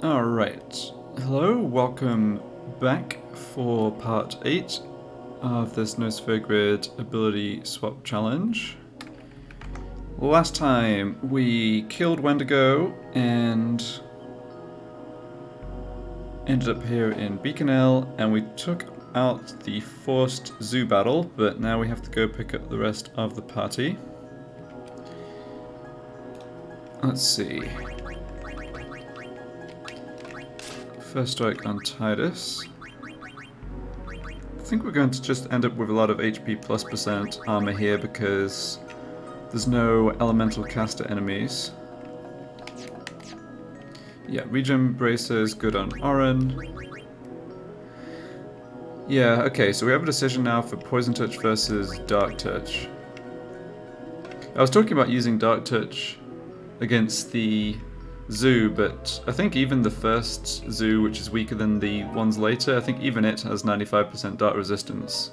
Alright, hello, welcome back for part 8 of this No Sphere Grid ability swap challenge. Last time we killed Wendigo and ended up here in Bikanel, and we took out the forced zoo battle, but now we have to go pick up the rest of the party. Let's see. First strike on Titus. I think we're going to just end up with a lot of HP plus % armor here because there's no elemental caster enemies. Yeah, regen bracer is good on Oren. Yeah, okay, so we have a decision now for Poison Touch versus Dark Touch. I was talking about using Dark Touch against the zoo, but I think even the first zoo, which is weaker than the ones later, I think even it has 95% dark resistance.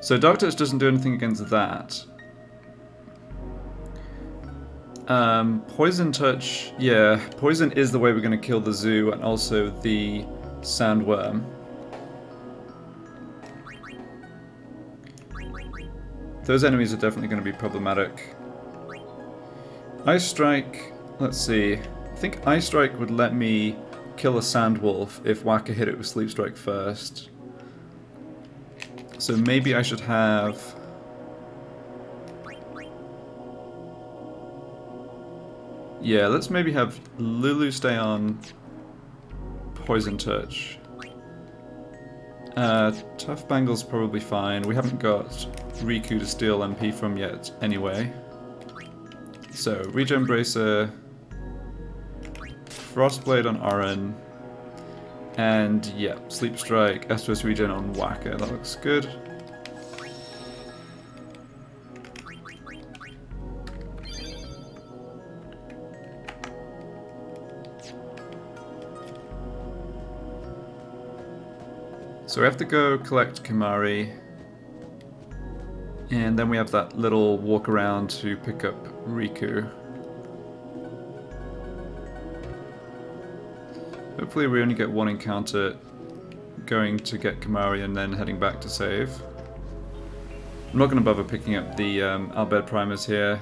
So Dark Touch doesn't do anything against that. Poison Touch, yeah, Poison is the way we're going to kill the zoo and also the Sandworm. Those enemies are definitely going to be problematic. Ice Strike, let's see. I think Ice Strike would let me kill a Sandwolf if Whacker hit it with Sleep Strike first. So maybe I should have... Yeah, let's maybe have Lulu stay on Poison Touch. Tough Bangle's probably fine. We haven't got Riku to steal MP from yet anyway. So, Regen Bracer, Frostblade on Oren, and yeah, Sleep Strike, SOS Regen on Whacker. That looks good. So we have to go collect Kimari, and then we have that little walk around to pick up Riku. Hopefully we only get one encounter going to get Kimari and then heading back to save. I'm not going to bother picking up the Albed primers here.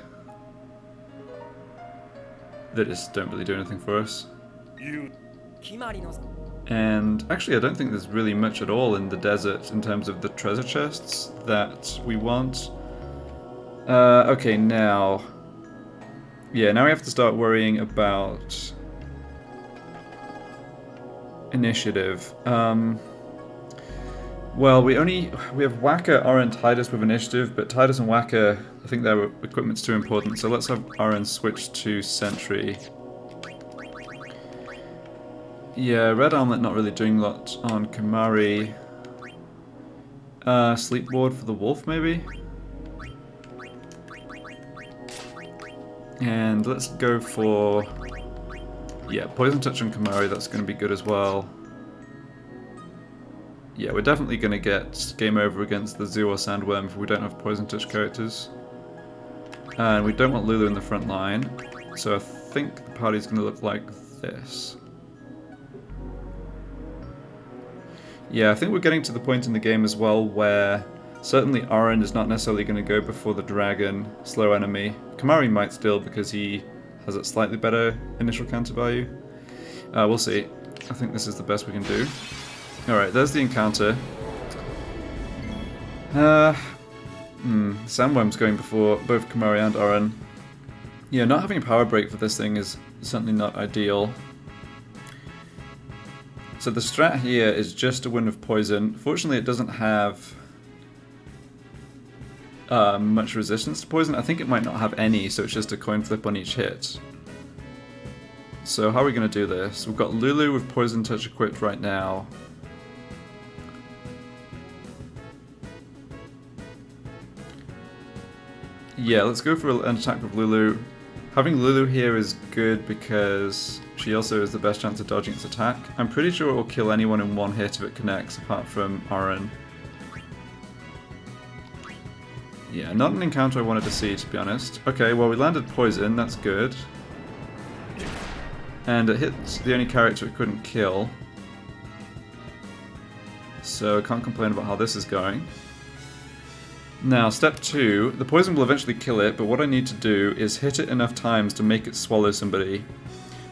They just don't really do anything for us. And actually I don't think there's really much at all in the desert in terms of the treasure chests that we want. Okay, now... Yeah, now we have to start worrying about initiative. Well, we have Whacker, Oren, Titus with initiative, but Titus and Whacker, I think their equipment's too important, so let's have Oren switch to Sentry. Yeah, Red Armlet not really doing a lot on Kimari. Sleep Ward for the Wolf, maybe? And let's go for... Yeah, Poison Touch on Kimari, that's going to be good as well. Yeah, we're definitely going to get game over against the Zoo or Sandworm if we don't have Poison Touch characters. And we don't want Lulu in the front line, so I think the party's going to look like this. Yeah, I think we're getting to the point in the game as well where certainly Oren is not necessarily going to go before the dragon, slow enemy. Kimari might still because he has a slightly better initial counter value. We'll see. I think this is the best we can do. Alright, there's the encounter. Sandworm's going before both Kimari and Oren. Yeah, not having a power break for this thing is certainly not ideal. So the strat here is just to win with poison. Fortunately, it doesn't have much resistance to poison. I think it might not have any, so it's just a coin flip on each hit. So how are we going to do this? We've got Lulu with Poison Touch equipped right now. Yeah, let's go for an attack with Lulu. Having Lulu here is good because she also has the best chance of dodging its attack. I'm pretty sure it will kill anyone in one hit if it connects, apart from Oren. Yeah, not an encounter I wanted to see, to be honest. Okay, well we landed poison, that's good. And it hits the only character it couldn't kill. So I can't complain about how this is going. Now, step 2, the poison will eventually kill it, but what I need to do is hit it enough times to make it swallow somebody.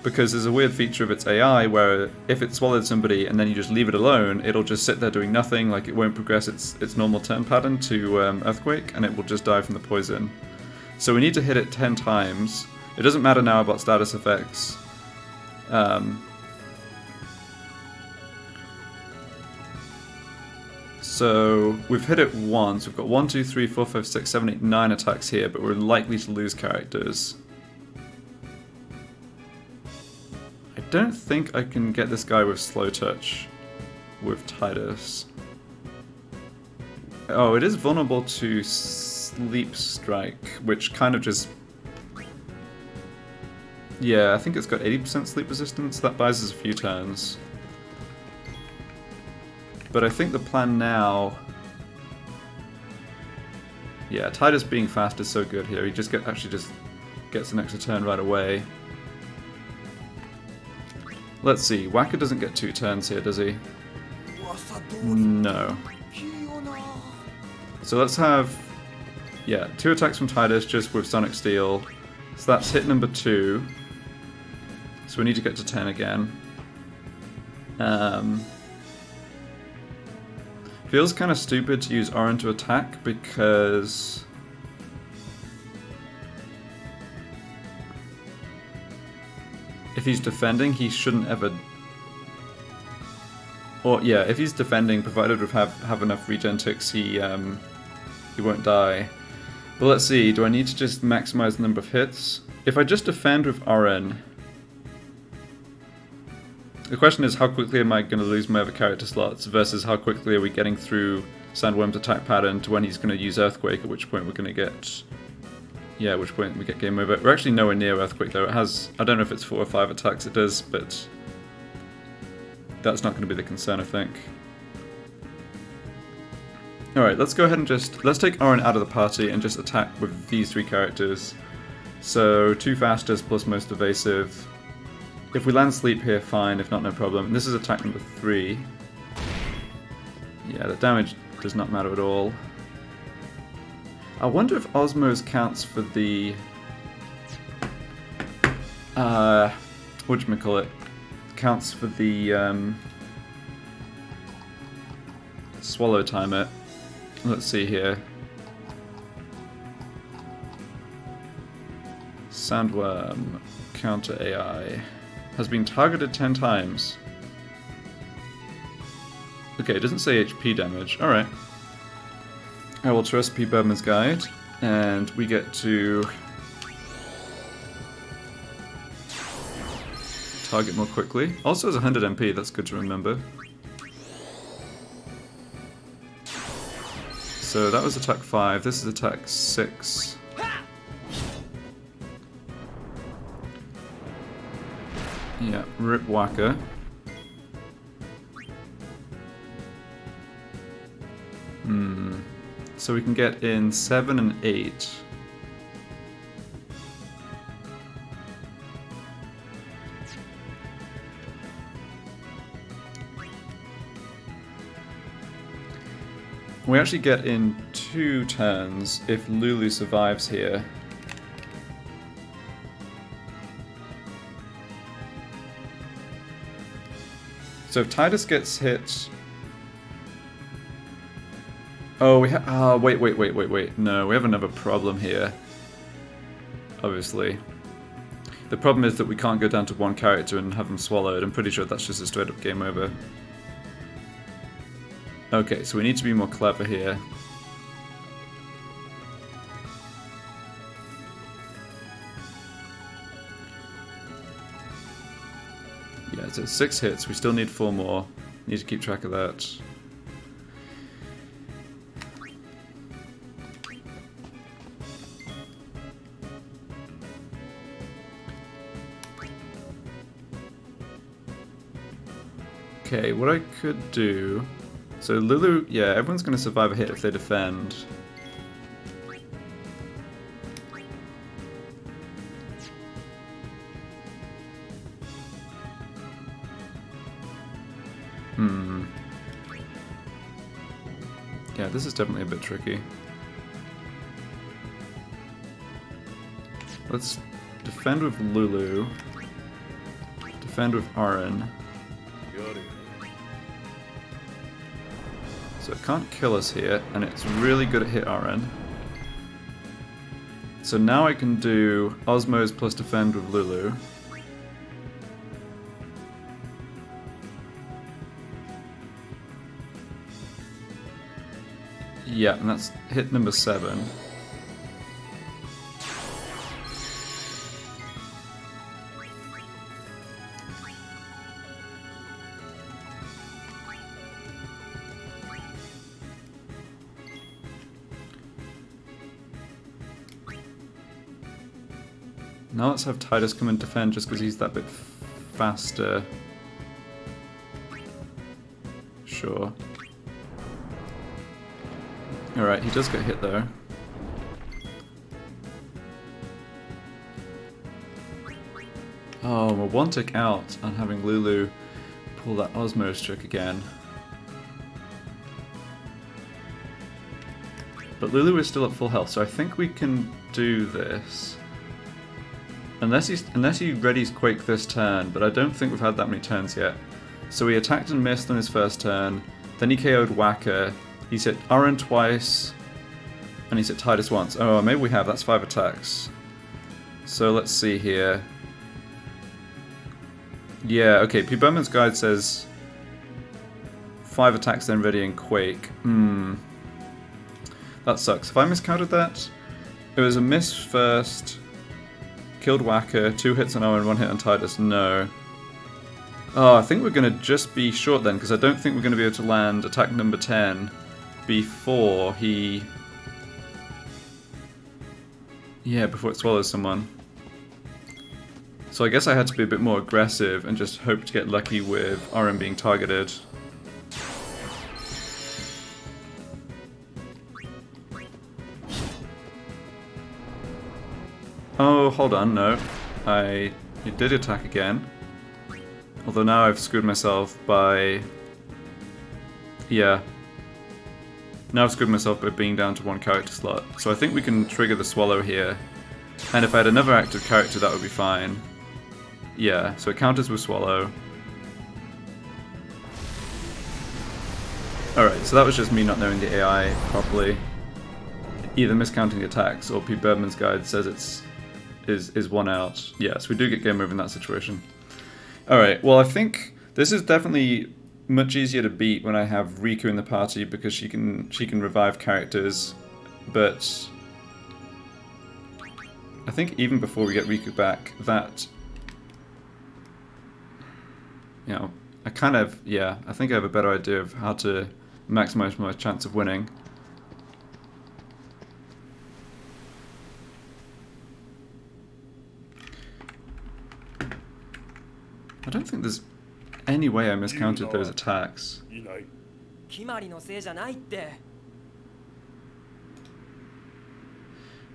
Because there's a weird feature of its AI where if it swallowed somebody and then you just leave it alone, it'll just sit there doing nothing, like it won't progress its normal turn pattern to Earthquake, and it will just die from the poison. So we need to hit it 10 times. It doesn't matter now about status effects. So we've hit it once. We've got 1, 2, 3, 4, 5, 6, 7, 8, 9 attacks here, but we're likely to lose characters. I don't think I can get this guy with slow touch with Titus. Oh, it is vulnerable to Sleep Strike, which kind of just... Yeah, I think it's got 80% sleep resistance. That buys us a few turns. But I think the plan now... Yeah, Titus being fast is so good here. He just actually just gets an extra turn right away. Let's see, Whacker doesn't get 2 turns here, does he? No. So let's have... Yeah, 2 attacks from Titus just with Sonic Steel. So that's hit number 2. So we need to get to 10 again. Feels kind of stupid to use Orin to attack because... If he's defending, he shouldn't ever... Or, yeah, if he's defending, provided we have enough regen ticks, he won't die. But let's see, do I need to just maximize the number of hits? If I just defend with Orin... The question is, how quickly am I going to lose my other character slots versus how quickly are we getting through Sandworm's attack pattern to when he's going to use Earthquake, at which point we're going to get... Yeah, at which point we get game over. We're actually nowhere near Earthquake though. It has... I don't know if it's 4 or 5 attacks it does, but... That's not going to be the concern, I think. Alright, let's go ahead and just... Let's take Orin out of the party and just attack with these 3 characters. So, 2 fastest plus most evasive. If we land sleep here, fine. If not, no problem. And this is attack number 3. Yeah, the damage does not matter at all. I wonder if Osmos counts for the... whatchamacallit? Counts for the, swallow timer. Let's see here. Sandworm, counter AI. Has been targeted 10 times. Okay, it doesn't say HP damage. Alright. I will trust P. Berman's guide, and we get to target more quickly. Also has 100 MP, that's good to remember. So that was attack 5, this is attack 6. Yeah, Rip Whacker. So we can get in 7 and 8. We actually get in 2 turns if Lulu survives here. So if Titus gets hit... Oh, we have... Oh, wait. No, we have another problem here. Obviously. The problem is that we can't go down to 1 character and have them swallowed. I'm pretty sure that's just a straight up game over. Okay, so we need to be more clever here. Yeah, so 6 hits. We still need 4 more. Need to keep track of that. Okay, what I could do... So Lulu, yeah, everyone's going to survive a hit if they defend. Yeah, this is definitely a bit tricky. Let's defend with Lulu. Defend with Aaron. So it can't kill us here, and it's really good at hit Aaron. So now I can do Osmos plus defend with Lulu. Yeah, and that's hit number 7. Now let's have Titus come and defend just because he's that bit faster. Sure. Alright, he does get hit though. Oh, we're one tick out on having Lulu pull that Osmos trick again. But Lulu is still at full health, so I think we can do this. Unless he readies Quake this turn, but I don't think we've had that many turns yet. So he attacked and missed on his first turn, then he KO'd Whacker, he's hit Aaron twice, and he's hit Titus once. Oh, maybe we have, that's 5 attacks. So let's see here. Yeah, okay, P. Berman's Guide says 5 attacks then readying Quake. That sucks. Have I miscounted that? It was a miss first. Killed Whacker, 2 hits on Owen, 1 hit on Titus. No. Oh, I think we're going to just be short then, because I don't think we're going to be able to land attack number 10 before he... Yeah, before it swallows someone. So I guess I had to be a bit more aggressive and just hope to get lucky with RM being targeted. Oh, hold on, no. He did attack again. Although now I've screwed myself by... Yeah. Now I've screwed myself by being down to 1 character slot. So I think we can trigger the swallow here. And if I had another active character, that would be fine. Yeah, so it counters with swallow. Alright, so that was just me not knowing the AI properly. Either miscounting the attacks, or P. Berman's Guide says is 1 out. Yes, we do get game over in that situation. Alright, well I think this is definitely much easier to beat when I have Riku in the party because she can revive characters, but I think even before we get Riku back, that, you know, I think I have a better idea of how to maximize my chance of winning. I don't think there's any way I miscounted those attacks.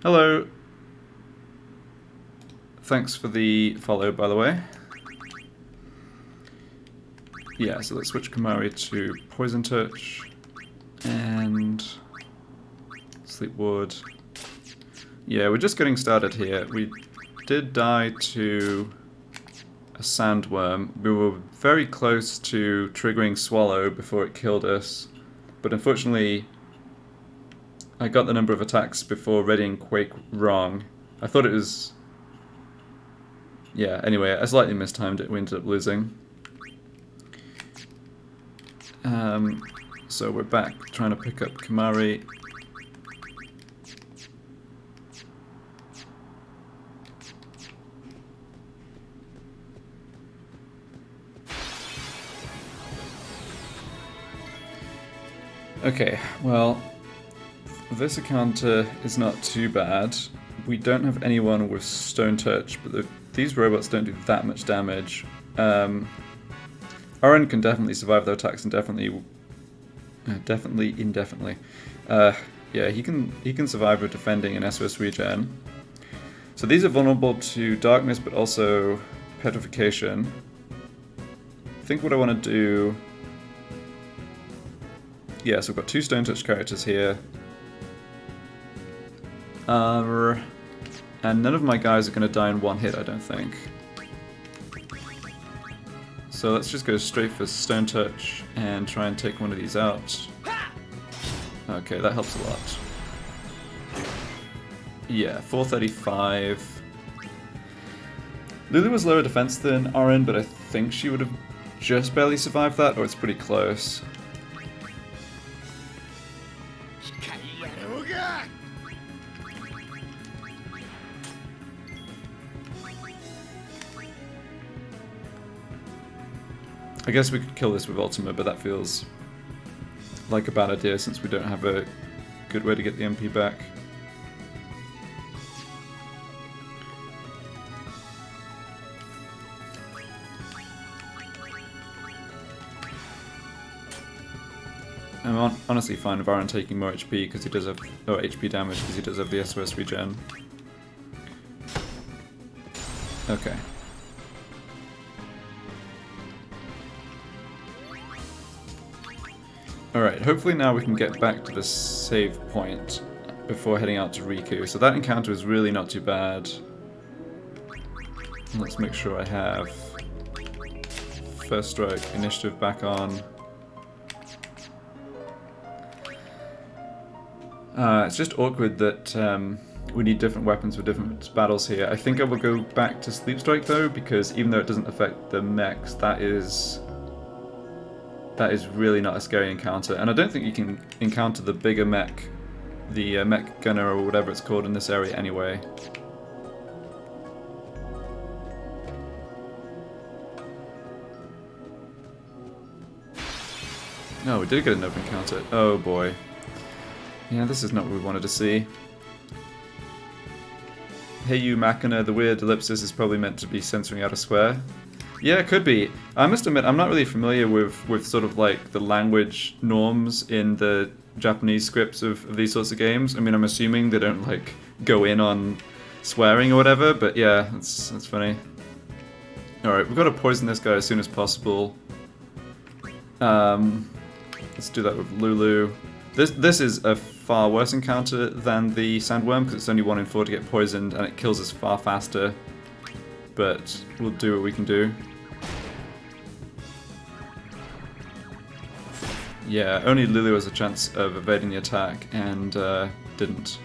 Hello. Thanks for the follow, by the way. Yeah, so let's switch Kimari to Poison Touch and Sleep Ward. Yeah, we're just getting started here. We did die to a Sandworm. We were very close to triggering Swallow before it killed us, but unfortunately I got the number of attacks before readying Quake wrong. I thought it was... Yeah, anyway, I slightly mistimed it. We ended up losing. So we're back trying to pick up Kimari. Okay, well, this encounter is not too bad. We don't have anyone with Stone Touch, but these robots don't do that much damage. Aaron can definitely survive their attacks indefinitely. Yeah, he can survive with defending an SOS regen. So these are vulnerable to darkness, but also petrification. I think what I want to do Yeah, so we've got 2 Stone Touch characters here. And none of my guys are going to die in one hit, I don't think. So let's just go straight for Stone Touch and try and take one of these out. Okay, that helps a lot. Yeah, 435. Lulu was lower defense than RN, but I think she would have just barely survived that, or it's pretty close. I guess we could kill this with Ultima, but that feels like a bad idea since we don't have a good way to get the MP back. I'm honestly fine with Aaron taking more HP because he does have, or HP damage because he does have the SOS regen. Okay. Alright, hopefully now we can get back to the save point before heading out to Riku. So that encounter is really not too bad. Let's make sure I have First Strike Initiative back on. It's just awkward that we need different weapons for different battles here. I think I will go back to Sleep Strike though, because even though it doesn't affect the mechs, that is really not a scary encounter. And I don't think you can encounter the bigger mech, the mech gunner or whatever it's called in this area anyway. No, we did get an open encounter. Oh boy. Yeah, this is not what we wanted to see. Hey you Machina, the weird ellipsis is probably meant to be censoring out a square. Yeah, it could be. I must admit, I'm not really familiar with sort of like the language norms in the Japanese scripts of these sorts of games. I mean, I'm assuming they don't like go in on swearing or whatever, but yeah, that's funny. Alright, we've got to poison this guy as soon as possible. Let's do that with Lulu. This is a far worse encounter than the Sandworm because it's only 1 in 4 to get poisoned and it kills us far faster. But we'll do what we can do. Yeah, only Lulu has a chance of evading the attack and didn't.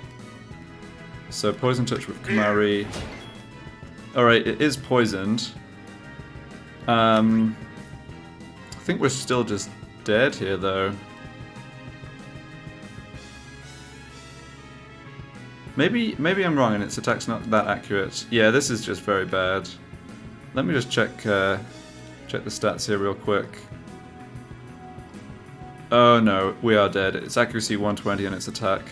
So Poison Touch with Kumari. Alright, it is poisoned. I think we're still just dead here though. Maybe I'm wrong and its attack's not that accurate. Yeah, this is just very bad. Let me just check the stats here real quick. Oh no, we are dead. Its accuracy 120 and its attack.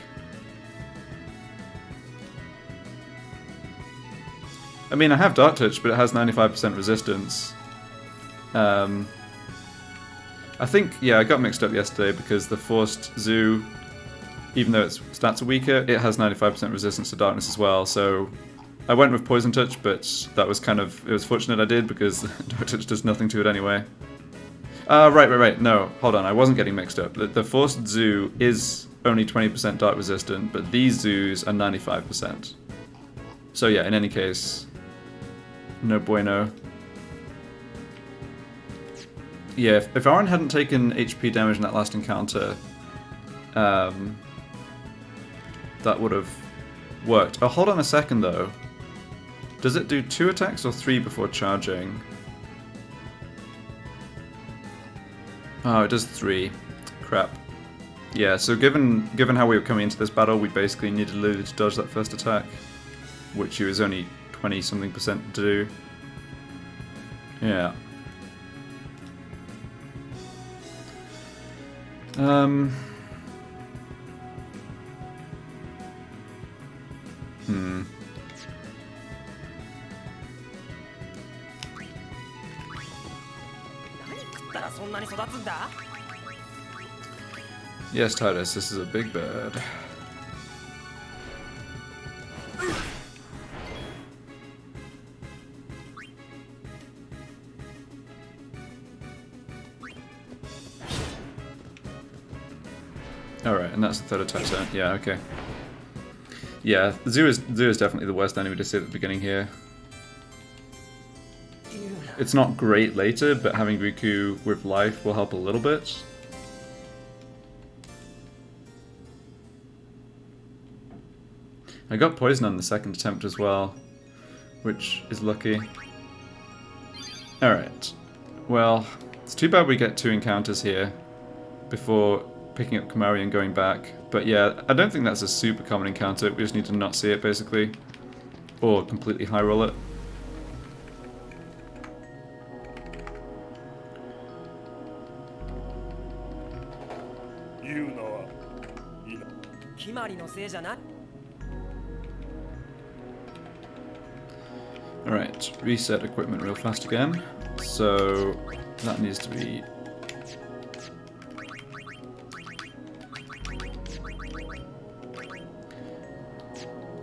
I mean, I have Dark Touch, but it has 95% resistance. I think, yeah, I got mixed up yesterday because the Forced Zoo, even though its stats are weaker, it has 95% resistance to darkness as well, so I went with Poison Touch, but that was kind of, it was fortunate I did because Dark Touch does nothing to it anyway. Right, no, hold on, I wasn't getting mixed up. The Forced Zoo is only 20% dark resistant, but these zoos are 95%. So yeah, in any case, no bueno. Yeah, if Aaron hadn't taken HP damage in that last encounter, that would have worked. Oh, hold on a second though. Does it do 2 attacks or 3 before charging? Oh, it does 3. Crap. Yeah, so given how we were coming into this battle, we basically needed Lulu to dodge that first attack, which he was only 20-something% to do. Yeah. Yes, Titus, this is a big bird. Alright, and that's the third attack turn. Yeah, okay. Yeah, Zoo is definitely the worst enemy to see at the beginning here. It's not great later, but having Riku with life will help a little bit. I got poison on the second attempt as well, which is lucky. Alright, well, it's too bad we get 2 encounters here before picking up Kamari and going back. But yeah, I don't think that's a super common encounter, we just need to not see it basically. Or completely high roll it. Alright, reset equipment real fast again. So that needs to be...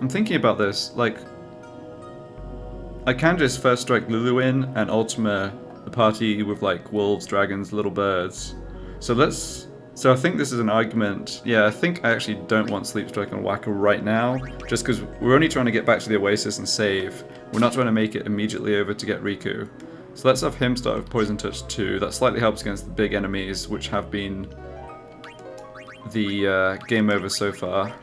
I'm thinking about this, like... I can just first strike Lulu in and Ultima the party with like wolves, dragons, little birds. So let's... So I think this is an argument. Yeah, I think I actually don't want Sleep Strike on Waka right now, just because we're only trying to get back to the Oasis and save. We're not trying to make it immediately over to get Riku. So let's have him start with Poison Touch 2. That slightly helps against the big enemies, which have been the game over so far.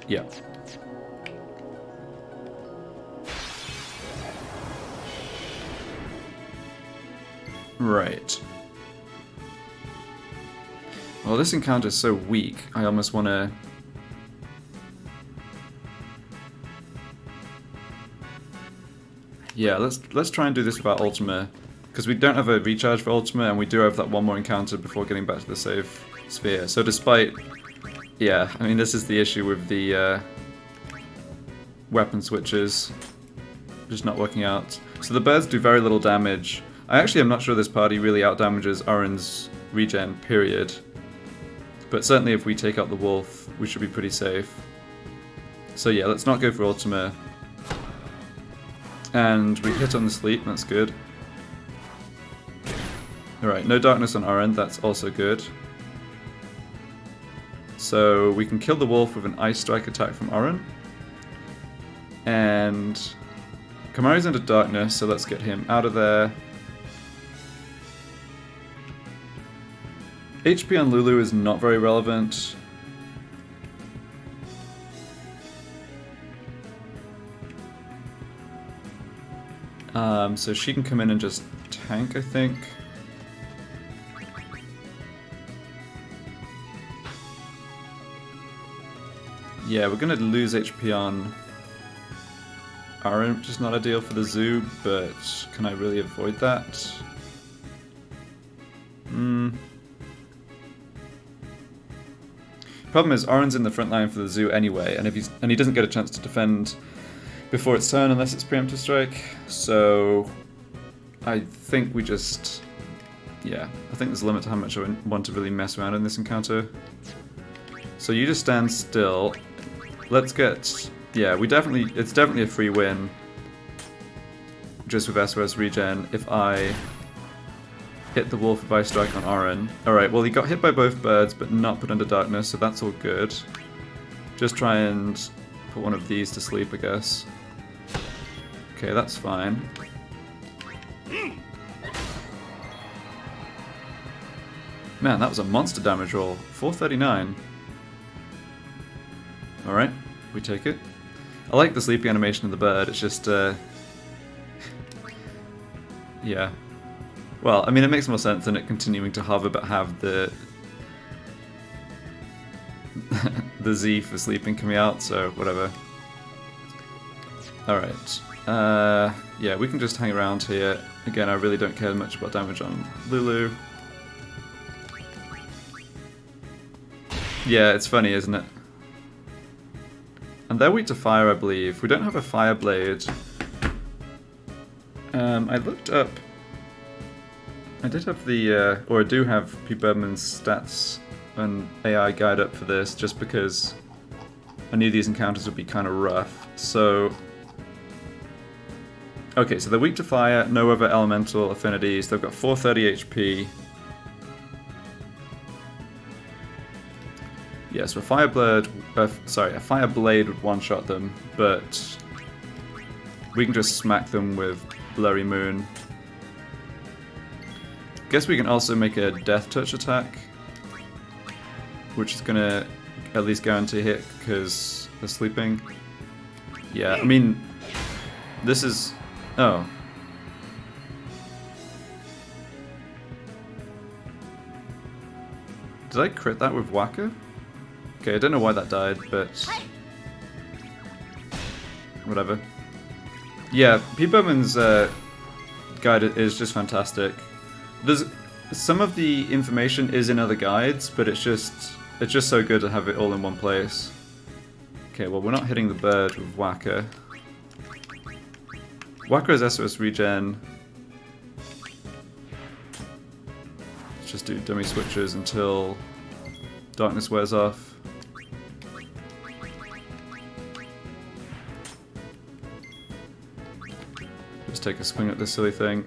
Yeah. Right. Well, this encounter is so weak, I almost want to... Yeah, let's try and do this without Ultima, because we don't have a recharge for Ultima, and we do have that one more encounter before getting back to the save sphere. So despite... Yeah, I mean, this is the issue with the weapon switches. Just not working out. So the birds do very little damage. I actually am not sure this party really outdamages Oren's regen, period. But certainly if we take out the wolf, we should be pretty safe. So yeah, let's not go for Ultima. And we hit on the sleep, that's good. Alright, no darkness on Oren, that's also good. So we can kill the wolf with an Ice Strike attack from Oren. And Kamari's under darkness, so let's get him out of there. HP on Lulu is not very relevant. So she can come in and just tank, I think. Yeah, we're gonna lose HP on Aaron, which is not ideal for the zoo, but can I really avoid that? Problem is, Oren's in the front line for the zoo anyway, and he doesn't get a chance to defend before its turn unless it's preemptive strike. So I think we just, yeah, I think there's a limit to how much I want to really mess around in this encounter. So you just stand still. Let's get, yeah, it's definitely a free win. Just with SOS regen if I hit the wolf with Ice Strike on Oren. Alright, well he got hit by both birds but not put under darkness, so that's all good. Just try and put one of these to sleep, I guess. Okay, that's fine. Man, that was a monster damage roll. 439. Alright, we take it. I like the sleepy animation of the bird, it's just, yeah. Well, I mean, it makes more sense than it continuing to hover but have the the Z for sleeping coming out, so whatever. Alright. Yeah, we can just hang around here. Again, I really don't care much about damage on Lulu. Yeah, it's funny, isn't it? And they're weak to fire, I believe. We don't have a fire blade. I looked up... I did have the, or I do have P. Bergman's stats and AI guide up for this, just because I knew these encounters would be kind of rough. So Okay, so they're weak to fire, no other elemental affinities. They've got 430 HP. Yeah, so a fire blade would one-shot them, but we can just smack them with Blurry Moon. Guess we can also make a Death Touch attack, which is gonna at least guarantee hit because they're sleeping. Yeah, I mean, this is... Oh. Did I crit that with Whacker? Okay, I don't know why that died, but... whatever. Yeah, P. Bowman's guide is just fantastic. There's some of the information is in other guides, but it's just so good to have it all in one place. Okay, well we're not hitting the bird with Whacker. Whacker is SOS regen. Let's just do dummy switches until darkness wears off. Just take a swing at this silly thing.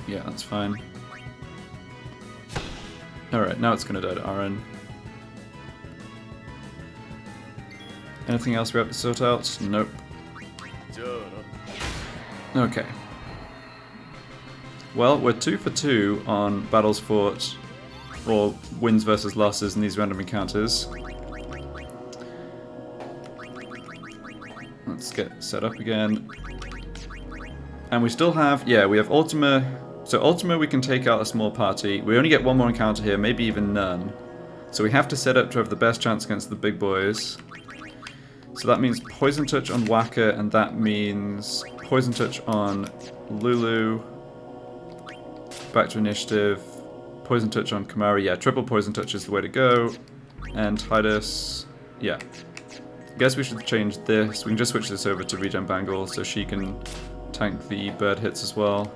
Yeah, that's fine. Alright, now it's gonna die to RN. Anything else we have to sort out? Nope. Okay. Well, we're 2 for 2 on battles fought, or wins versus losses in these random encounters. Let's get set up again. And we still have, yeah, we have Ultima. So Ultima we can take out a small party. We only get one more encounter here, maybe even none. So we have to set up to have the best chance against the big boys. So that means Poison Touch on Whacker, and that means Poison Touch on Lulu. Back to initiative. Poison Touch on Kamari. Yeah, triple Poison Touch is the way to go. And Tidus. Yeah. Guess we should change this. We can just switch this over to Regen Bangle so she can tank the bird hits as well.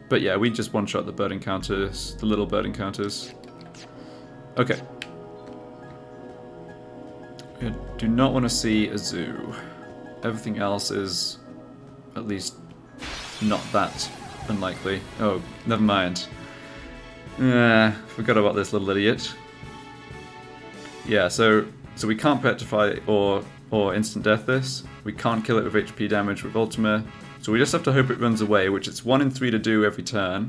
But yeah, we just one-shot the bird encounters, the little bird encounters. Okay. I do not want to see a zoo. Everything else is at least not that unlikely. Oh, never mind. Forgot about this little idiot. Yeah, so we can't petrify or instant death this. We can't kill it with HP damage with Ultima. So we just have to hope it runs away, which it's 1 in 3 to do every turn.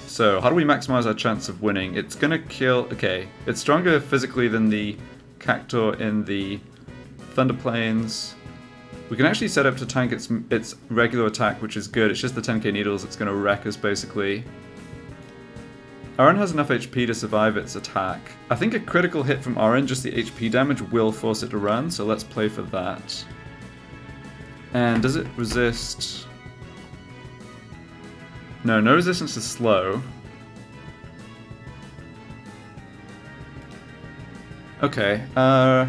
So how do we maximize our chance of winning? It's gonna kill... Okay, it's stronger physically than the Cactor in the Thunder Plains. We can actually set up to tank its regular attack, which is good. It's just the 10k needles that's gonna wreck us, basically. Oren has enough HP to survive its attack. I think a critical hit from Oren, just the HP damage, will force it to run, so let's play for that. And does it resist... No, no resistance to slow. Okay, well,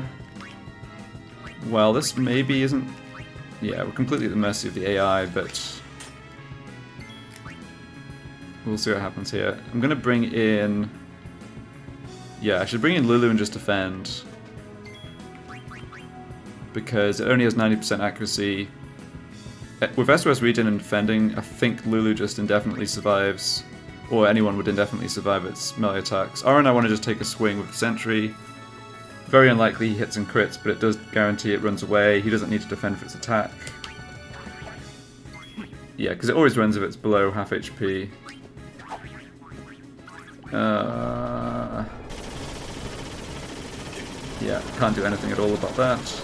this maybe isn't... Yeah, we're completely at the mercy of the AI, but... We'll see what happens here. I'm gonna bring in... Yeah, I should bring in Lulu and just defend. Because it only has 90% accuracy. With SOS Regen and defending, I think Lulu just indefinitely survives. Or anyone would indefinitely survive its melee attacks. Oren, I want to just take a swing with the Sentry. Very unlikely he hits and crits, but it does guarantee it runs away. He doesn't need to defend for its attack. Yeah, because it always runs if it's below half HP. Yeah, can't do anything at all about that.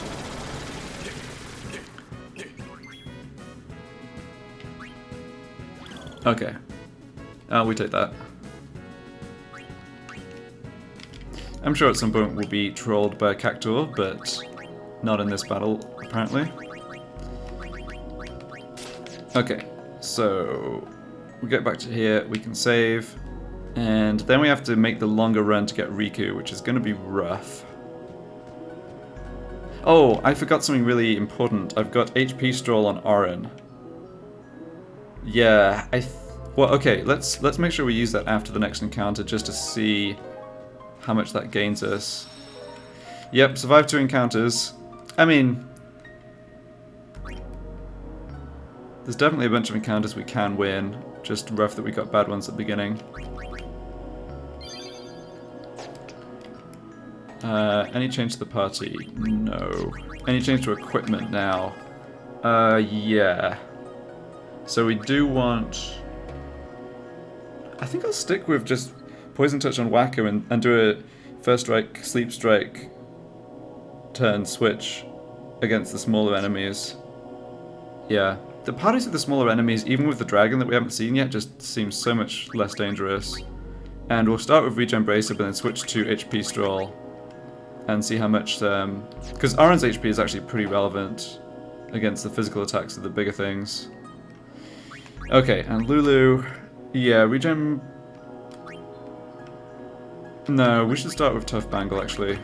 Okay. We take that. I'm sure at some point we'll be trolled by a Cactor, but not in this battle, apparently. Okay, so we get back to here, we can save, and then we have to make the longer run to get Riku, which is going to be rough. Oh, I forgot something really important. I've got HP Stroll on Orin. Yeah, well, okay, let's make sure we use that after the next encounter just to see how much that gains us. Yep, survived 2 encounters. I mean, there's definitely a bunch of encounters we can win. Just rough that we got bad ones at the beginning. Any change to the party? No. Any change to equipment now? Yeah. So we do want... I think I'll stick with just Poison Touch on Whacker and do a First Strike, Sleep Strike, turn switch against the smaller enemies. Yeah. The parties with the smaller enemies, even with the dragon that we haven't seen yet, just seems so much less dangerous. And we'll start with Regen Bracer, but then switch to HP Stroll. And see how much... because Aron's HP is actually pretty relevant against the physical attacks of the bigger things. Okay, and Lulu... Yeah, Regen... No, we should start with Tough Bangle, actually.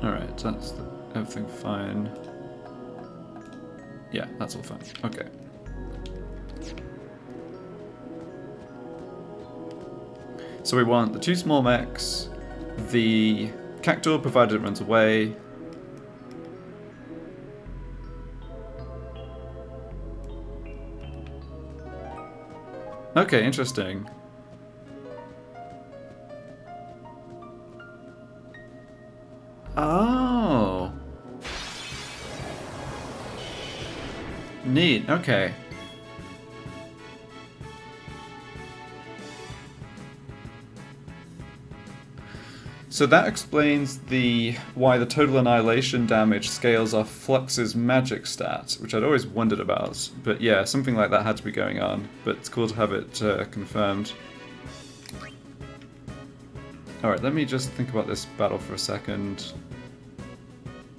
Alright, that's everything fine. Yeah, that's all fine. Okay. So we want the 2 small mechs, the Cactuar provided it runs away. Okay, interesting. Oh. Neat, okay. So that explains why the total annihilation damage scales off Flux's magic stat, which I'd always wondered about. But yeah, something like that had to be going on, but it's cool to have it confirmed. Alright, let me just think about this battle for a second.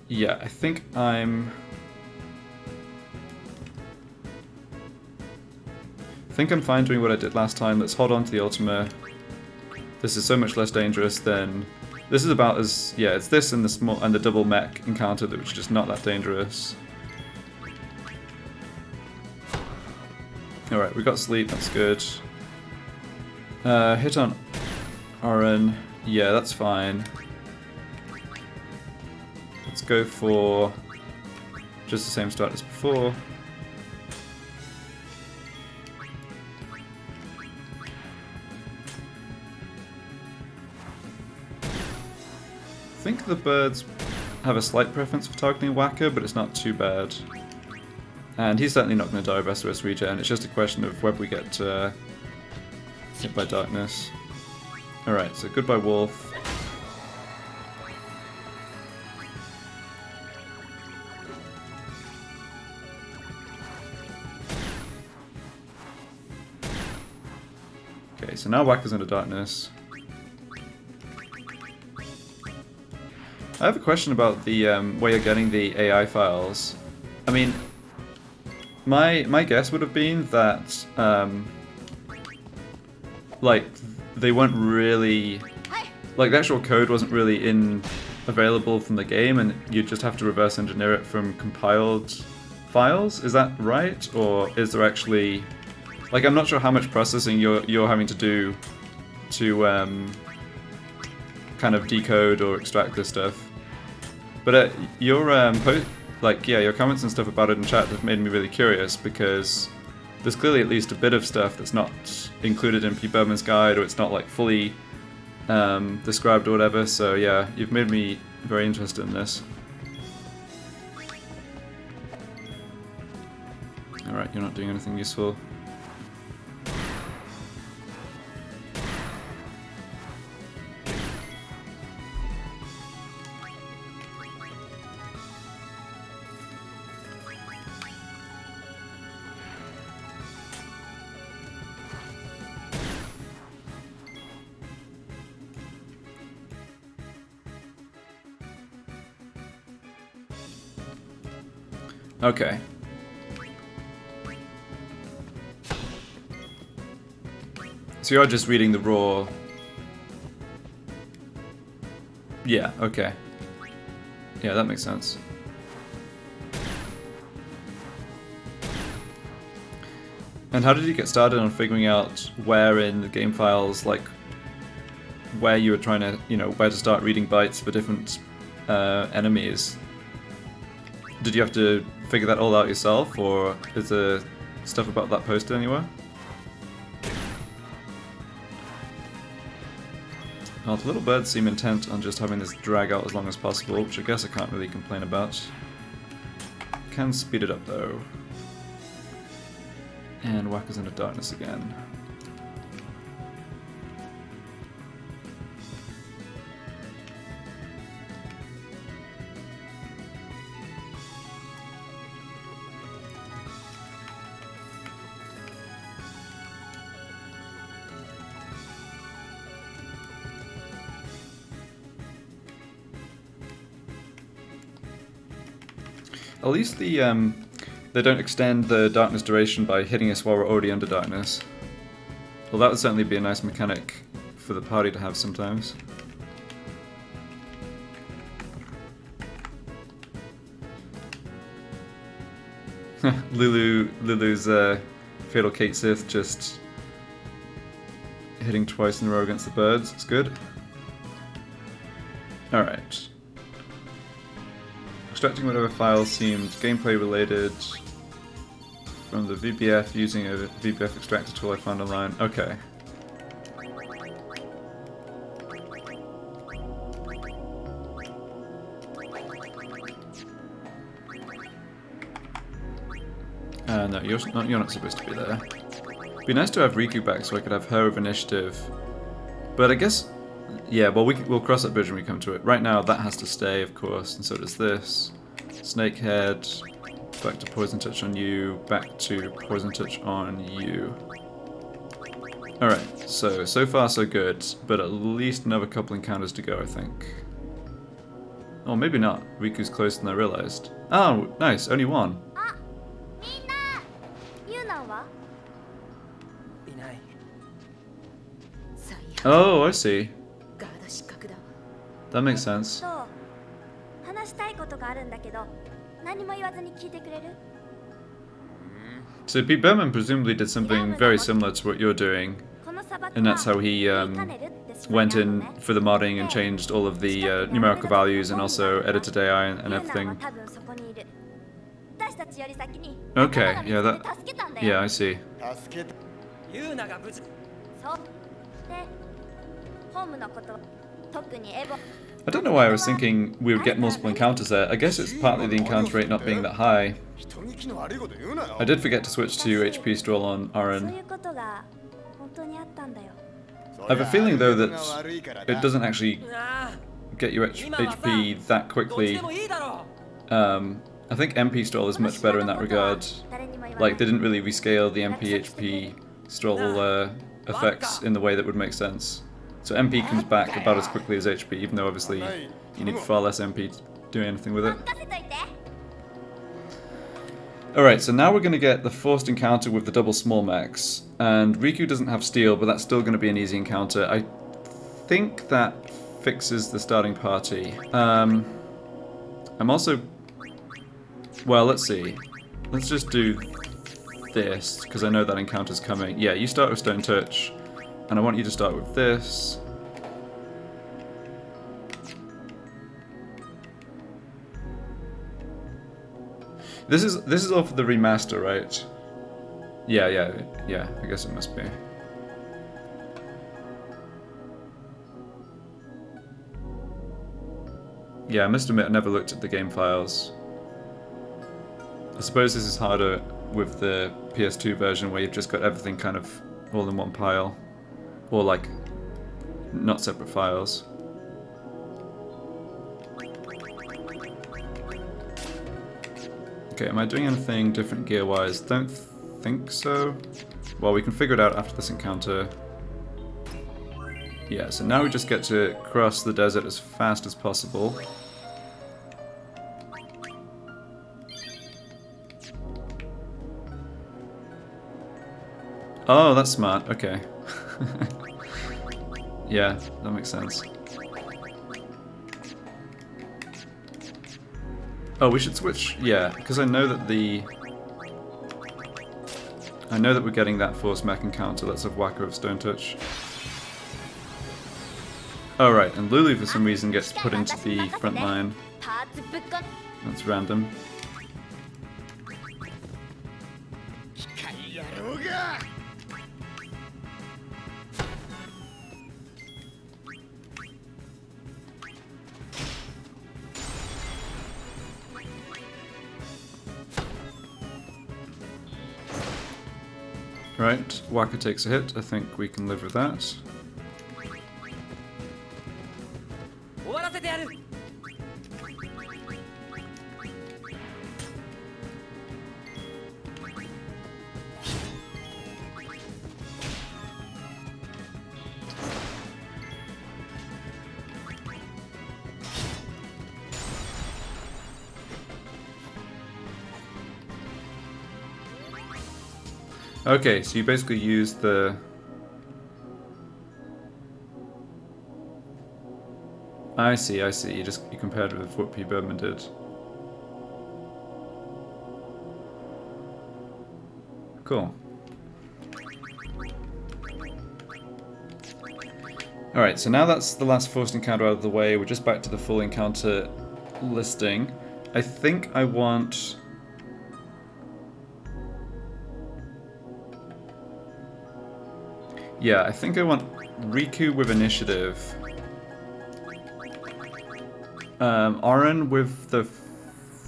Yeah, I think I'm fine doing what I did last time. Let's hold on to the Ultima. This is so much less dangerous than... This is about as... Yeah, it's this and the double mech encounter that was just not that dangerous. Alright, we got sleep, that's good. Hit on Oren. Yeah, that's fine. Let's go for just the same start as before. I think the birds have a slight preference for targeting Whacker, but it's not too bad. And he's certainly not going to die of SOS regen, it's just a question of whether we get hit by darkness. Alright, so goodbye Wolf. Okay, so now Whacker's under darkness. I have a question about the where you're getting the AI files. I mean, my guess would have been that like they weren't really like the actual code wasn't really available from the game, and you just have to reverse engineer it from compiled files. Is that right, or is there actually like I'm not sure how much processing you're having to do to kind of decode or extract this stuff. But your your comments and stuff about it in chat have made me really curious, because there's clearly at least a bit of stuff that's not included in P. Berman's guide, or it's not like fully described or whatever. So yeah, you've made me very interested in this. Alright, you're not doing anything useful. Okay. So you're just reading the raw... Yeah, okay. Yeah, that makes sense. And how did you get started on figuring out where in the game files, like, where you were trying to, you know, where to start reading bytes for different enemies? Did you have to figure that all out yourself, or is there stuff about that posted anywhere? Well, the little birds seem intent on just having this drag out as long as possible, which I guess I can't really complain about. Can speed it up though. And whack us into darkness again. At least the they don't extend the darkness duration by hitting us while we're already under darkness. Well, that would certainly be a nice mechanic for the party to have sometimes. Lulu's Fatal Kate Sith just hitting twice in a row against the birds. It's good. Alright. Extracting whatever files seemed gameplay related from the VBF using a VBF extractor tool I found online. Okay. No, you're not supposed to be there. It'd be nice to have Riku back so I could have her with initiative. But I guess... Yeah, well, we'll cross that bridge when we come to it. Right now, that has to stay, of course, and so does this. Snakehead, back to Poison Touch on you, back to Poison Touch on you. Alright, so far so good, but at least another couple encounters to go, I think. Oh, maybe not. Riku's closer than I realized. Oh, nice, only one. Oh, I see. That makes sense. So Pete Berman presumably did something very similar to what you're doing, and that's how he went in for the modding and changed all of the numerical values and also edited AI and everything. Okay, yeah, I see. I don't know why I was thinking we would get multiple encounters there. I guess it's partly the encounter rate not being that high. I did forget to switch to HP stall on Aaron. I have a feeling though that it doesn't actually get you HP that quickly. I think MP stall is much better in that regard. Like, they didn't really rescale the MP HP stall effects in the way that would make sense. So MP comes back about as quickly as HP, even though obviously you need far less MP to do anything with it. Alright, so now we're going to get the forced encounter with the double small mechs. And Riku doesn't have steel, but that's still going to be an easy encounter. I think that fixes the starting party. I'm also... Well, let's see. Let's just do this, because I know that encounter's coming. Yeah, you start with Stone Touch. And I want you to start with this. This is all for the remaster, right? Yeah, I guess it must be. Yeah, I must admit I never looked at the game files. I suppose this is harder with the PS2 version where you've just got everything kind of all in one pile. Or like, not separate files. Okay, am I doing anything different gear-wise? Don't think so. Well, we can figure it out after this encounter. Yeah, so now we just get to cross the desert as fast as possible. Oh, that's smart. Okay. Yeah, that makes sense. Oh, we should switch. Yeah, because I know that we're getting that force mech encounter. Let's have Waka of Stone Touch. Oh right, and Lulu for some reason gets put into the front line. That's random. Right, Waka takes a hit. I think we can live with that. Okay, so you basically use the... I see. You compared it with what P. Birdman did. Cool. Alright, so now that's the last forced encounter out of the way, we're just back to the full encounter listing. I think I want... Yeah, I think I want Riku with initiative. Auron with the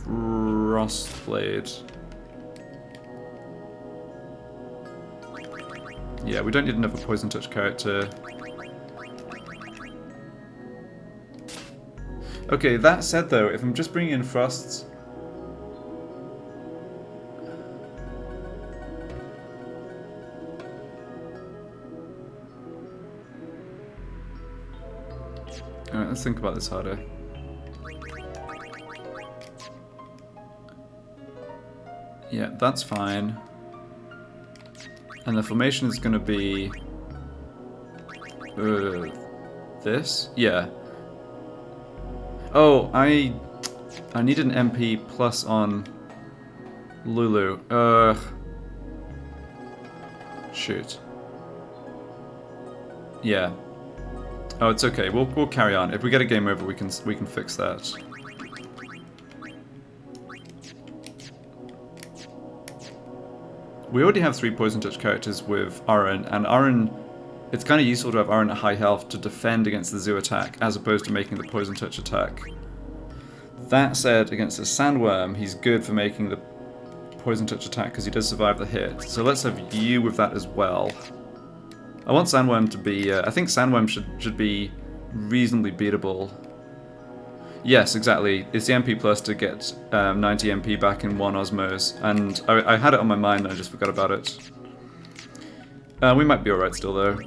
Frost Blade. Yeah, we don't need another Poison Touch character. Okay, that said though, if I'm just bringing in Frosts... Alright, let's think about this harder. Yeah, that's fine. And the formation is going to be... this? Yeah. Oh, I need an MP plus on Lulu. Shoot. Yeah. Oh, it's okay. We'll carry on. If we get a game over, we can fix that. We already have 3 Poison Touch characters with Auron, and Auron, it's kind of useful to have Auron at high health to defend against the Zoo attack, as opposed to making the Poison Touch attack. That said, against the Sandworm, he's good for making the Poison Touch attack because he does survive the hit. So let's have you with that as well. I want Sandworm to be... I think Sandworm should be reasonably beatable. Yes, exactly. It's the MP plus to get 90 MP back in 1 Osmos, and I had it on my mind and I just forgot about it. We might be alright still though.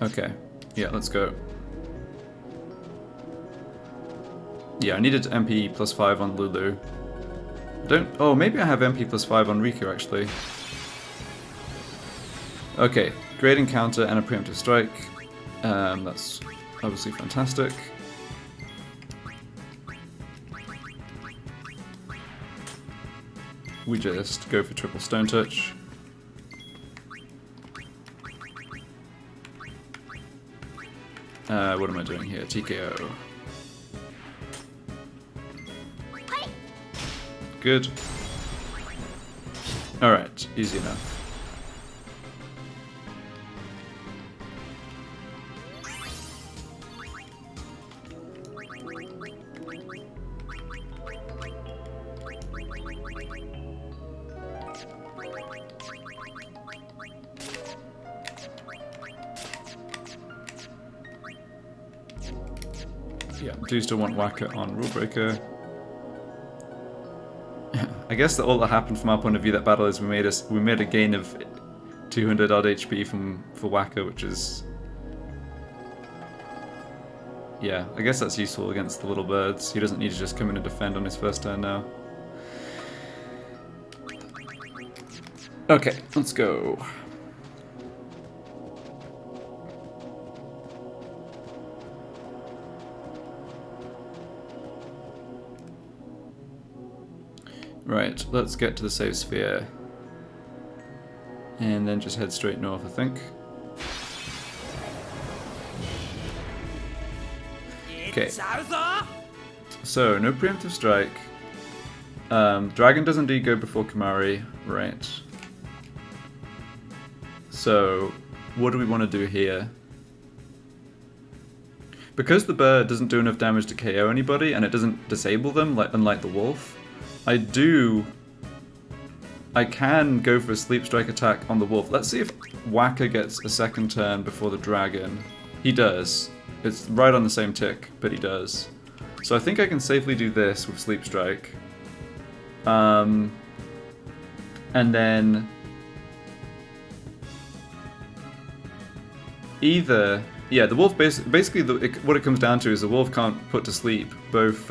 Okay, yeah, let's go. Yeah, I needed MP plus 5 on Lulu. Oh, maybe I have MP plus 5 on Riku, actually. Okay, great encounter and a preemptive strike. That's obviously fantastic. We just go for triple Stone Touch. What am I doing here? TKO. Good. Alright, easy enough. Yeah, do still want Waka on Rule Breaker. I guess that all that happened from our point of view that battle is we made a gain of 200 odd HP for Waka, which is... yeah, I guess that's useful against the little birds. He doesn't need to just come in and defend on his first turn now. Okay, let's go. Right, let's get to the save sphere. And then just head straight north, I think. Okay. So, no preemptive strike. Dragon does indeed go before Kimari, right. So, what do we want to do here? Because the bird doesn't do enough damage to KO anybody, and it doesn't disable them, unlike the wolf, I can go for a sleep strike attack on the wolf. Let's see if Waka gets a second turn before the dragon. He does. It's right on the same tick, but he does. So I think I can safely do this with sleep strike. And then either, yeah, the wolf basically what it comes down to is the wolf can't put to sleep both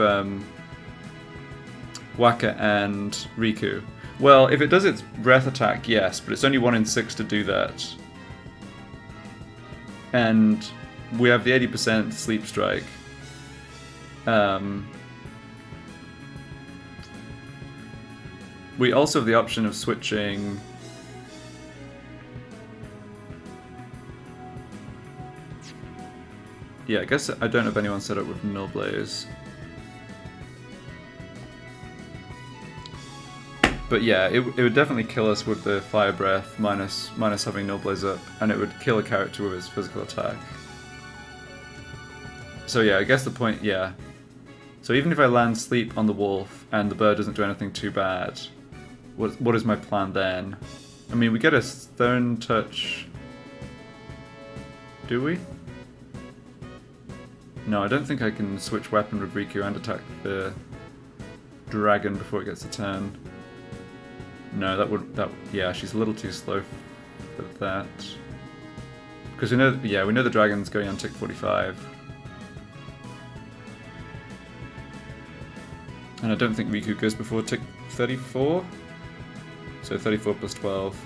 Waka and Riku. Well, if it does its breath attack, yes, but it's only 1 in 6 to do that. And we have the 80% sleep strike. We also have the option of switching. Yeah, I guess I don't have anyone set up with Null Blaze. But yeah, it would definitely kill us with the Fire Breath minus having Null Blaze up, and it would kill a character with his physical attack. So yeah, I guess the point, yeah. So even if I land sleep on the wolf and the bird doesn't do anything too bad, what is my plan then? I mean, we get a Stone Touch. Do we? No, I don't think I can switch weapon with Riku and attack the dragon before it gets a turn. No, yeah, she's a little too slow for that. Because we know the dragon's going on tick 45. And I don't think Riku goes before tick 34. So 34 plus 12.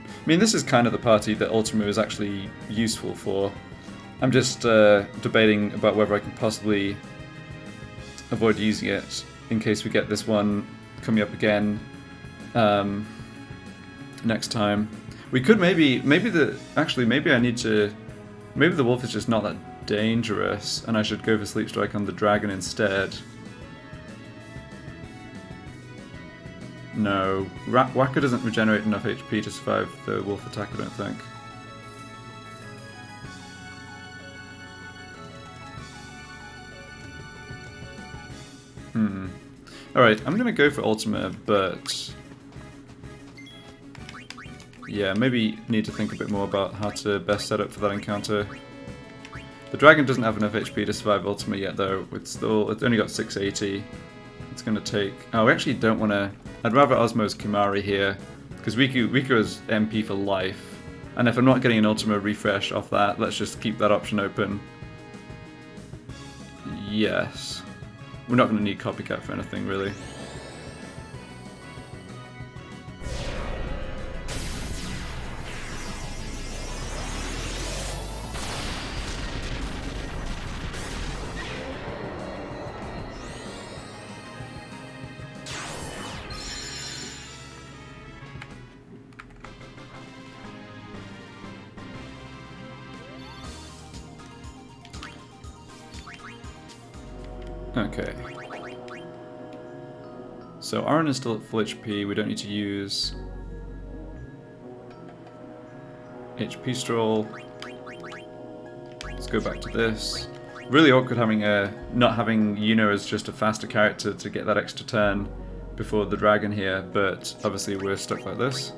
I mean, this is kind of the party that Ultima is actually useful for. I'm just debating about whether I can possibly avoid using it in case we get this one coming up again next time. We could maybe the wolf is just not that dangerous and I should go for Sleep Strike on the dragon instead. No, Waka doesn't regenerate enough HP to survive the wolf attack, I don't think. Alright, I'm gonna go for Ultima, but yeah, maybe need to think a bit more about how to best set up for that encounter. The dragon doesn't have enough HP to survive Ultima yet though, it's only got 680. It's gonna take... Oh, we actually don't want to... I'd rather Osmose Kimari here, because Riku is MP for life, and if I'm not getting an Ultima refresh off that, let's just keep that option open. Yes. We're not going to need Copycat for anything, really. Okay. So Aaron is still at full HP, we don't need to use HP Stroll. Let's go back to this. Really awkward having not having Yuno as just a faster character to get that extra turn before the dragon here, but obviously we're stuck like this.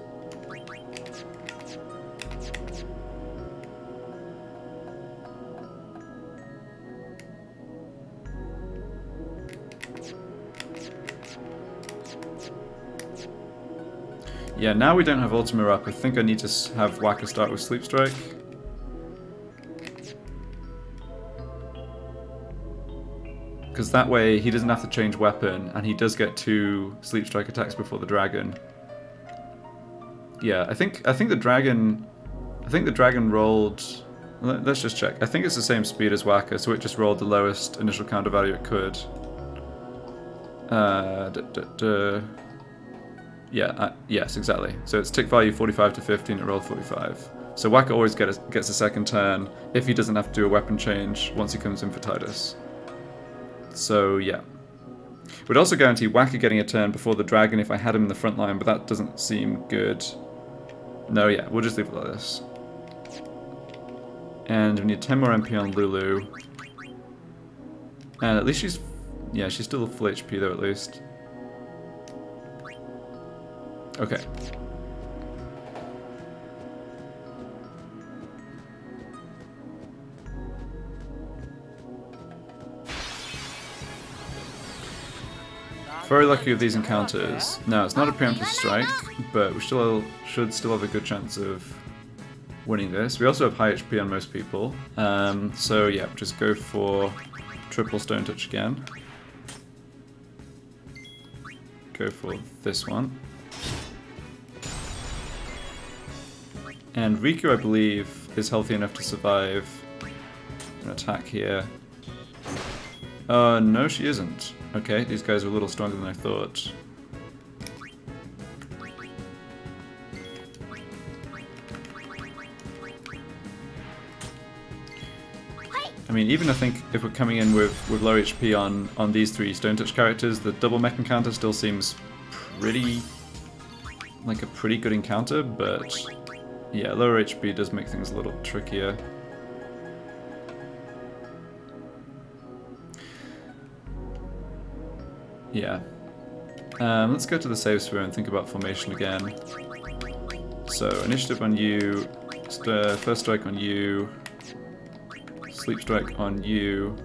Yeah, now we don't have Ultima up. I think I need to have Waka start with Sleep Strike. because that way he doesn't have to change weapon, and he does get 2 Sleep Strike attacks before the dragon. Yeah, I think the dragon rolled. Let's just check. I think it's the same speed as Waka, so it just rolled the lowest initial counter value it could. Yeah, yes, exactly. So it's tick value 45 to 15, it rolled 45. So Waka always gets a second turn if he doesn't have to do a weapon change once he comes in for Titus. So yeah. Would also guarantee Waka getting a turn before the dragon if I had him in the front line, but that doesn't seem good. No, yeah, we'll just leave it like this. And we need 10 more MP on Lulu. And at least she's still full HP though, at least. Okay. Very lucky with these encounters. Now, it's not a preemptive strike, but we should still have a good chance of winning this. We also have high HP on most people. So yeah, just go for triple Stone Touch again. Go for this one. And Riku, I believe, is healthy enough to survive an attack here. No, she isn't. Okay, these guys are a little stronger than I thought. I mean, even I think if we're coming in with low HP on these 3 Stone Touch characters, the double mech encounter still seems pretty, like a pretty good encounter, but yeah, lower HP does make things a little trickier. Yeah. Let's go to the save sphere and think about formation again. So, initiative on you, first strike on you, sleep strike on you.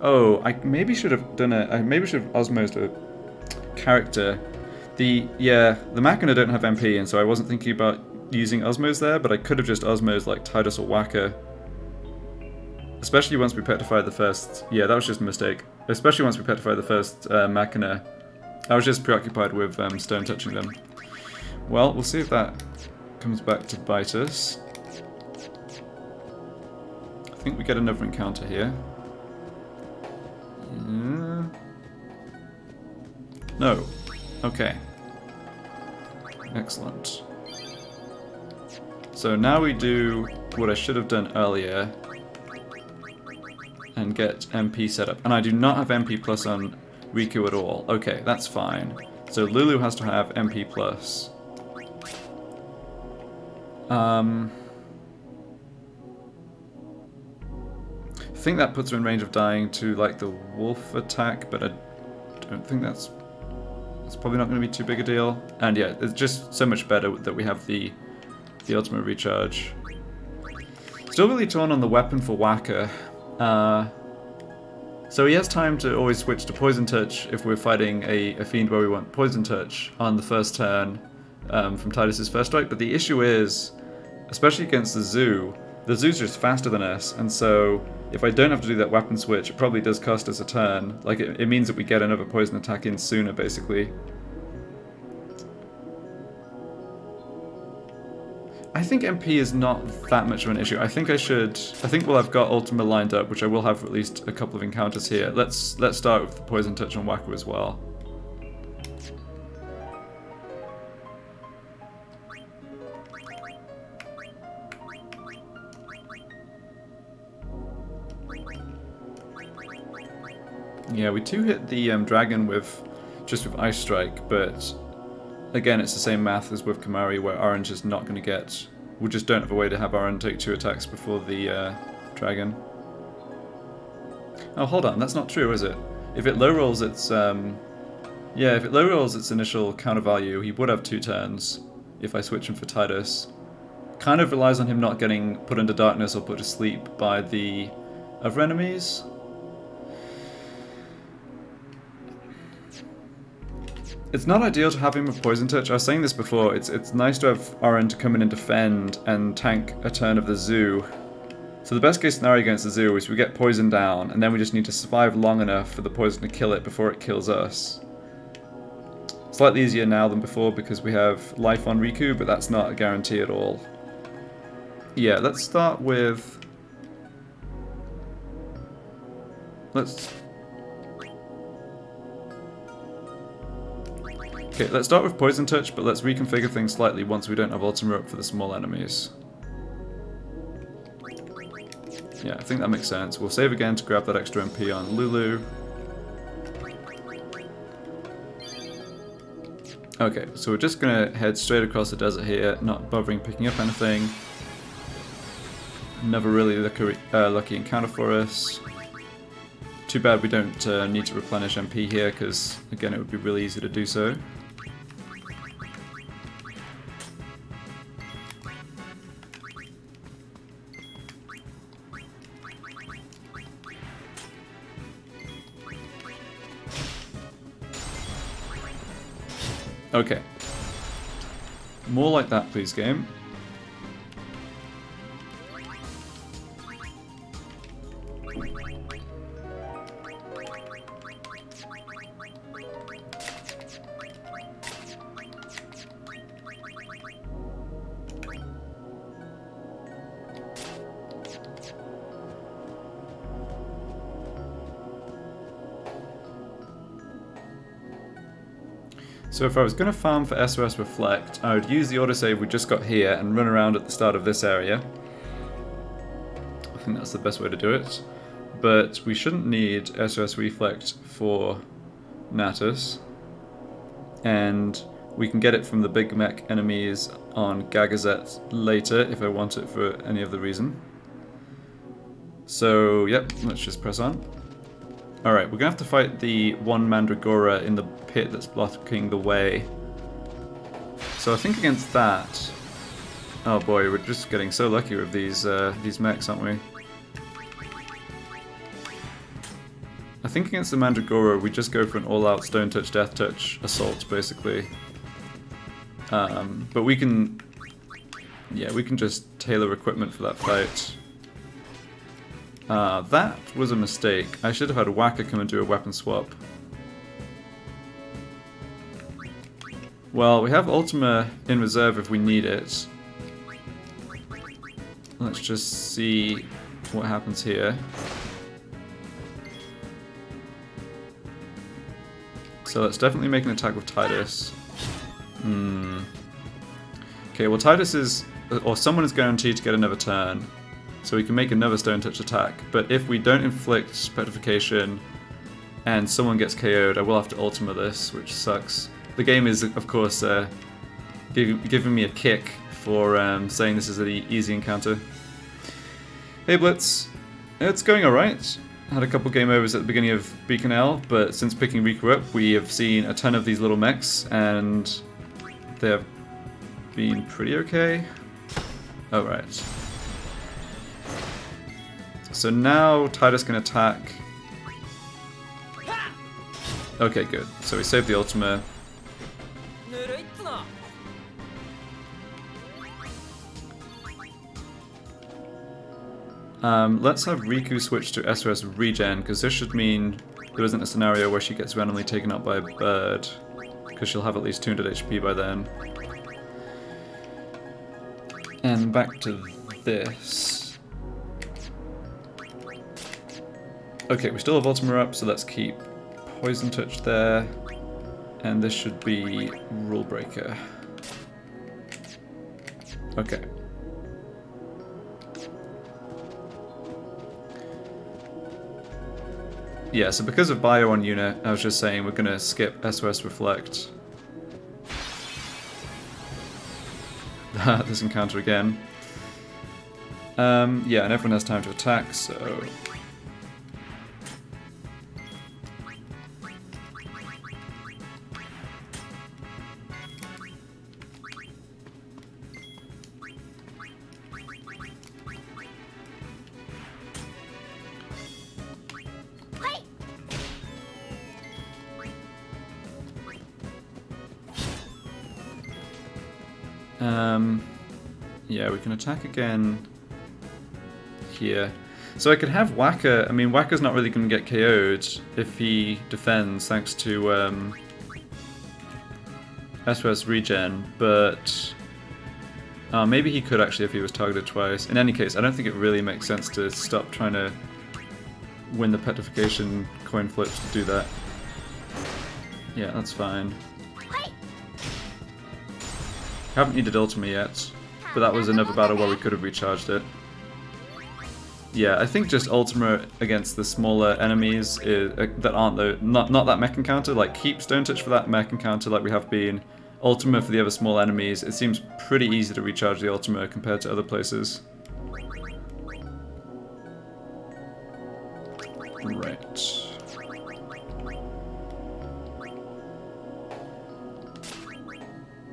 Oh, I maybe should have done I maybe should have osmosed a character. The Machina don't have MP, and so I wasn't thinking about using osmos there, but I could have just osmosed like Titus or Waka. Especially once we petrified the first... Yeah, that was just a mistake. Especially once we petrified the first Machina. I was just preoccupied with stone touching them. Well, we'll see if that comes back to bite us. I think we get another encounter here. No. Okay. Excellent. So now we do what I should have done earlier and get MP set up. And I do not have MP plus on Riku at all. Okay, that's fine. So Lulu has to have MP plus. I think that puts her in range of dying to like the wolf attack, but I don't think it's probably not going to be too big a deal. And yeah, it's just so much better that we have the ultimate recharge. Still really torn on the weapon for Waka. So he has time to always switch to Poison Touch if we're fighting a fiend where we want Poison Touch on the first turn from Titus's first strike, but the issue is, especially against the Zoo's just faster than us, and so if I don't have to do that weapon switch, it probably does cost us a turn. Like, it means that we get another poison attack in sooner, basically. I think MP is not that much of an issue. I think while I've got Ultima lined up, which I will have for at least a couple of encounters here, let's start with the Poison Touch on Waka as well. Yeah, we two-hit the dragon with Ice Strike, but again, it's the same math as with Kamari, where Orange is not going to get... We just don't have a way to have Orange take 2 attacks before the dragon. Oh, hold on, that's not true, is it? If it low rolls its... Yeah, if it low rolls its initial counter value, he would have 2 turns if I switch him for Titus. Kind of relies on him not getting put into darkness or put to sleep by the other enemies. It's not ideal to have him with Poison Touch. I was saying this before, it's nice to have Oren to come in and defend and tank a turn of the Zoo. So So the best case scenario against the zoo is we get poisoned down, and then we just need to survive long enough for the poison to kill it before it kills us. Slightly easier now than before because we have life on Riku, but that's not a guarantee at all. Yeah, let's start with... Okay, let's start with Poison Touch, but let's reconfigure things slightly once we don't have Ultima up for the small enemies. Yeah, I think that makes sense. We'll save again to grab that extra MP on Lulu. Okay, so we're just gonna head straight across the desert here, not bothering picking up anything. Another really lucky encounter for us. Too bad we don't need to replenish MP here, because again it would be really easy to do so. Okay. More like that, please, game. So if I was going to farm for SOS Reflect, I would use the autosave we just got here and run around at the start of this area. I think that's the best way to do it. But we shouldn't need SOS Reflect for Natus. And we can get it from the big mech enemies on Gagazet later if I want it for any other reason. So, yep, let's just press on. Alright, we're going to have to fight the one Mandragora in the pit that's blocking the way. So I think against that... Oh boy, we're just getting so lucky with these mechs, aren't we? I think against the Mandragora we just go for an all-out Stone Touch, Death Touch assault, basically. But we can... Yeah, we can just tailor equipment for that fight. That was a mistake. I should have had a Whacker come and do a weapon swap. Well, we have Ultima in reserve if we need it. Let's just see what happens here. So let's definitely make an attack with Tidus. Okay, well Tidus is... or someone is guaranteed to get another turn. So we can make another Stone Touch attack, but if we don't inflict Petrification and someone gets KO'd, I will have to Ultima this, which sucks. The game is, of course, giving me a kick for saying this is an easy encounter. Hey Blitz, it's going alright. I had a couple game overs at the beginning of Bikanel, but since picking Riku up, we have seen a ton of these little mechs, and they have been pretty okay. Oh, right. So now Tidus can attack. Okay, good. So we saved the Ultima. Let's have Riku switch to SOS Regen, because this should mean there isn't a scenario where she gets randomly taken out by a bird, because she'll have at least 200 HP by then. And back to this. Okay, we still have Ultima up, so let's keep Poison Touch there. And this should be Rule Breaker. Okay. Yeah, so because of Bio on unit, I was just saying we're going to skip SOS Reflect. This encounter again. Yeah, and everyone has time to attack, so... Yeah, we can attack again here. So I could have Waka. I mean, Waka's not really going to get KO'd if he defends, thanks to SOS regen, but maybe he could actually if he was targeted twice. In any case, I don't think it really makes sense to stop trying to win the petrification coin flips to do that. Yeah, that's fine. Haven't needed Ultima yet, but that was another battle where we could have recharged it. Yeah, I think just Ultima against the smaller enemies that aren't not that mech encounter, like keep Stone Touch for that mech encounter like we have been. Ultima for the other small enemies, it seems pretty easy to recharge the Ultima compared to other places. Right.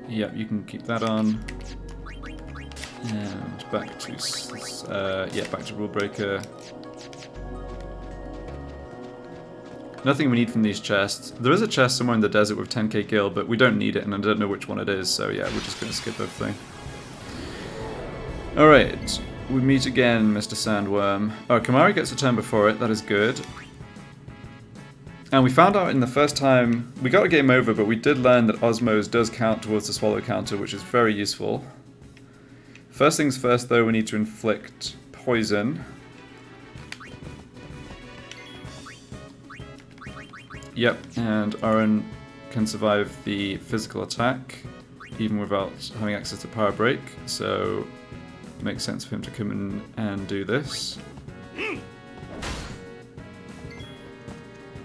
Yep, you can keep that on. And back to back to Rule Breaker. Nothing we need from these chests. There is a chest somewhere in the desert with 10k gil, but we don't need it, and I don't know which one it is. So yeah, we're just gonna skip everything. All right, we meet again, Mr. Sandworm. Oh, Kimahri gets a turn before it. That is good. And we found out in the first time we got a game over, but we did learn that Osmos does count towards the swallow counter, which is very useful. First things first, though, we need to inflict poison. Yep, and Aaron can survive the physical attack, even without having access to Power Break, so it makes sense for him to come in and do this.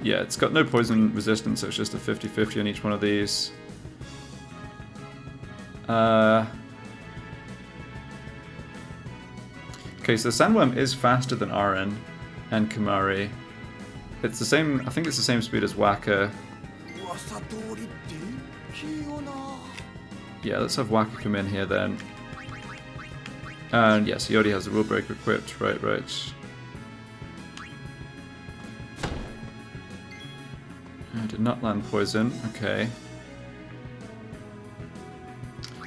Yeah, it's got no poison resistance, so it's just a 50-50 on each one of these. Okay, so Sandworm is faster than Aaron and Kimahri. It's the same, I think it's the same speed as Waka. Yeah, let's have Waka come in here then. And yes, he already has the Rule Breaker equipped, right. I did not land poison, okay.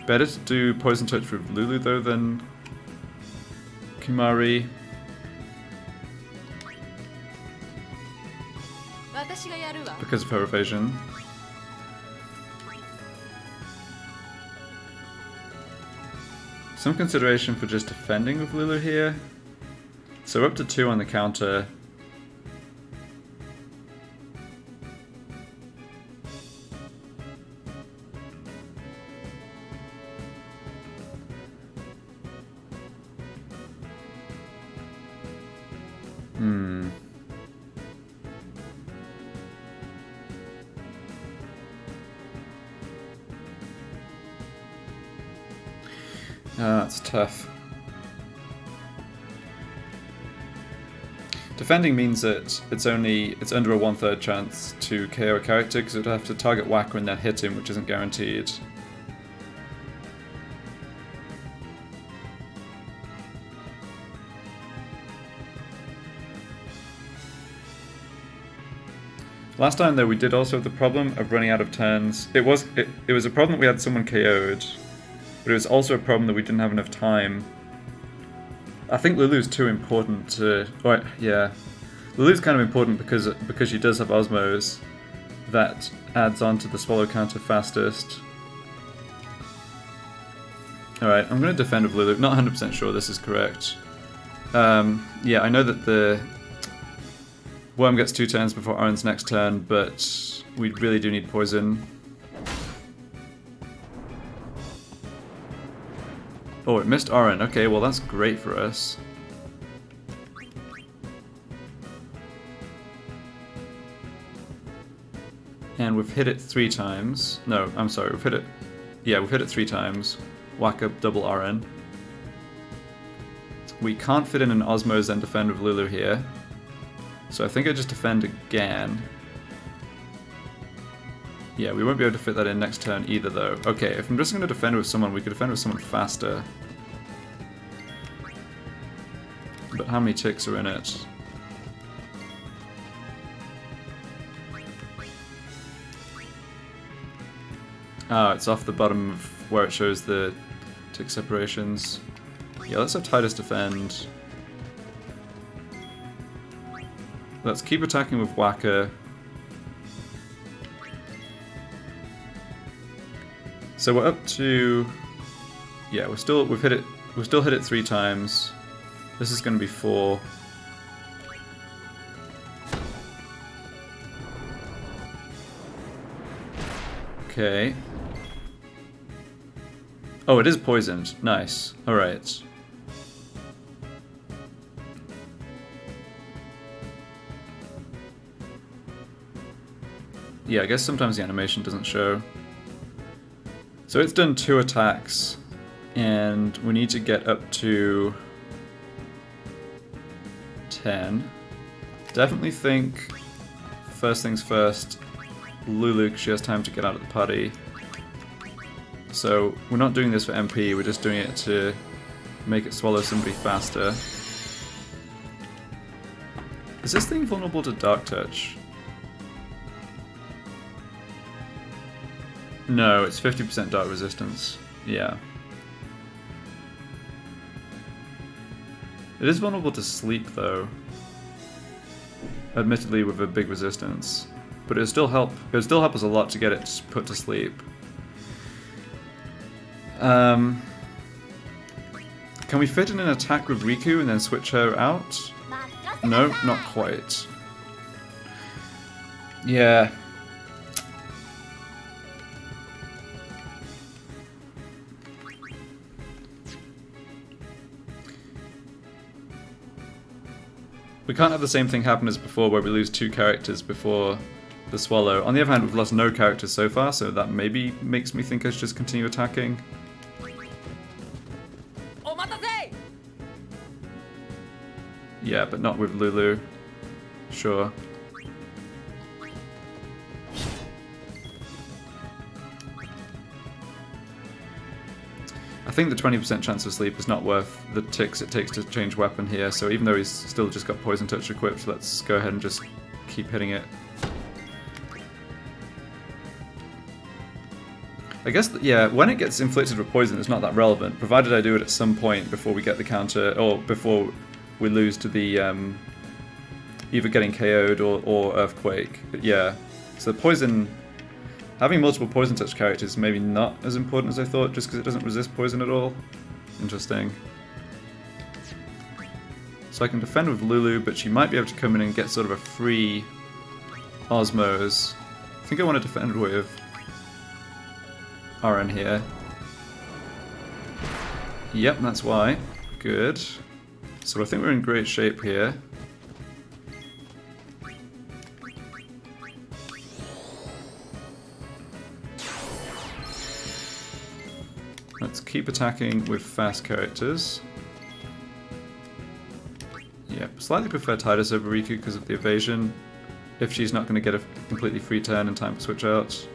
Better to do Poison Touch with Lulu though than Kimahri. Because of her evasion. Some consideration for just defending with Lulu here. So we're up to 2 on the counter. That's tough. Defending means that it's under a 1/3 chance to KO a character because it would have to target Waka and then hit him, which isn't guaranteed. Last time though, we did also have the problem of running out of turns. It was a problem that we had someone KO'd. But it was also a problem that we didn't have enough time. I think Lulu's too important to... yeah. Lulu's kind of important because she does have Osmos. That adds on to the swallow counter fastest. Alright, I'm going to defend with Lulu. Not 100% sure this is correct. Yeah, I know that the Worm gets 2 turns before Aaron's next turn, but we really do need poison. Oh, it missed Aaron. Okay, well that's great for us. And we've hit it 3 times. No, I'm sorry, we've hit it... Yeah, we've hit it 3 times. Whack up double Aaron. We can't fit in an Osmos and defend with Lulu here. So I think I just defend again. Yeah, we won't be able to fit that in next turn either though. Okay, if I'm just going to defend with someone, we could defend with someone faster. But how many ticks are in it? Oh, it's off the bottom of where it shows the tick separations. Yeah, let's have Titus defend. Let's keep attacking with Whacker. So we're up to, yeah, we've still hit it 3 times. This is going to be 4. Okay. Oh, it is poisoned. Nice. All right. Yeah, I guess sometimes the animation doesn't show. So it's done 2 attacks, and we need to get up to 10. Definitely think, first things first, Lulu, 'cause she has time to get out of the party. So we're not doing this for MP, we're just doing it to make it swallow somebody faster. Is this thing vulnerable to Dark Touch? No, it's 50% dark resistance. Yeah. It is vulnerable to sleep though. Admittedly with a big resistance. But it'll still help us a lot to get it put to sleep. Can we fit in an attack with Riku and then switch her out? No, not quite. Yeah. We can't have the same thing happen as before where we lose 2 characters before the swallow. On the other hand, we've lost no characters so far, so that maybe makes me think I should just continue attacking. Yeah, but not with Lulu. Sure. I think the 20% chance of sleep is not worth the ticks it takes to change weapon here, so even though he's still just got Poison Touch equipped, let's go ahead and just keep hitting it. I guess, yeah, when it gets inflicted with poison, it's not that relevant, provided I do it at some point before we get the counter, or before we lose to the, either getting KO'd or Earthquake. But yeah, so poison, having multiple Poison Touch characters is maybe not as important as I thought, just because it doesn't resist poison at all. Interesting. So I can defend with Lulu, but she might be able to come in and get sort of a free Osmos. I think I want to defend with RN here. Yep, that's why. Good. So I think we're in great shape here. Let's keep attacking with fast characters. Yep, slightly prefer Tidus over Riku because of the evasion. If she's not going to get a completely free turn in time to switch out.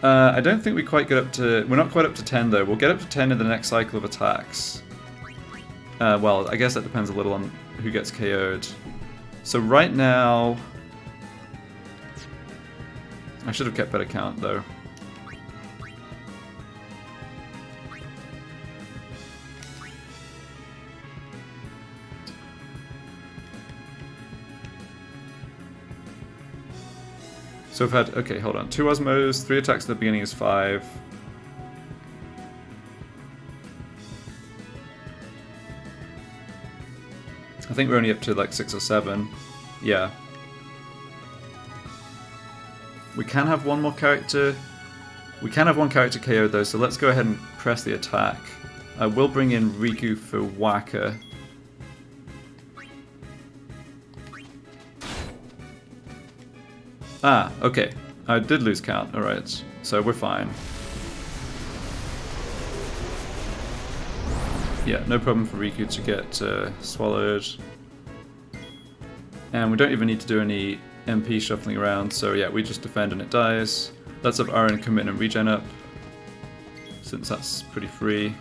I don't think we quite get up to... We're not quite up to 10 though. We'll get up to 10 in the next cycle of attacks. Well, I guess that depends a little on who gets KO'd. So right now... I should have kept better count though. So we've had, okay, hold on, 2 Osmos, 3 attacks at the beginning is 5. I think we're only up to like 6 or 7. Yeah. We can have one more character. We can have one character KO though, so let's go ahead and press the attack. I will bring in Riku for Whacker. Ah, okay. I did lose count. Alright, so we're fine. Yeah, no problem for Riku to get swallowed. And we don't even need to do any MP shuffling around, so yeah, we just defend and it dies. Let's have Aaron come in and regen up, since that's pretty free.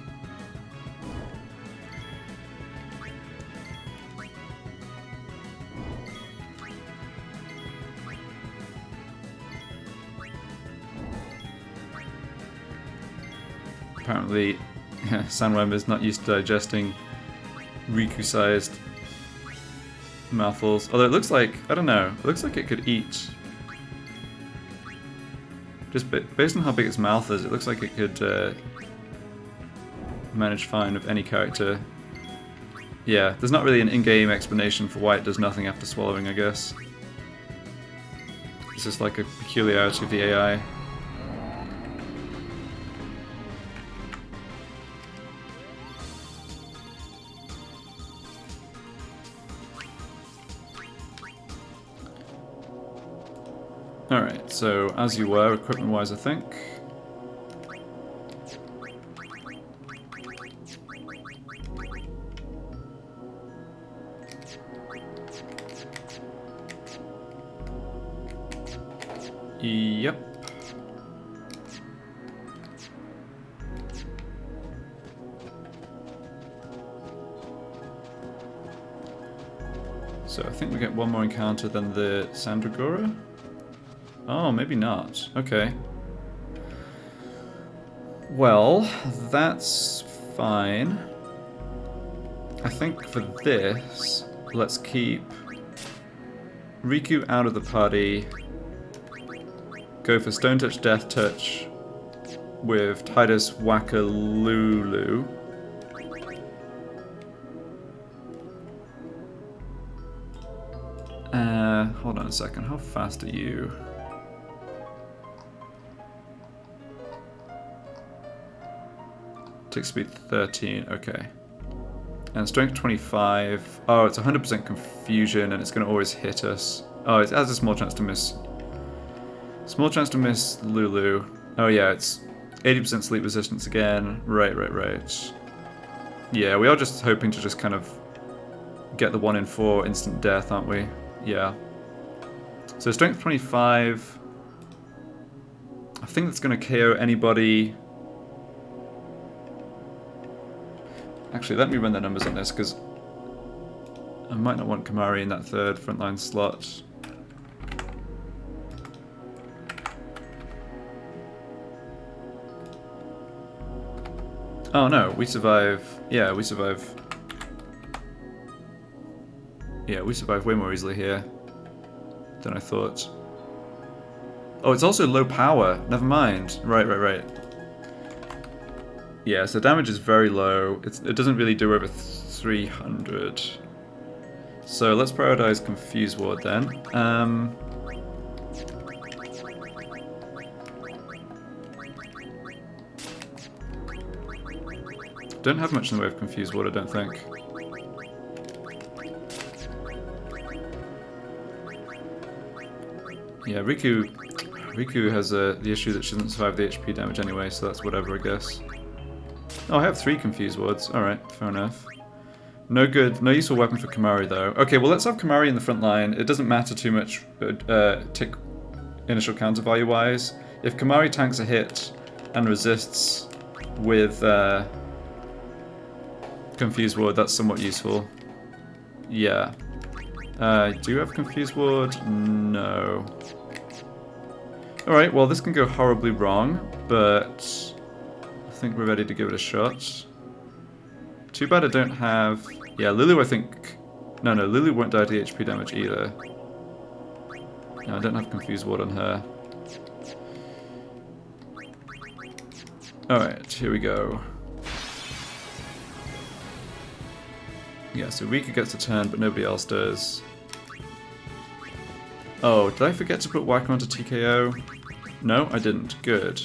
Apparently, Sandworm is not used to digesting Riku-sized mouthfuls. Although it looks like, I don't know, it looks like it could eat. Just based on how big its mouth is, it looks like it could manage fine with any character. Yeah, there's not really an in-game explanation for why it does nothing after swallowing, I guess. It's just like a peculiarity of the AI. Alright, so as you were, equipment-wise, I think. Yep. So I think we get one more encounter than the Sandragora? Oh, maybe not. Okay. Well, that's fine. I think for this, let's keep Riku out of the party. Go for Stone Touch, Death Touch with Tidus Wakalulu. Hold on a second. How fast are you? Tick speed 13. Okay. And strength 25. Oh, it's 100% confusion, and it's going to always hit us. Oh, it has a small chance to miss. Small chance to miss Lulu. Oh yeah, it's 80% sleep resistance again. Right. Yeah, we are just hoping to just kind of get the 1 in 4 instant death, aren't we? Yeah. So strength 25. I think that's going to KO anybody. Actually, let me run the numbers on this, because I might not want Kamari in that third frontline slot. Oh no, we survive. Yeah, we survive. Yeah, we survive way more easily here than I thought. Oh, it's also low power. Never mind. Right. Yeah, so damage is very low. It doesn't really do over 300. So let's prioritize Confuse Ward then. Don't have much in the way of Confuse Ward, I don't think. Yeah, Riku has the issue that she doesn't survive the HP damage anyway, so that's whatever, I guess. Oh, I have 3 Confuse Wards. Alright, fair enough. No good, no useful weapon for Kamari though. Okay, well let's have Kamari in the front line. It doesn't matter too much tick initial counter value wise. If Kamari tanks a hit and resists with Confuse Ward, that's somewhat useful. Yeah. Do you have Confuse Ward? No. Alright, well this can go horribly wrong, but I think we're ready to give it a shot. Too bad I don't have... Yeah, Lulu I think... No, Lulu won't die to the HP damage either. No, I don't have Confuse Ward on her. Alright, here we go. Yeah, so Riku gets a turn, but nobody else does. Oh, did I forget to put Whacker onto TKO? No, I didn't. Good.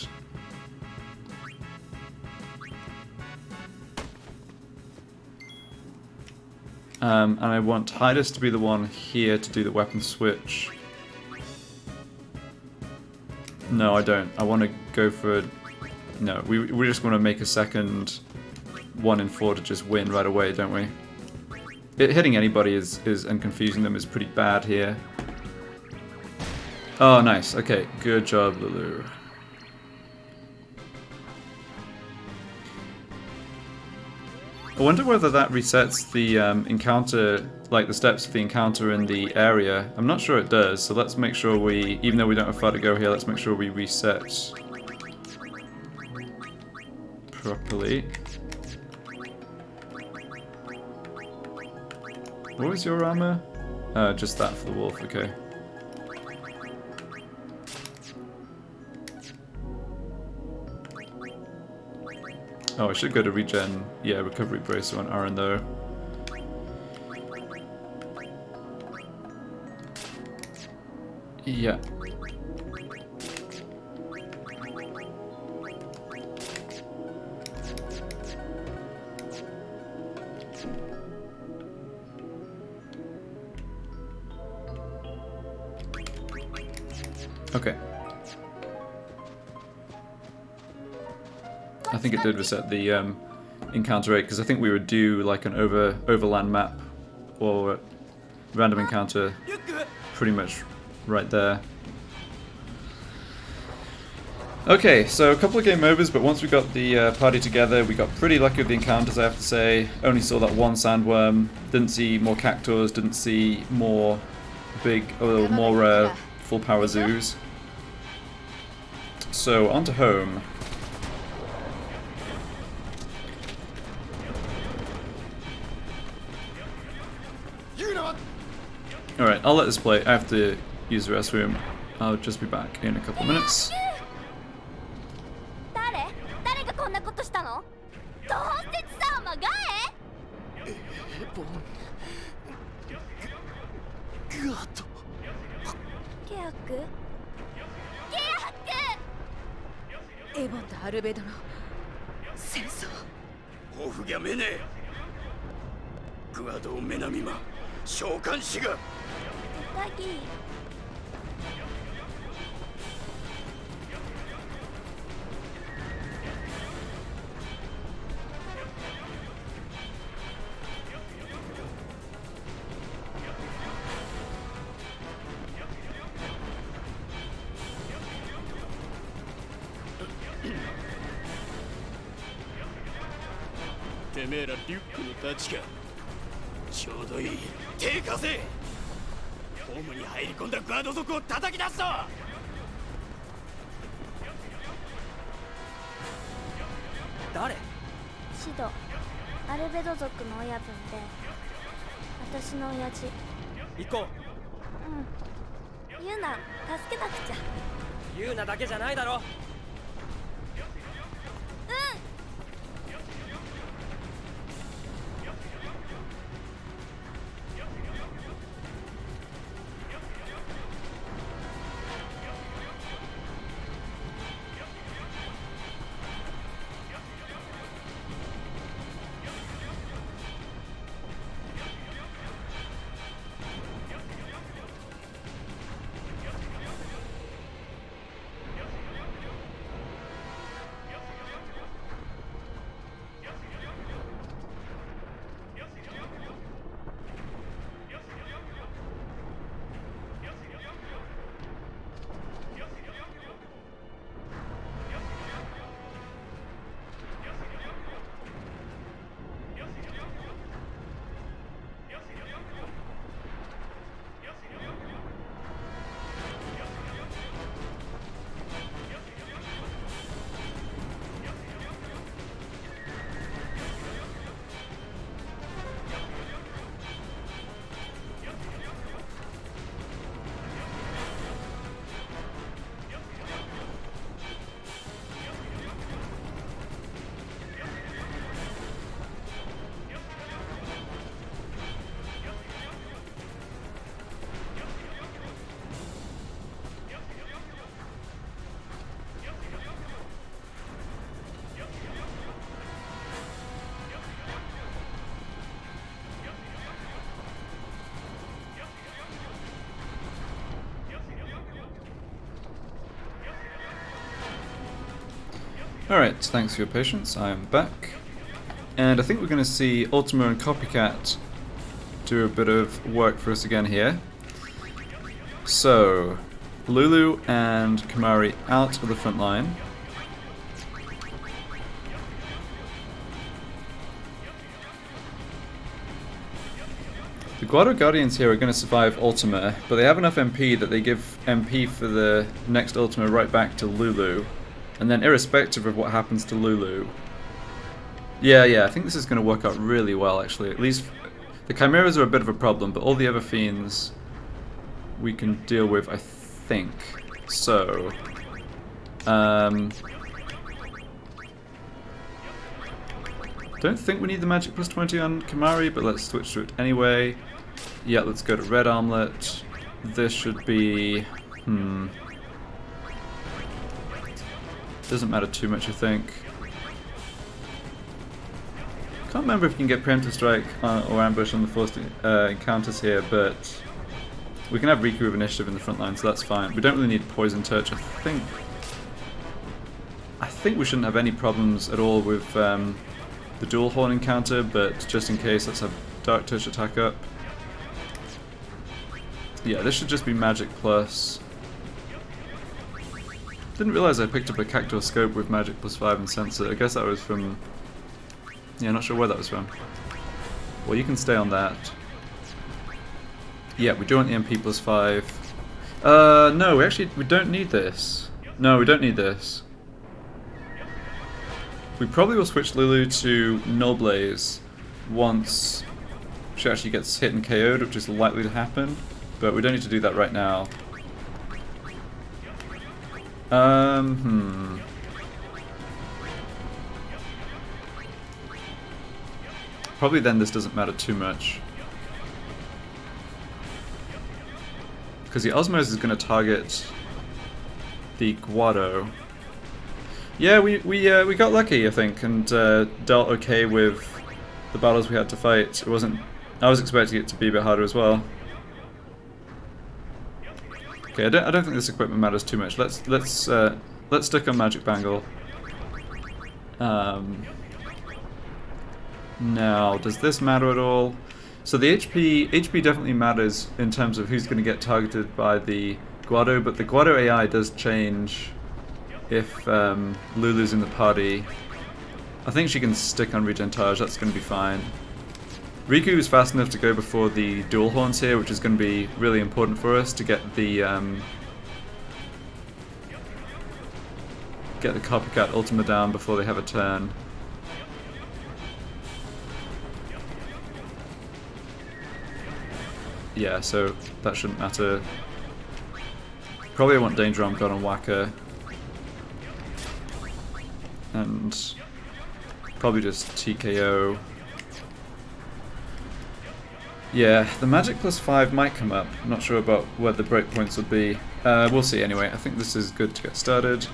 And I want Tidus to be the one here to do the weapon switch. No, I don't. I want to go for... No, we just want to make a second 1 in 4 to just win right away, don't we? Hitting anybody and confusing them is pretty bad here. Oh, nice. Okay, good job, Lulu. I wonder whether that resets the encounter, like the steps of the encounter in the area. I'm not sure it does, so let's make sure we, even though we don't have far to go here, let's make sure we reset properly. What was your armor? Just that for the wolf, okay. Oh, I should go to regen. Yeah, recovery brace on Aaron though. Yeah. Okay. I think it did reset the encounter rate because I think we would do like an overland map or random encounter pretty much right there. Okay, so a couple of game overs, but once we got the party together, we got pretty lucky with the encounters, I have to say. Only saw that one sandworm, didn't see more cactuars, didn't see more more full power zoos. So on to home. Alright, I'll let this play. I have to use the restroom. I'll just be back in a couple of minutes. Alright, thanks for your patience, I am back. And I think we're going to see Ultima and Copycat do a bit of work for us again here. So, Lulu and Kamari out of the front line. The Guado Guardians here are going to survive Ultima, but they have enough MP that they give MP for the next Ultima right back to Lulu. And then irrespective of what happens to Lulu... Yeah, I think this is going to work out really well, actually. At least The Chimeras are a bit of a problem, but all the other fiends we can deal with, I think. So, don't think we need the magic plus 20 on Kimari, but let's switch to it anyway. Yeah, let's go to red armlet. This should be... Doesn't matter too much, I think. Can't remember if you can get preemptive strike or ambush on the forced encounters here, but we can have Riku with initiative in the front line, so that's fine. We don't really need poison touch. I think we shouldn't have any problems at all with the dual horn encounter, but just in case, let's have dark touch attack up. Yeah, this should just be magic plus. Didn't realize I picked up a Cactuar scope with magic plus 5 and sensor. I guess that was from... Yeah, not sure where that was from. Well, you can stay on that. Yeah, we do want the MP plus 5. No, we don't need this. No, we don't need this. We probably will switch Lulu to Null Blaze once she actually gets hit and KO'd, which is likely to happen. But we don't need to do that right now. Probably then this doesn't matter too much. Because the Osmose is going to target the Guado. Yeah, we got lucky, I think, and dealt okay with the battles we had to fight. It wasn't... I was expecting it to be a bit harder as well. Okay, I don't think this equipment matters too much. Let's stick on Magic Bangle. Now, does this matter at all? So the HP definitely matters in terms of who's going to get targeted by the Guado, but the Guado AI does change if Lulu's in the party. I think she can stick on Regentage, that's going to be fine. Riku is fast enough to go before the dual horns here, which is going to be really important for us to get the copycat ultima down before they have a turn. Yeah, so that shouldn't matter. Probably I want Danger Arm God on Waka. And probably just TKO. Yeah, the magic plus 5 might come up. I'm not sure about where the breakpoints would be. We'll see anyway. I think this is good to get started.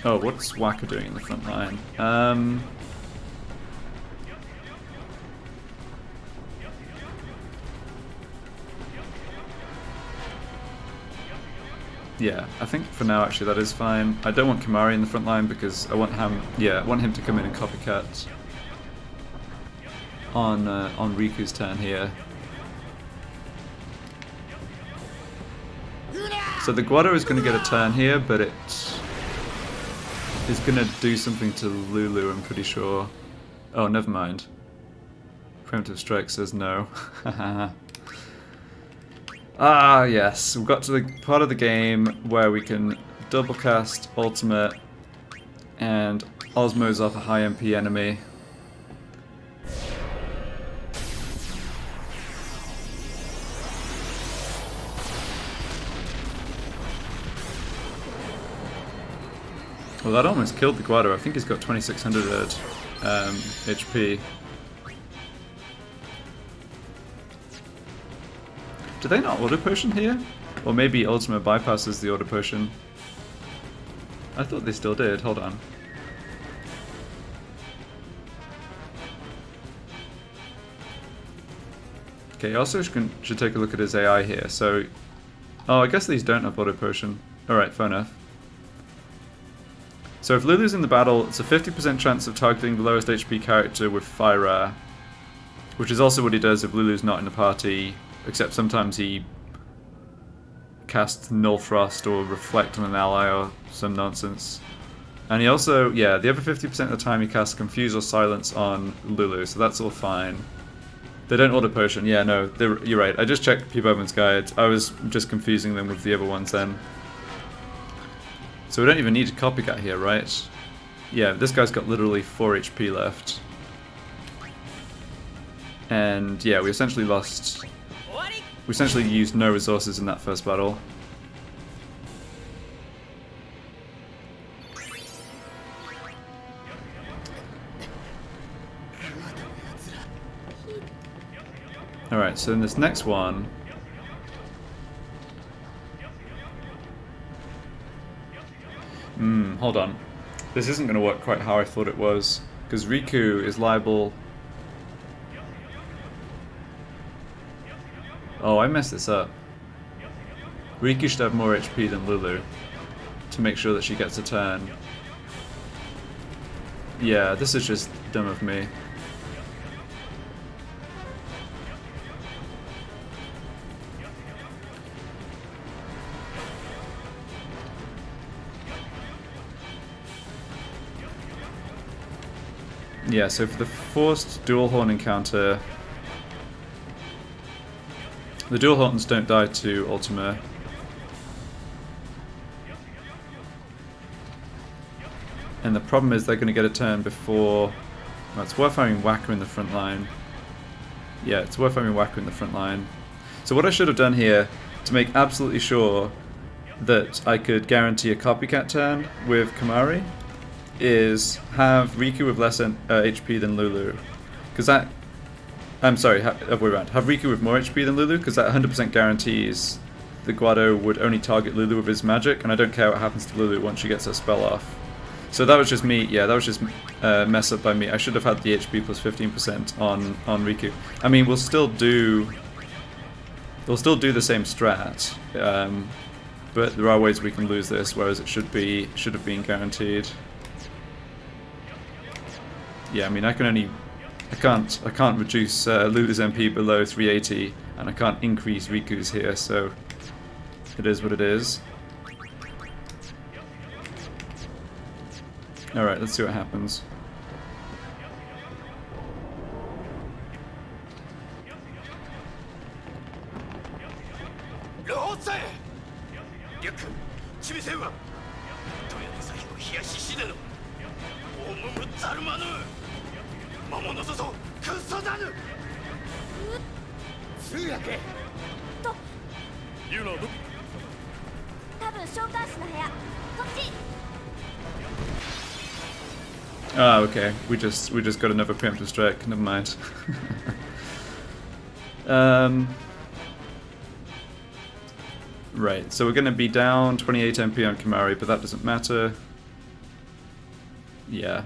Oh, what's Waka doing in the front line? Yeah, I think for now actually that is fine. I don't want Kimari in the front line because I want him. Yeah, I want him to come in and copycat on Riku's turn here. So the Guado is going to get a turn here, but it is going to do something to Lulu, I'm pretty sure. Oh, never mind. Primitive Strike says no. Ah, yes. We've got to the part of the game where we can double cast Ultimate and Osmose off a high MP enemy. Well, that almost killed the Guado. I think he's got 2600 HP. Do they not auto potion here? Or maybe Ultima bypasses the auto potion. I thought they still did. Hold on. Okay, also should take a look at his AI here. So, oh, I guess these don't have auto potion. Alright, fair enough. So if Lulu's in the battle, it's a 50% chance of targeting the lowest HP character with Fire, which is also what he does if Lulu's not in the party, except sometimes he casts Null Frost or Reflect on an ally or some nonsense. And he also, yeah, the other 50% of the time he casts Confuse or Silence on Lulu, so that's all fine. They don't auto potion, yeah, no, you're right. I just checked P. Bowman's guide. I was just confusing them with the other ones then. So we don't even need a copycat here, right? Yeah, this guy's got literally 4 HP left. And yeah, we essentially lost... We essentially used no resources in that first battle. Alright, so in this next one... hold on. This isn't going to work quite how I thought it was, because Riku is liable... Oh, I messed this up. Riku should have more HP than Lulu, to make sure that she gets a turn. Yeah, this is just dumb of me. Yeah, so for the forced dual horn encounter, the dual horns don't die to Ultima. And the problem is they're going to get a turn before... Well, it's worth having Whacker in the front line. Yeah, it's worth having Whacker in the front line. So what I should have done here, to make absolutely sure that I could guarantee a copycat turn with Kamari, is have Riku with less HP than Lulu, because that... I'm sorry, other way around. Have Riku with more HP than Lulu, because that 100% guarantees the Guado would only target Lulu with his magic, and I don't care what happens to Lulu once she gets her spell off. So that was just me, yeah, that was just mess up by me. I should have had the HP plus 15% on Riku. I mean, we'll still do the same strat, but there are ways we can lose this, whereas it should have been guaranteed. Yeah, I mean, I can't reduce Lulu's MP below 380, and I can't increase Riku's here, so it is what it is. Alright, let's see what happens. Ah, okay. We just got another preemptive strike. Never mind. Right. So we're going to be down 28 MP on Kamari, but that doesn't matter. Yeah.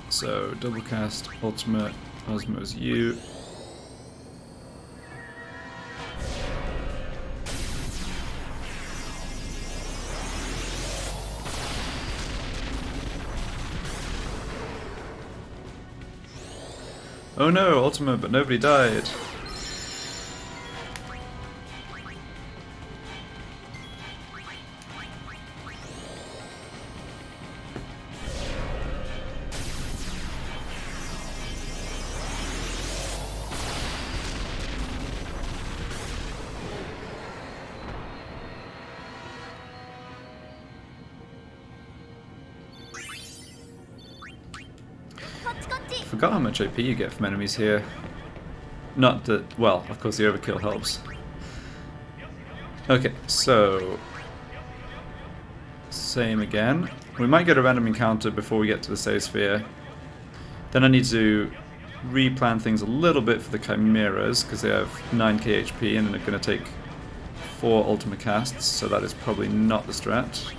So double cast ultimate Osmo's U. Oh no, Ultima, but nobody died. Forgot how much AP you get from enemies here. Not that, well, of course the overkill helps. Okay, so same again. We might get a random encounter before we get to the save sphere. Then I need to replan things a little bit for the Chimeras, because they have 9k HP and they're going to take 4 Ultima casts, so that is probably not the strat.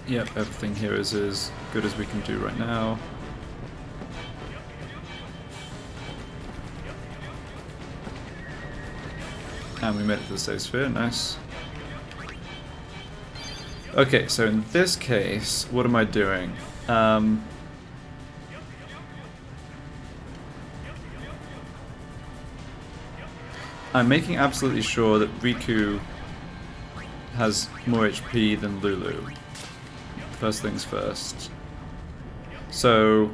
Yep, everything here is as good as we can do right now. And we made it to the save sphere, nice. Okay, so in this case, what am I doing? I'm making absolutely sure that Riku has more HP than Lulu. first things first. So,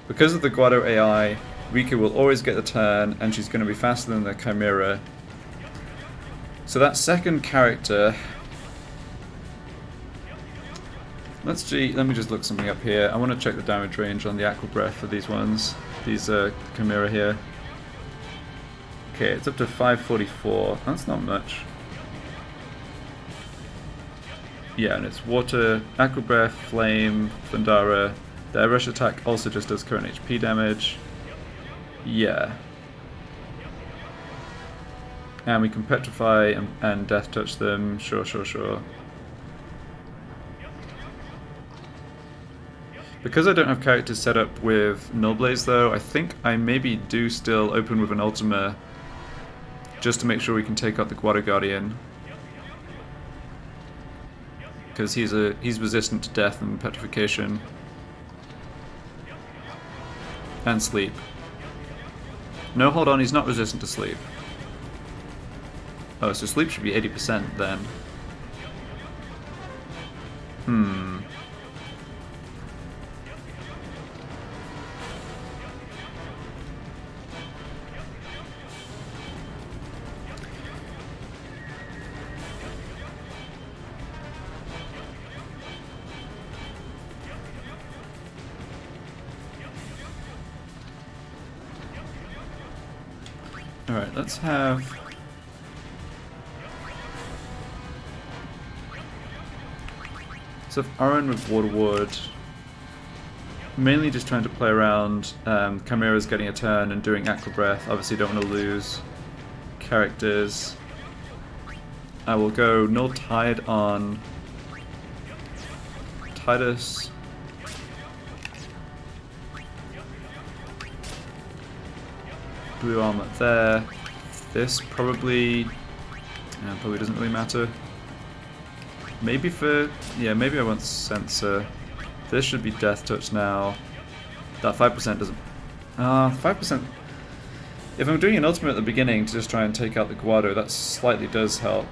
because of the Guado AI, Rika will always get the turn, and she's going to be faster than the Chimera. So that second character... Let me just look something up here. I want to check the damage range on the Aqua Breath for these ones. These Chimera here. Okay, it's up to 544. That's not much. Yeah, and it's Water, Aqua Breath, Flame, Thundara. Their rush attack also just does current HP damage. Yeah. And we can Petrify and Death Touch them. Sure. Because I don't have characters set up with Null Blaze though, I think I maybe do still open with an Ultima just to make sure we can take out the Guado Guardian. Because he's resistant to death and petrification. And sleep. No, hold on, he's not resistant to sleep. Oh, so sleep should be 80% then. Alright, let's have... So Aaron with Water Ward, mainly just trying to play around. Chimera's getting a turn and doing Aqua Breath. Obviously don't want to lose characters. I will go Null Tide on Tidus. Blue Armor there. This probably doesn't really matter. Maybe maybe I want Sensor. This should be Death Touch now. That 5% doesn't... 5%... If I'm doing an ultimate at the beginning to just try and take out the Guado, that slightly does help.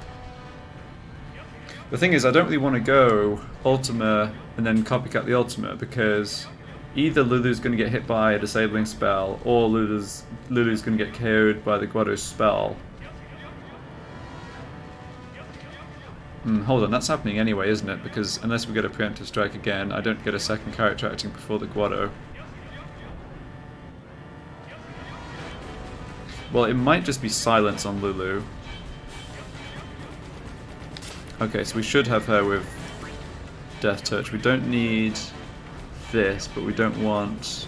The thing is, I don't really want to go Ultima and then copycat the Ultima, because either Lulu's going to get hit by a disabling spell, or Lulu's going to get KO'd by the Guado's spell. Hold on, that's happening anyway, isn't it? Because unless we get a preemptive strike again, I don't get a second character acting before the Guado. Well, it might just be silence on Lulu. Okay, so we should have her with Death Touch. We don't need this, but we don't want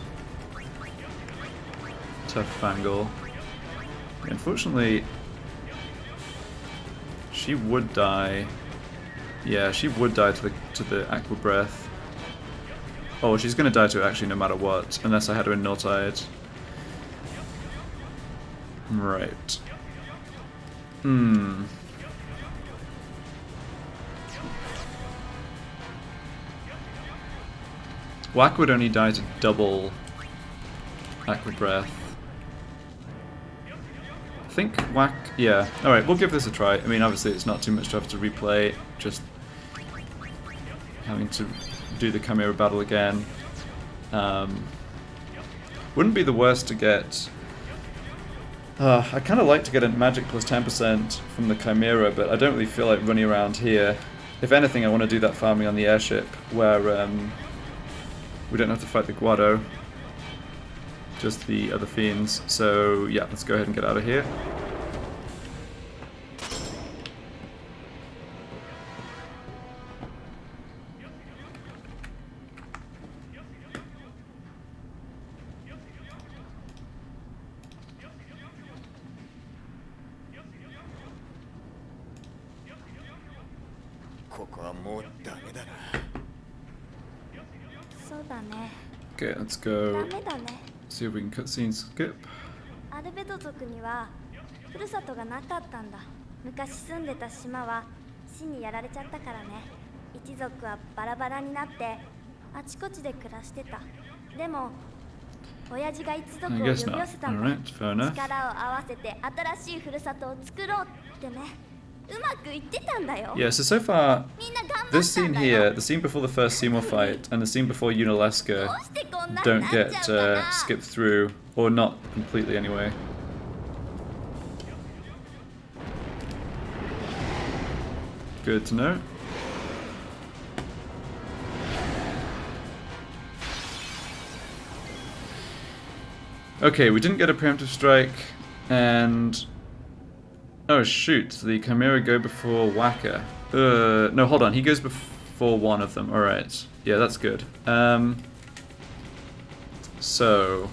Tough Fangle. Unfortunately, she would die. Yeah, she would die to the Aqua Breath. Oh, she's going to die to it actually no matter what, unless I had her in Null Tide. Right. Whack would only die to double Aqua Breath. I think Whack... yeah. Alright, we'll give this a try. I mean, obviously it's not too much to have to replay, just having to do the Chimera battle again. Wouldn't be the worst to get... I kind of like to get a magic plus 10% from the Chimera, but I don't really feel like running around here. If anything, I want to do that farming on the airship, where we don't have to fight the Guado, just the other fiends. So yeah, let's go ahead and get out of here. Okay, let's go see if we can cutscene skip. アルベド族にはふるさとがなかったんだ。昔住んでた島は死にやられちゃったからね。一族はバラバラになってあちこちで暮らしてた。でも親父が一族を呼び寄せたんだ。力を合わせて新しいふるさとを作ろうってね。うまくいってたんだよ。 Yeah, so far, みんな頑張ったんだよ。 this scene here, the scene before the first Seymour fight, and the scene before ど Unalaska うしてこんなに don't なっ get ちゃうかな。 skipped through, or not completely anyway. Good to know. Okay, we didn't get a preemptive strike, and... Oh shoot, the Chimera go before Waka. No, hold on, he goes before one of them. Alright, yeah, that's good. So...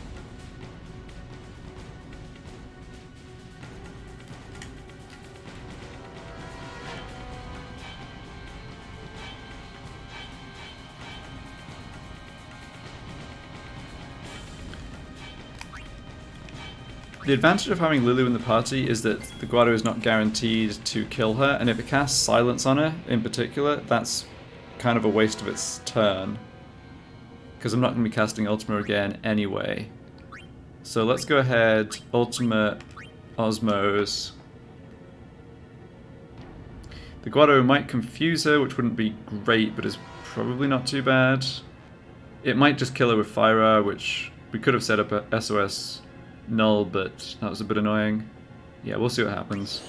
The advantage of having Lulu in the party is that the Guado is not guaranteed to kill her, and if it casts Silence on her, in particular, that's kind of a waste of its turn. Because I'm not going to be casting Ultima again anyway. So let's go ahead, Ultimate, Osmos. The Guado might confuse her, which wouldn't be great, but is probably not too bad. It might just kill her with Fire, which we could have set up a SOS null, but that was a bit annoying. Yeah, we'll see what happens.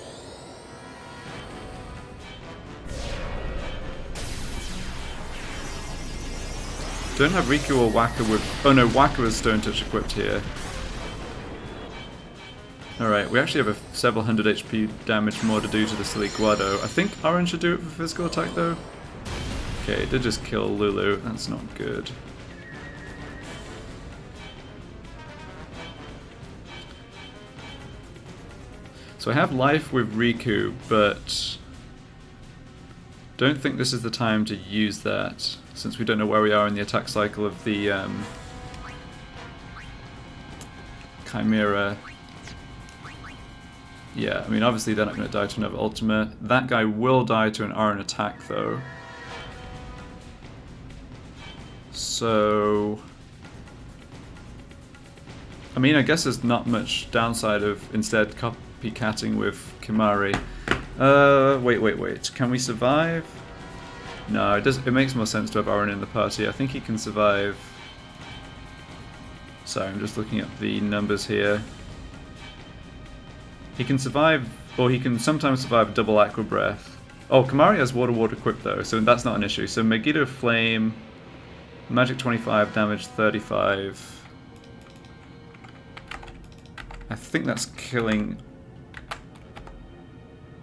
Don't have Riku or Waka with... Oh no, Waka has Stone Touch equipped here. Alright, we actually have several hundred HP damage more to do to the silly Guado. I think Aaron should do it for physical attack though. Okay, it did just kill Lulu. That's not good. So I have life with Riku, but don't think this is the time to use that, since we don't know where we are in the attack cycle of the Chimera. Yeah, I mean obviously they're not going to die to another Ultima. That guy will die to an Aaron attack though. So... I mean, I guess there's not much downside of instead copycatting with Kimari. Wait. Can we survive? No, it makes more sense to have Aaron in the party. I think he can survive. Sorry, I'm just looking at the numbers here. He can survive, or he can sometimes survive double Aqua Breath. Oh, Kimari has Water equipped though, so that's not an issue. So Megiddo Flame, Magic 25, damage 35. I think that's killing...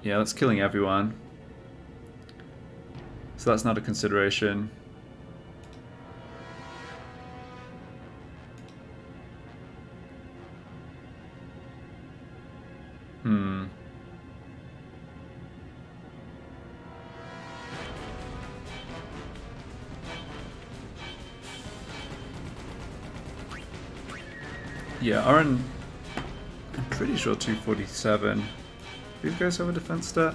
Yeah, that's killing everyone. So that's not a consideration. Yeah, Aaron... I'm pretty sure 247. Do these guys have a defense stat?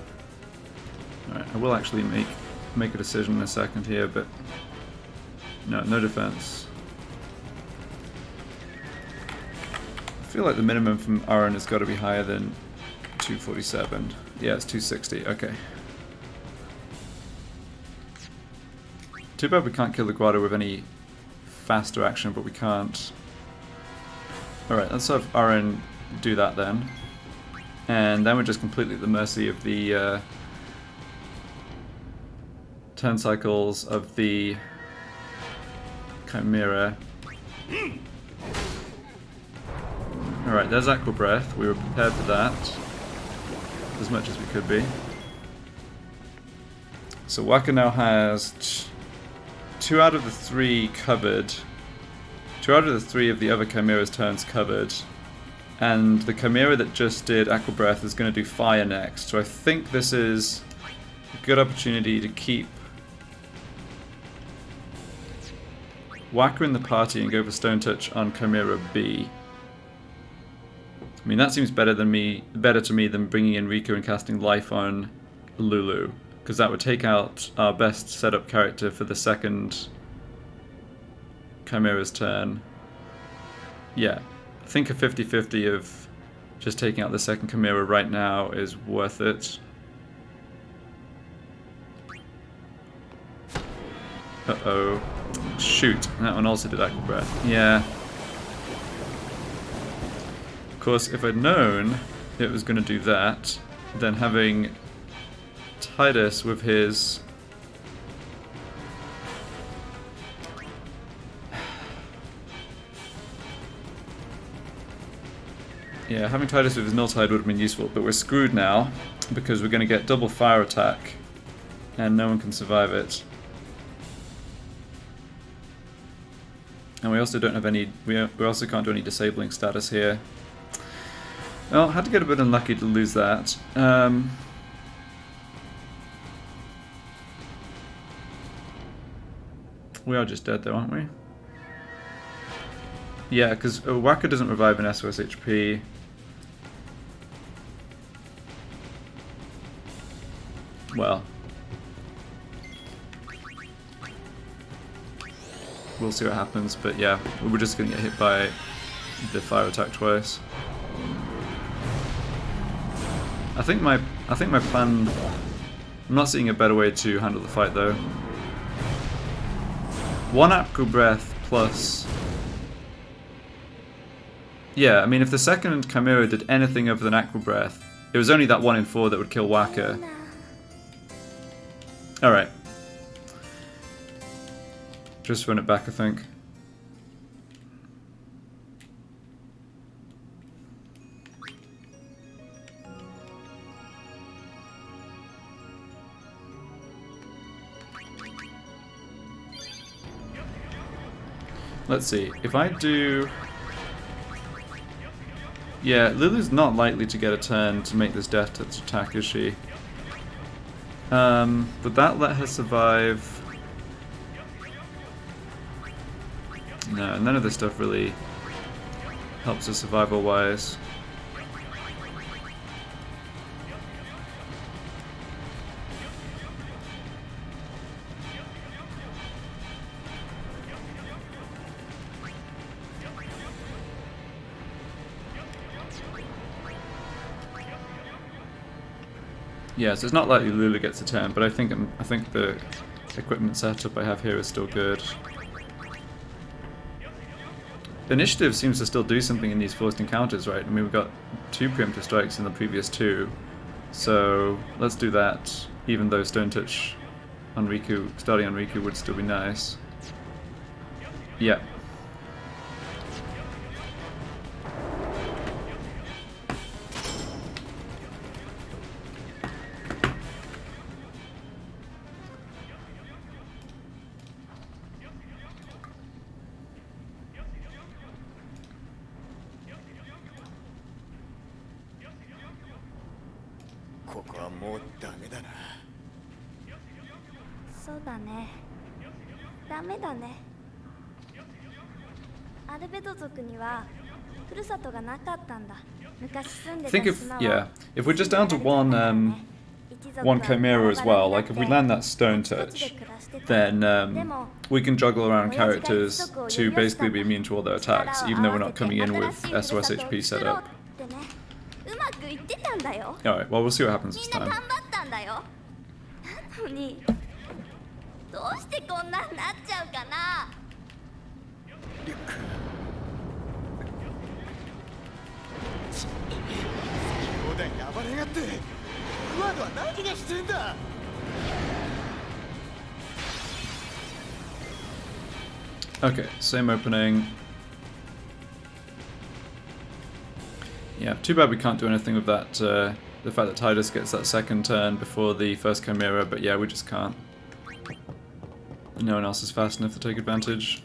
Alright, I will actually make a decision in a second here, but... No defense. I feel like the minimum from Aaron has got to be higher than 247. Yeah, it's 260, okay. Too bad we can't kill the Guado with any faster action, but we can't. Alright, let's have Aaron do that then. And then we're just completely at the mercy of the turn cycles of the Chimera. Alright, there's Aqua Breath. We were prepared for that. As much as we could be. So Waka now has 2 out of the 3 covered. 2 out of the 3 of the other Chimera's turns covered. And the Chimera that just did Aqua Breath is going to do Fire next. So I think this is a good opportunity to keep Waka in the party and go for Stone Touch on Chimera B. I mean, that seems better to me than bringing in Riku and casting Life on Lulu, because that would take out our best setup character for the second Chimera's turn. Yeah, I think a 50-50 of just taking out the second Chimera right now is worth it. Uh-oh. Shoot, that one also did Aqua Breath. Yeah. Of course, if I'd known it was going to do that, then having Titus with his... Yeah, having Titus with his Null Tide would have been useful, but we're screwed now because we're going to get double fire attack and no one can survive it. And we also don't have any, we also can't do any disabling status here. Well, had to get a bit unlucky to lose that. We are just dead though, aren't we? Yeah, because Waka doesn't revive in SOS HP. Well, we'll see what happens, but yeah, we're just gonna get hit by the fire attack twice. I think my plan, I'm not seeing a better way to handle the fight though. One Aqua Breath plus... Yeah, I mean if the second Chimera did anything other than Aqua Breath, it was only that 1 in 4 that would kill Waka. Alright. Just run it back, I think. Let's see, if I do... Yeah, Lulu's not likely to get a turn to make this Death Touch attack, is she? But that let her survive. No, none of this stuff really helps her survival-wise. Yeah, so it's not likely Lulu gets a turn, but I think the equipment setup I have here is still good. Initiative seems to still do something in these forced encounters, right? I mean, we got 2 preemptive strikes in the previous 2, so let's do that. Even though Stone Touch on Riku, starting on Riku would still be nice. Yeah. I think if we're just down to one Chimera as well, like if we land that Stone Touch, then we can juggle around characters to basically be immune to all their attacks, even though we're not coming in with SOS HP set up. Alright, well we'll see what happens this time. Okay, same opening. Yeah, too bad we can't do anything with that, the fact that Titus gets that second turn before the first Chimera, but yeah, we just can't. No one else is fast enough to take advantage.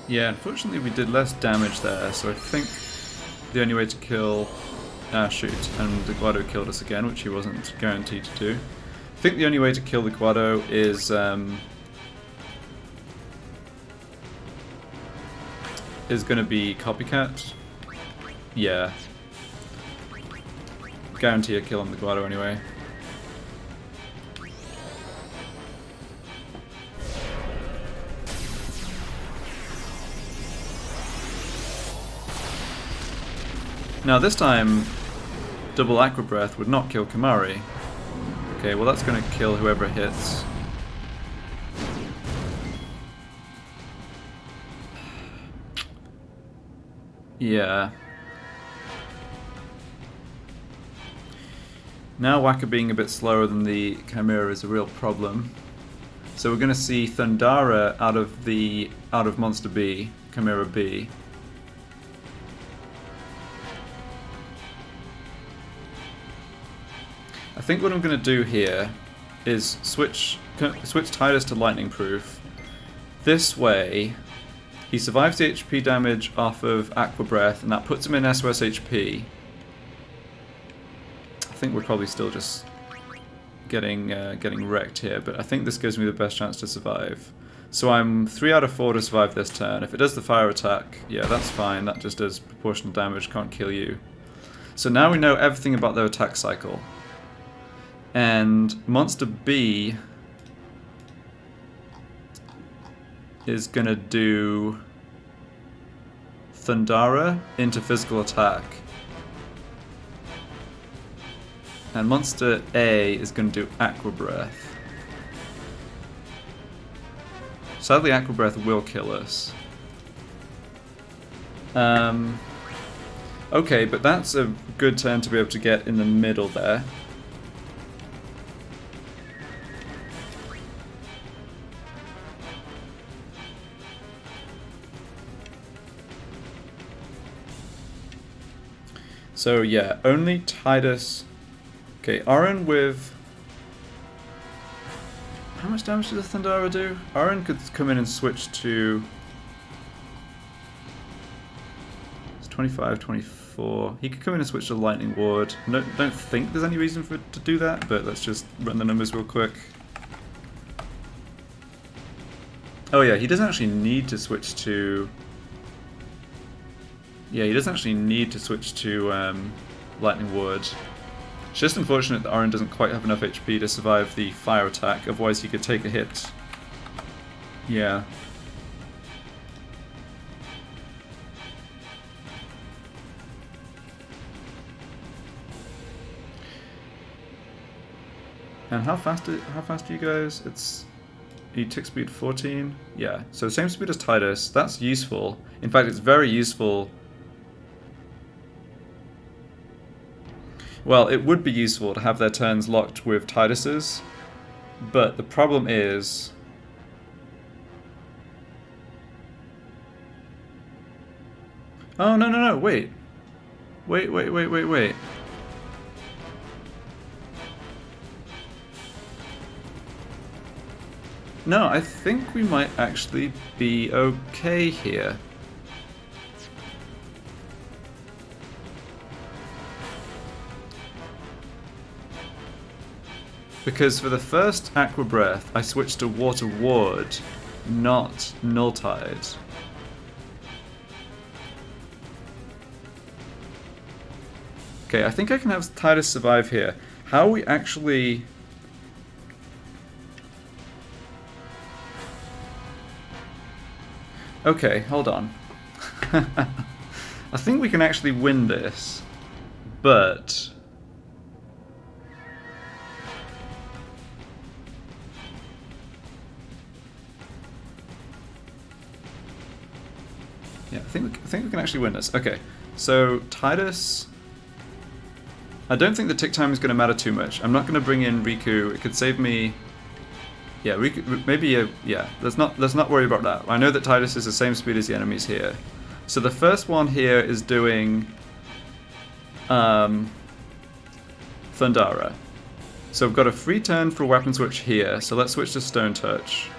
Yeah, unfortunately we did less damage there, so I think the only way to kill... Ah, shoot, and the Guado killed us again, which he wasn't guaranteed to do. I think the only way to kill the Guado is going to be Copycat. Yeah. Guarantee a kill on the Guado anyway. Now this time, double Aqua Breath would not kill Kamari. Okay, well that's going to kill whoever it hits. Yeah. Now Waka being a bit slower than the Chimera is a real problem. So we're going to see Thundara out of Monster B, Chimera B. I think what I'm going to do here is switch Tidus to Lightning Proof. This way, he survives the HP damage off of Aqua Breath, and that puts him in SOS HP. I think we're probably still just getting wrecked here, but I think this gives me the best chance to survive. So I'm 3 out of 4 to survive this turn. If it does the fire attack, yeah, that's fine. That just does proportional damage, can't kill you. So now we know everything about their attack cycle. And Monster B is going to do Thundara into physical attack. And Monster A is going to do Aqua Breath. Sadly, Aqua Breath will kill us. Okay, but that's a good turn to be able to get in the middle there. So yeah, only Tidus. Okay, Auron with... How much damage does the Thundara do? Auron could come in and switch to... It's 25, 24. He could come in and switch to Lightning Ward. No, don't think there's any reason for it to do that, but let's just run the numbers real quick. Oh yeah, he doesn't actually need to switch to... Yeah, he doesn't actually need to switch to Lightning Ward. It's just unfortunate that Auron doesn't quite have enough HP to survive the fire attack, otherwise he could take a hit. Yeah. And how fast are you guys? It's... You tick speed 14? Yeah, so same speed as Tidus. That's useful. In fact, it's very useful. Well, it would be useful to have their turns locked with Tidus's, but the problem is... Oh, no, wait. Wait. No, I think we might actually be okay here. Because for the first Aqua Breath, I switched to Water Ward, not Null Tide. Okay, I think I can have Tidus survive here. How we actually... Okay, hold on. I think we can actually win this, but... Yeah, I think we can actually win this. Okay, so Tidus... I don't think the tick time is going to matter too much. I'm not going to bring in Riku. It could save me... Yeah, Riku, maybe... yeah, let's not worry about that. I know that Tidus is the same speed as the enemies here. So the first one here is doing... Thundara. So we've got a free turn for a weapon switch here. So let's switch to Stone Touch.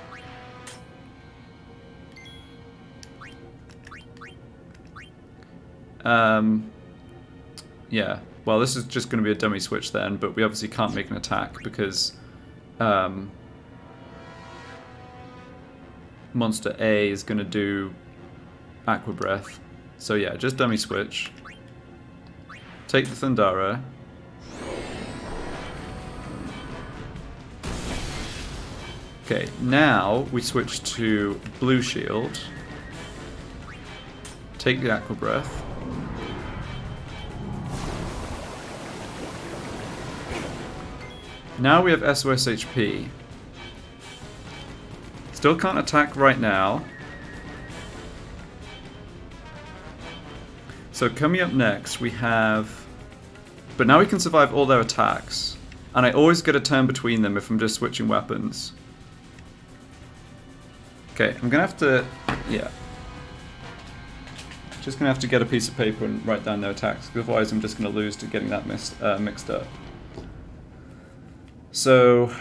Yeah, well this is just going to be a dummy switch then, but we obviously can't make an attack because Monster A is going to do Aqua Breath. So yeah, just dummy switch. Take the Thundara. Okay, now we switch to Blue Shield. Take the Aqua Breath. Now we have SOS HP. Still can't attack right now. So coming up next we have... But now we can survive all their attacks. And I always get a turn between them if I'm just switching weapons. Okay, I'm gonna have to... Yeah. Just gonna have to get a piece of paper and write down their attacks, because otherwise I'm just gonna lose to getting that mixed up. So...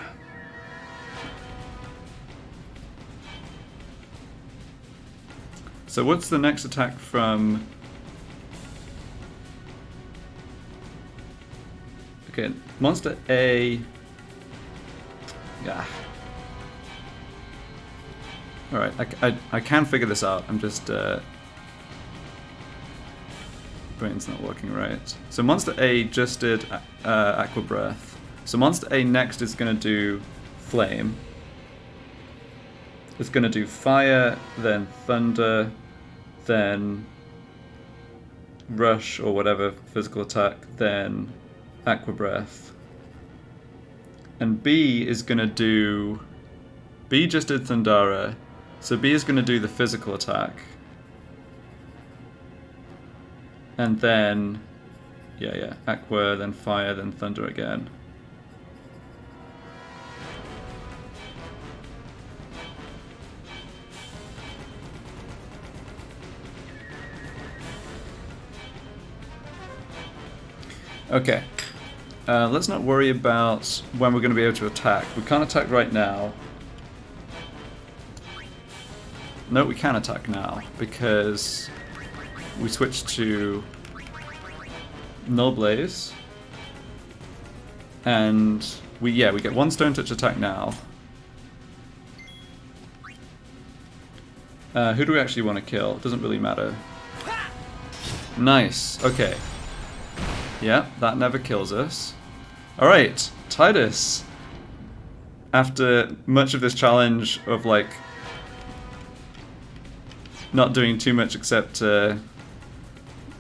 So what's the next attack from... Okay, Monster A... Yeah. Alright, I can figure this out. I'm just... Brain's not working right. So Monster A just did Aqua Breath. So Monster A next is going to do Flame. It's going to do Fire, then Thunder, then Rush or whatever physical attack, then Aqua Breath. And B is going to do... B just did Thundara, so B is going to do the physical attack. And then... Yeah, Aqua, then Fire, then Thunder again. Okay, let's not worry about when we're going to be able to attack. We can't attack right now. No, we can attack now, because we switched to Null Blaze. And we get one Stone Touch attack now. Who do we actually want to kill? Doesn't really matter. Nice, okay. Yeah, that never kills us. Alright, Titus. After much of this challenge of like not doing too much except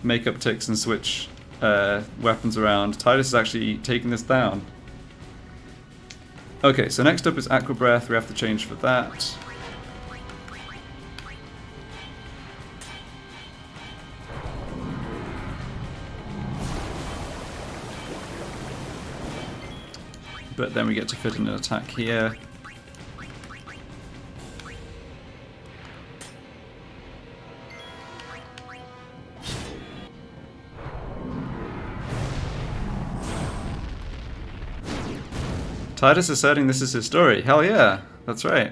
make up ticks and switch weapons around, Titus is actually taking this down. Okay, so next up is Aqua Breath. We have to change for that. But then we get to fit in an attack here. Titus asserting this is his story. Hell yeah, that's right.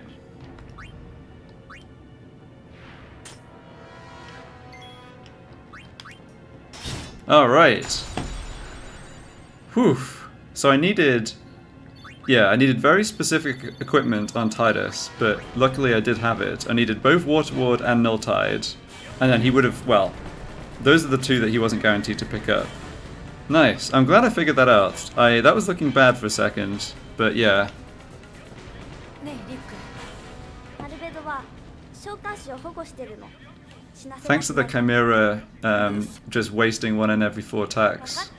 Alright. Whew. So I needed very specific equipment on Titus, but luckily I did have it. I needed both Water Ward and Null Tide, and then he would have, well, those are the two that he wasn't guaranteed to pick up. Nice. I'm glad I figured that out. That was looking bad for a second, but yeah. Thanks to the Chimera just wasting one in every 4 attacks.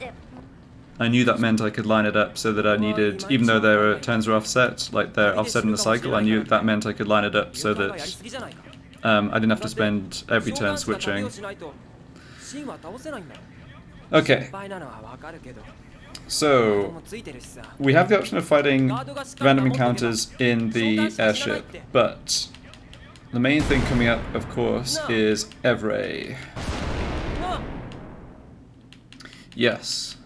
I knew that meant I could line it up so that I needed, even though their turns are offset, like they're offset in the cycle, I knew that meant I could line it up so that I didn't have to spend every turn switching. Okay. So, we have the option of fighting random encounters in the airship, but the main thing coming up, of course, is Evrae. Yes.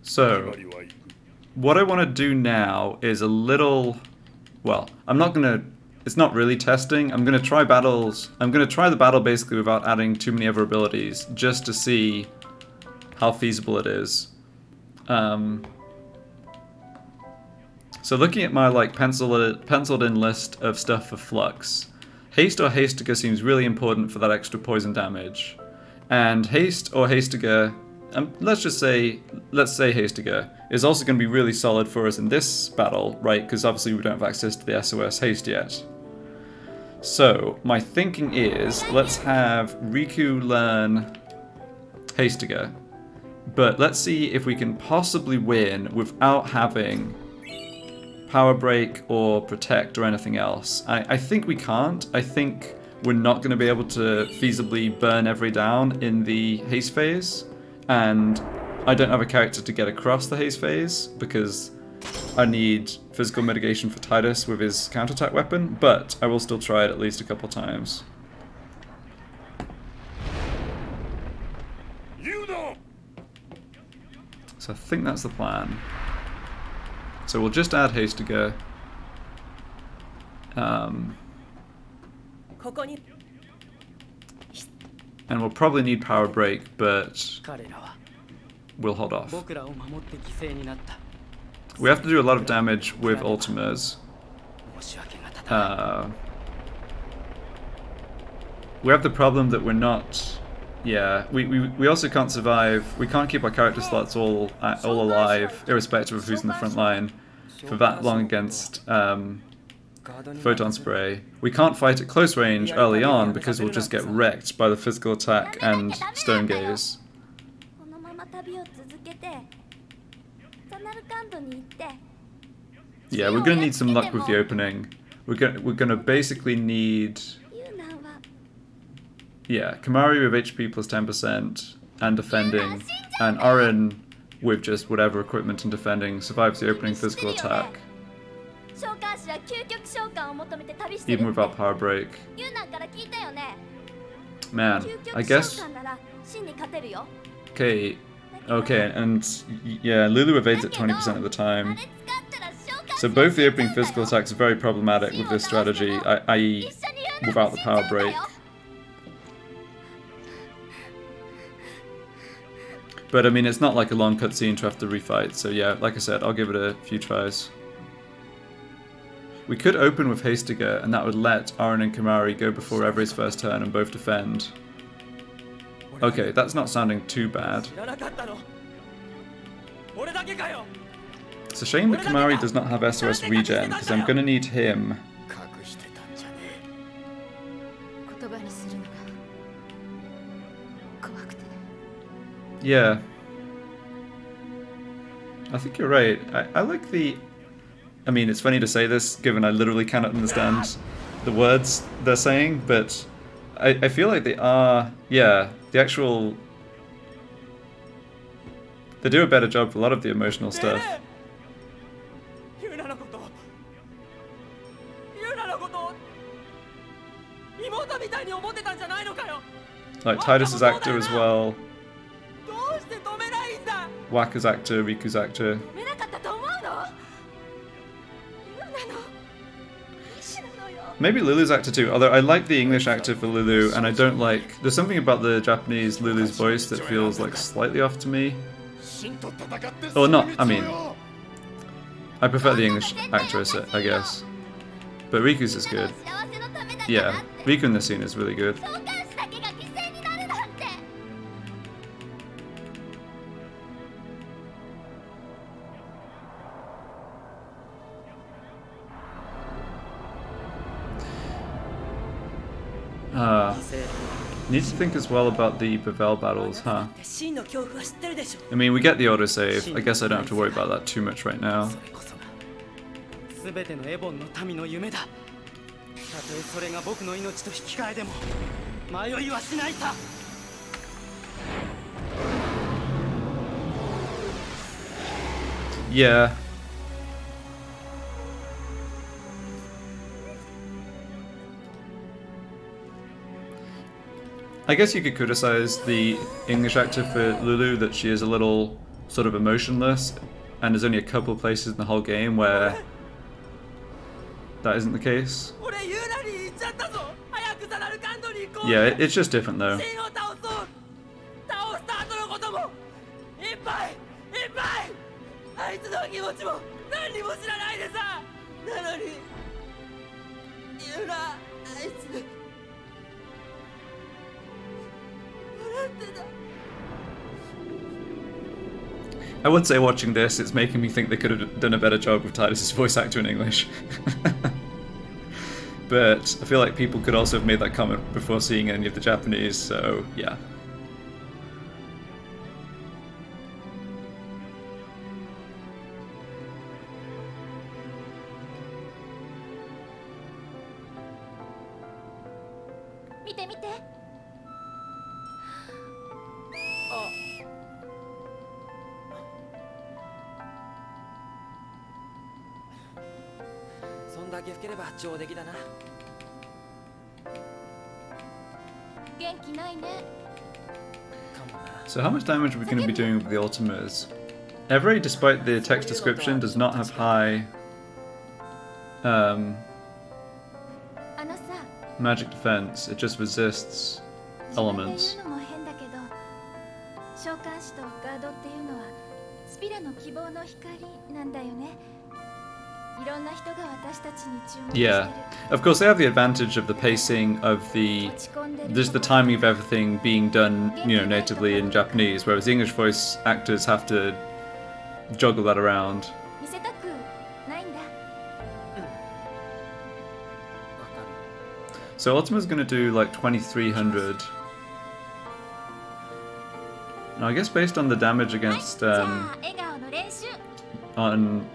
So, what I want to do now is a little... Well, I'm not going to... It's not really testing. I'm going to try battles... I'm going to try the battle basically without adding too many other abilities, just to see how feasible it is. So looking at my like penciled in list of stuff for Flux, Haste or Hastiger seems really important for that extra poison damage. And Haste or Hastiger... let's say Hastiger is also going to be really solid for us in this battle, right? Because obviously we don't have access to the SOS Haste yet. So, my thinking is, let's have Riku learn Hastiger. But let's see if we can possibly win without having Power Break or Protect or anything else. I think we can't. I think we're not going to be able to feasibly burn Evrae down in the haste phase. And I don't have a character to get across the haste phase because I need physical mitigation for Titus with his counterattack weapon, but I will still try it at least a couple times. So I think that's the plan. So we'll just add Hastiger. And we'll probably need Power Break, but we'll hold off. We have to do a lot of damage with Ultimas. We have the problem that we're not... Yeah, we also can't survive. We can't keep our character slots all alive, irrespective of who's in the front line, for that long against Photon Spray. We can't fight at close range early on because we'll just get wrecked by the physical attack and Stone Gaze. Yeah, we're gonna need some luck with the opening. We're gonna basically need... Yeah, Kamari with HP plus 10% and defending, and Orin with just whatever equipment and defending survives the opening physical attack. Even without Power Break. Man, I guess... Okay, and yeah, Lulu evades at 20% of the time. So both the opening physical attacks are very problematic with this strategy, i.e. without the Power Break. But I mean, it's not like a long cutscene to have to refight, so yeah, like I said, I'll give it a few tries. We could open with Hastiger, and that would let Aaron and Kamari go before Evrae's first turn and both defend. Okay, that's not sounding too bad. It's a shame that Kamari does not have SOS regen, because I'm gonna need him. Yeah. I think you're right. I like the... I mean, it's funny to say this, given I literally cannot understand the words they're saying, but I feel like they are... Yeah, the actual... They do a better job with a lot of the emotional stuff. Like Titus's actor as well. Wakka's actor, Riku's actor. Maybe Lulu's actor too, although I like the English actor for Lulu, and I don't like... There's something about the Japanese Lulu's voice that feels like slightly off to me. Or not, I mean... I prefer the English actress, I guess. But Riku's is good. Yeah, Riku in this scene is really good. Need to think as well about the Bivel battles, huh? I mean, we get the autosave. I guess I don't have to worry about that too much right now. Yeah. I guess you could criticize the English actor for Lulu that she is a little sort of emotionless, and there's only a couple of places in the whole game where that isn't the case. Yeah, it's just different though. I would say watching this, it's making me think they could have done a better job with Titus's voice actor in English. but I feel like people could also have made that comment before seeing any of the Japanese, so yeah. So how much damage are we going to be doing with the Ultimas? Evrae, despite the text description, does not have high magic defense. It just resists elements. Yeah, of course they have the advantage of the pacing of just the timing of everything being done, you know, natively in Japanese, whereas the English voice actors have to juggle that around. So Ultima's going to do like 2300. Now I guess based on the damage against on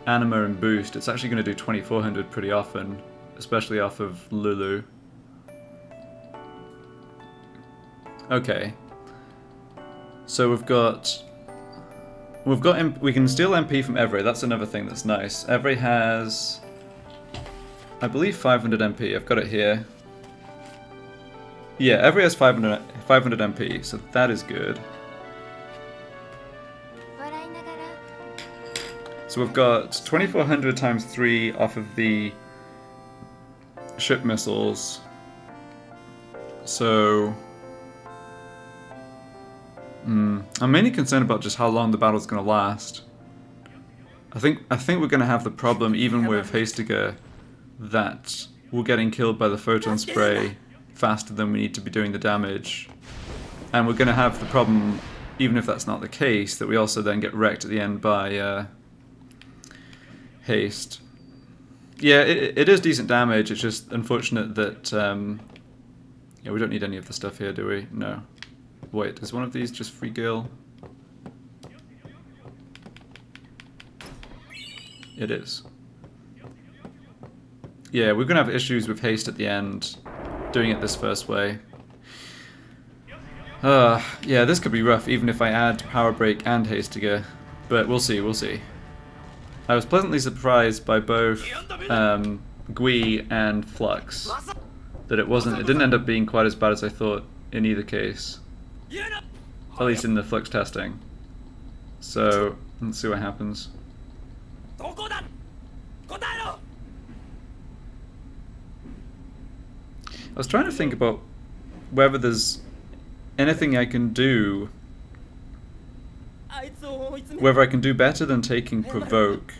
Anima and Boost, it's actually going to do 2400 pretty often, especially off of Lulu. Okay. So we can steal MP from Evrae. That's another thing that's nice. Evrae has, I believe, 500 MP. I've got it here. Yeah, Evrae has 500 MP, so that is good. So we've got 2400 times 3 off of the ship missiles. So I'm mainly concerned about just how long the battle's going to last. I think we're going to have the problem, even with Hastiger, that we're getting killed by the photon spray faster than we need to be doing the damage. And we're going to have the problem, even if that's not the case, that we also then get wrecked at the end by haste. Yeah, it is decent damage. It's just unfortunate that yeah, we don't need any of the stuff here, do we? No. Wait, is one of these just free gil? It is. Yeah, we're gonna have issues with haste at the end, doing it this first way. Yeah, this could be rough, even if I add Power Break and Hastiger, but we'll see, we'll see. I was pleasantly surprised by both Gui and Flux, that it didn't end up being quite as bad as I thought in either case. At least in the Flux testing. So, let's see what happens. I was trying to think about whether there's anything I can do, whether I can do better than taking Provoke.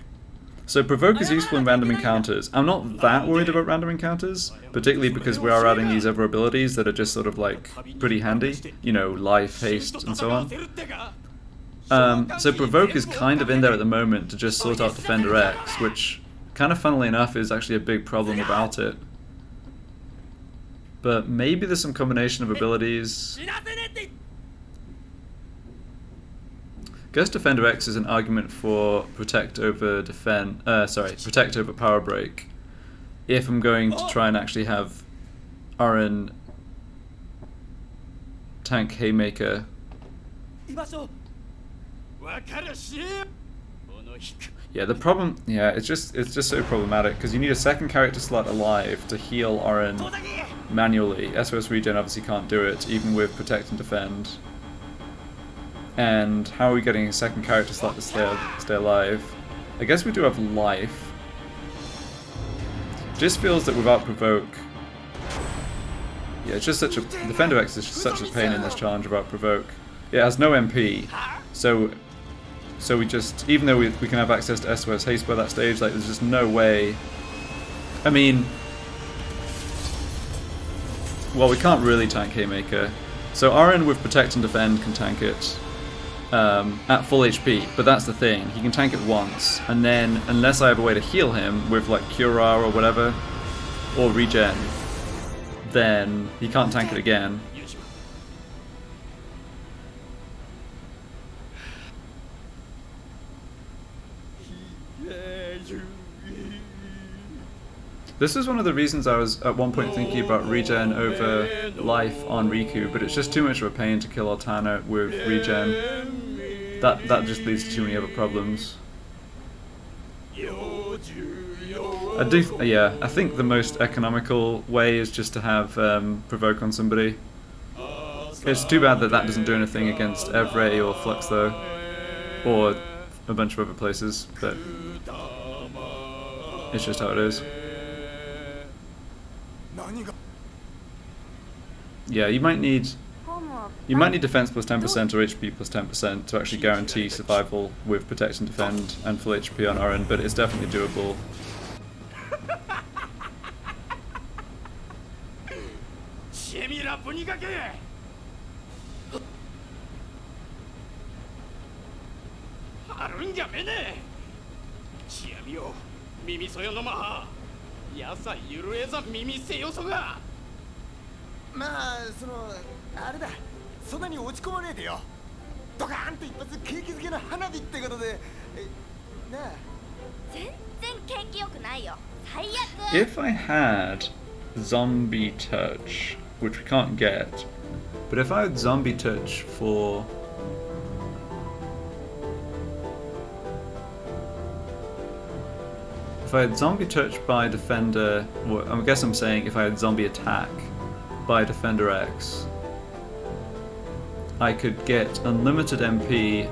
So Provoke is useful in random encounters. I'm not that worried about random encounters, particularly because we are adding these other abilities that are just sort of like pretty handy, you know, life, haste, and so on. So Provoke is kind of in there at the moment to just sort out Defender X, which kind of funnily enough is actually a big problem about it. But maybe there's some combination of abilities. Guess Defender X is an argument for Protect over Protect over Power Break. If I'm going to try and actually have Aren tank Haymaker. Yeah, the problem, it's just so problematic because you need a second character slot alive to heal Aren manually. SOS Regen obviously can't do it, even with Protect and Defend. And how are we getting a second character slot to stay alive? I guess we do have life. Just feels that without Provoke, yeah, it's just such a Defender X is just such a pain in this challenge without Provoke. It has no MP, so we just, even though we can have access to SOS Haste by that stage, like there's just no way. I mean, well, we can't really tank Haymaker. So Aren with Protect and Defend can tank it at full HP, but that's the thing, he can tank it once, and then unless I have a way to heal him with like Cura or whatever, or regen, then he can't tank it again. This is one of the reasons I was at one point thinking about regen over life on Riku, but it's just too much of a pain to kill Altana with regen. That just leads to too many other problems. I think the most economical way is just to have provoke on somebody. It's too bad that doesn't do anything against Evrae or Flux though, or a bunch of other places, but it's just how it is. Yeah, you might need defense plus 10% or HP plus 10% to actually guarantee survival with protect and defend and full HP on Orin, but it's definitely doable. If I had zombie touch, which we can't get, but if I had zombie touch for... If I had zombie touch by Defender, or I guess I'm saying if I had zombie attack by Defender X, I could get unlimited MP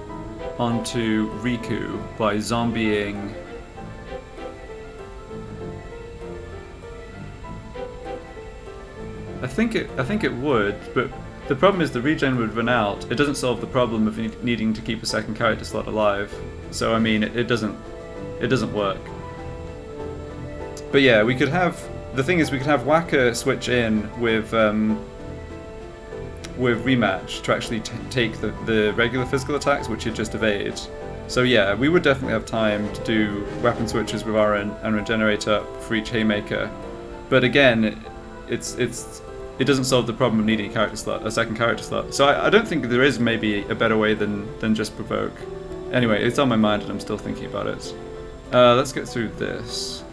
onto Riku by zombieing I think it would, but the problem is the regen would run out. It doesn't solve the problem of needing to keep a second character slot alive. So I mean, it doesn't work. But yeah, we could have, the thing is we could have Waka switch in with rematch to actually take the regular physical attacks, which it just evade. So yeah, we would definitely have time to do weapon switches with Orin and regenerate up for each Haymaker. But again, it doesn't solve the problem of needing a second character slot. So I don't think there is maybe a better way than just provoke. Anyway, it's on my mind and I'm still thinking about it. Let's get through this.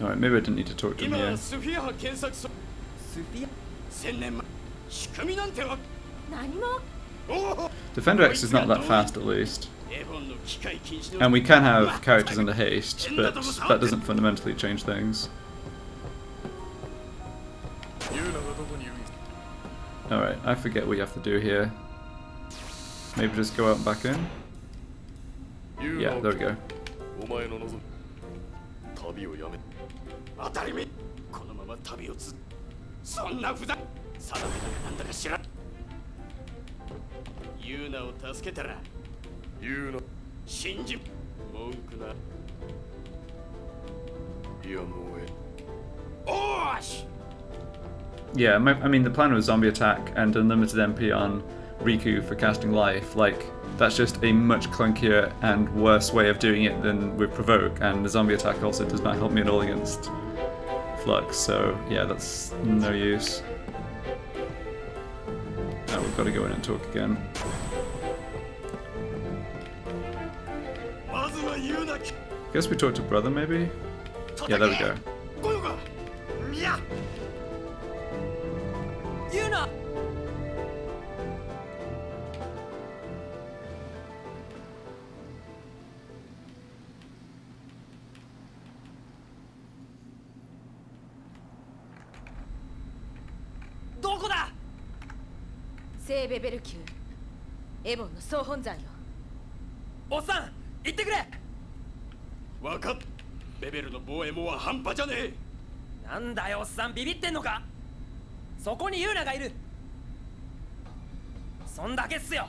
Alright, maybe I didn't need to talk to him here. Defender X is not that fast at least. And we can have characters under haste, but that doesn't fundamentally change things. Alright, I forget what you have to do here. Maybe just go out and back in? Yeah, there we go. Yeah, I mean the plan was zombie attack and unlimited MP on Riku for casting life. Like, that's just a much clunkier and worse way of doing it than with provoke, and the zombie attack also does not help me at all against Flux, so yeah, that's no use. Now we've got to go in and talk again. Guess we talk to brother maybe? Yeah, there we go.ベベル級エボンの総本山よ。おっさん行ってくれ。わかっ。ベベルの防衛網は半端じゃねえ。なんだよおっさん、ビビってんのか。そこにユーナがいる。そんだけっすよ。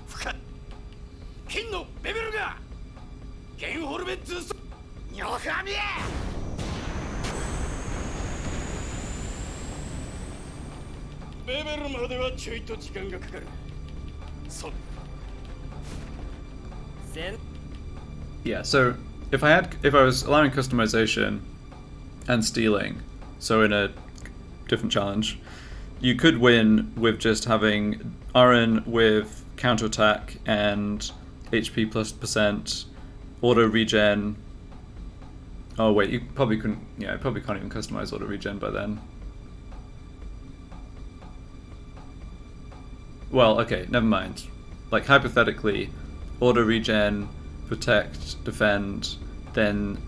深っ。金のベベルがゲンホルベッツニョハミエ。ベベルまではちょいと時間がかかる。そう。Yeah, so if I was allowing customization and stealing, so in a different challenge, you could win with just having Aaron with counterattack and HP plus %, auto regen. Oh wait, you probably couldn't. Yeah, you probably can't even customize auto regen by then. Well, okay, never mind. Like hypothetically, auto regen, protect, defend, then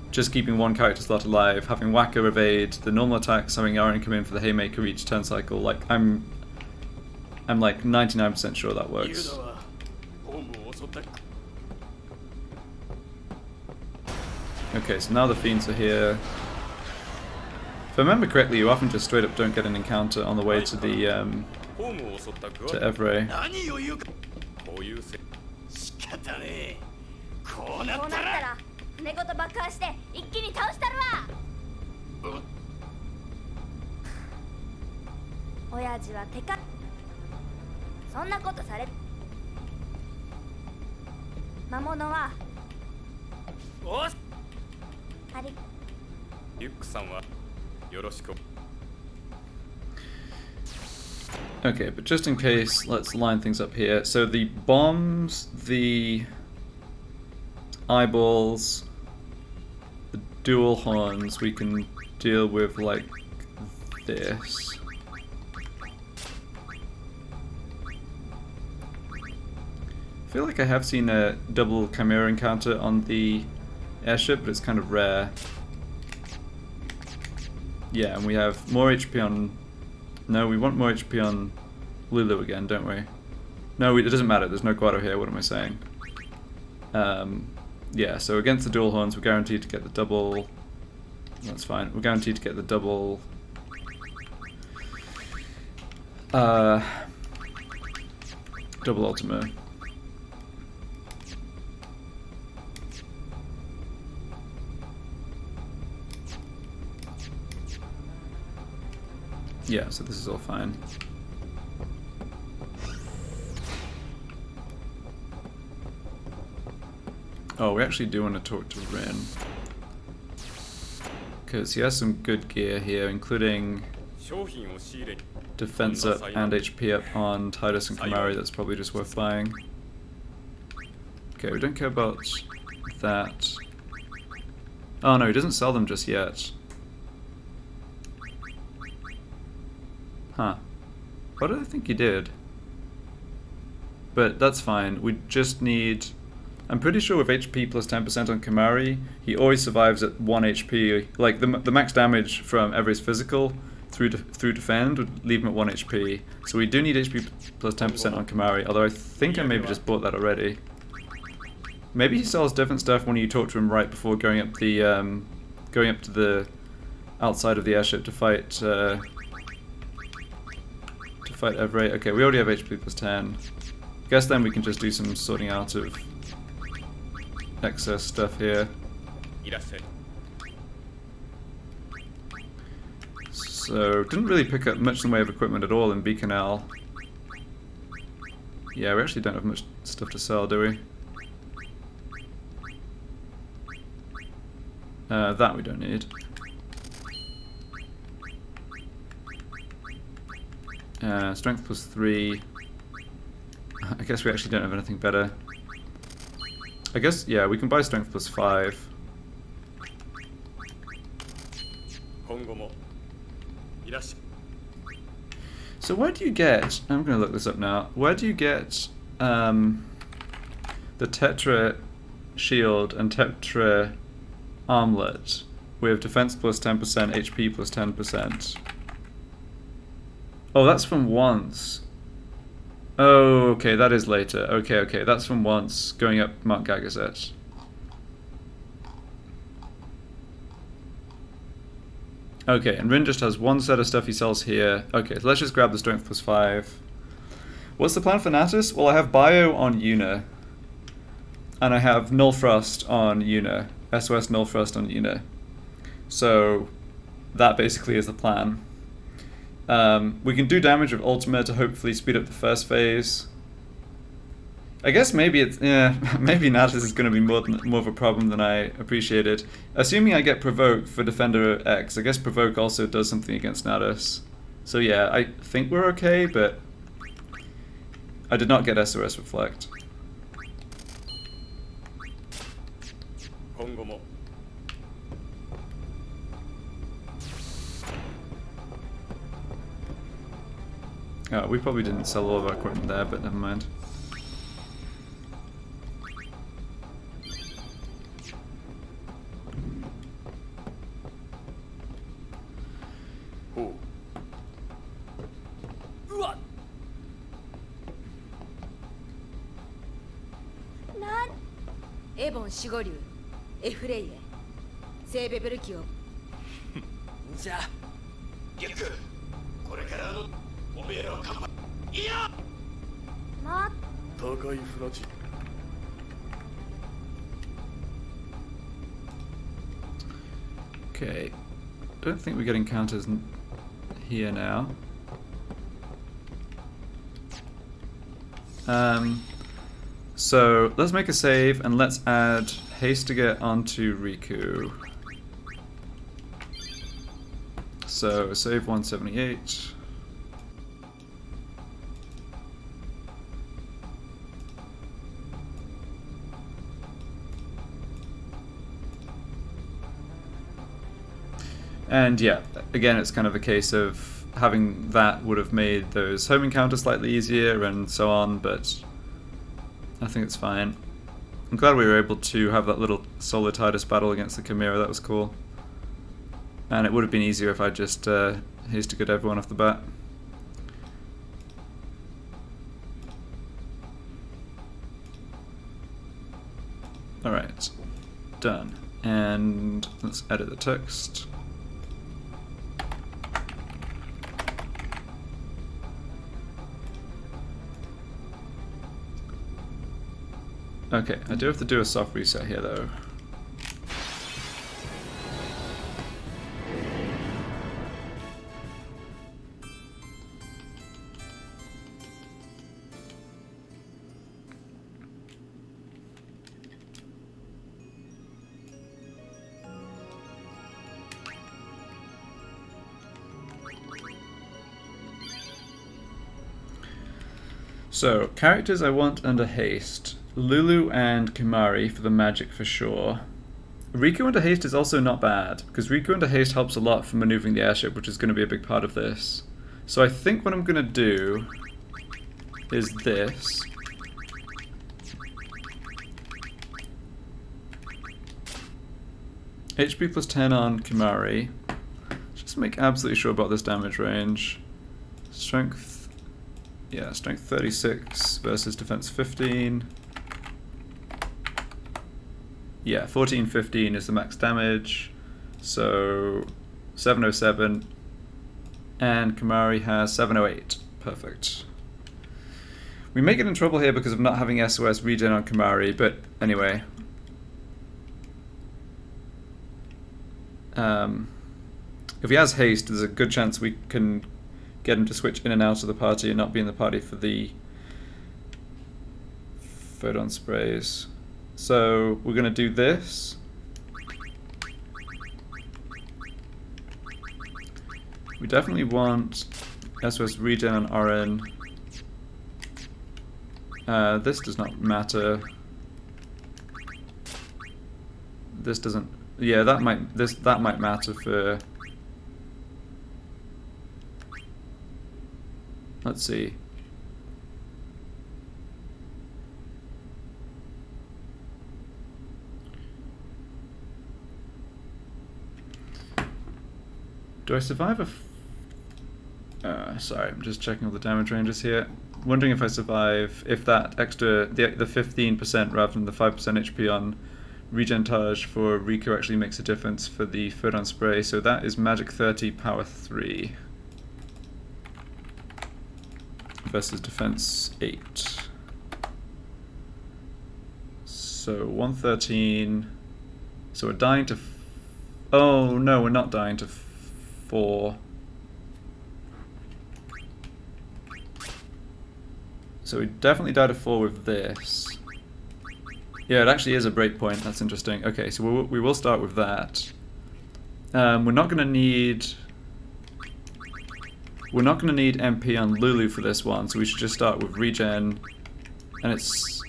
just keeping one character slot alive, having Whacker evade the normal attacks, having Aaron come in for the Haymaker each turn cycle. Like I'm like 99% sure that works. Okay, so now the Fiends are here. If I remember correctly, you often just straight up don't get an encounter on the way to the to Evrae. こうなったら船ごと爆破して一気に倒したるわ。親父は手かそんなことされ魔物はおっありリュックさんはよろしく。 Okay, but just in case, let's line things up here. So the bombs, the eyeballs, the dual horns, we can deal with like this. I feel like I have seen a double Chimera encounter on the airship, but it's kind of rare. Yeah, and we have more HP on... No, we want more HP on Lulu again, don't we? No, it doesn't matter, there's no Guado here, what am I saying? Yeah, so against the dual horns, we're guaranteed to get the double... That's fine, we're guaranteed to get the double... double Ultima. Yeah, so this is all fine. Oh, we actually do want to talk to Rin. Because he has some good gear here, including defense up and HP up on Titus and Kamari. That's probably just worth buying. Okay, we don't care about that. Oh no, he doesn't sell them just yet. Huh. What did I think he did? But that's fine. We just need... I'm pretty sure with HP plus 10% on Kamari, he always survives at 1 HP. Like, the max damage from Evrae's physical through defend would leave him at 1 HP. So we do need HP plus 10% on Kamari, although I think I maybe just bought that already. Maybe he sells different stuff when you talk to him right before going up the outside of the airship to fight Evrae. Okay, we already have HP plus 10. Guess then we can just do some sorting out of excess stuff here. So, didn't really pick up much in the way of equipment at all in Bikanel. Yeah, we actually don't have much stuff to sell, do we? That we don't need. Strength plus 3. I guess we actually don't have anything better. I guess, yeah, we can buy strength plus 5. So where do you get, I'm going to look this up now, where do you get the Tetra shield and Tetra armlet with defense plus 10%, HP plus 10%? Oh, that's from once. Oh, okay, that is later. Okay, that's from once, going up Mount Gagazet. Okay, and Rin just has one set of stuff he sells here. Okay, so let's just grab the strength plus 5. What's the plan for Natus? Well, I have Bio on Yuna. And I have Null Frost on Yuna. SOS Null Frost on Yuna. So, that basically is the plan. We can do damage with Ultima to hopefully speed up the first phase. I guess maybe it's maybe Natus is going to be more of a problem than I appreciated. Assuming I get Provoke for Defender X, I guess Provoke also does something against Natus. So yeah, I think we're okay, but I did not get SOS Reflect. Oh, we probably didn't sell all of our equipment there, but never mind.エボン守護竜エフレイへ聖ベベル機をじゃあリュックこれからのおめえらをかばいや高いフラチ Okay, don't think we're getting counters here now. So let's make a save and let's add haste to get onto Riku. So save 178. And yeah, again, it's kind of a case of having that would have made those home encounters slightly easier and so on, but I think it's fine. I'm glad we were able to have that little solo Titus battle against the Chimera. That was cool. And it would have been easier if I just hasted everyone off the bat. Alright, done. And let's edit the text. Okay, I do have to do a soft reset here though. So, characters I want under haste. Lulu and Kimari for the magic for sure. Riku under haste is also not bad, because Riku under haste helps a lot for maneuvering the airship, which is going to be a big part of this. So I think what I'm going to do is this. HP plus 10 on Kimari. Just make absolutely sure about this damage range. Strength, yeah, strength 36 versus defense 15. Yeah, 1415 is the max damage, so 707, and Kimari has 708. Perfect. We may get in trouble here because of not having SOS regen on Kimari, but anyway. If he has haste, there's a good chance we can get him to switch in and out of the party and not be in the party for the photon sprays. So we're going to do this. We definitely want SOS regen on RN. This does not matter. This doesn't. Yeah, that might matter for. Let's see. Do I survive a sorry, I'm just checking all the damage ranges here. Wondering if I survive, if that extra, the 15% rather than the 5% HP on regentage for Riku actually makes a difference for the photon spray. So that is magic 30, power 3. Versus defense 8. So 113. So we're dying to. Oh no, we're not dying to 4. So we definitely died a 4 with this. Yeah, it actually is a breakpoint. That's interesting. Okay, so we will start with that. We're not going to need MP on Lulu for this one, so we should just start with regen. And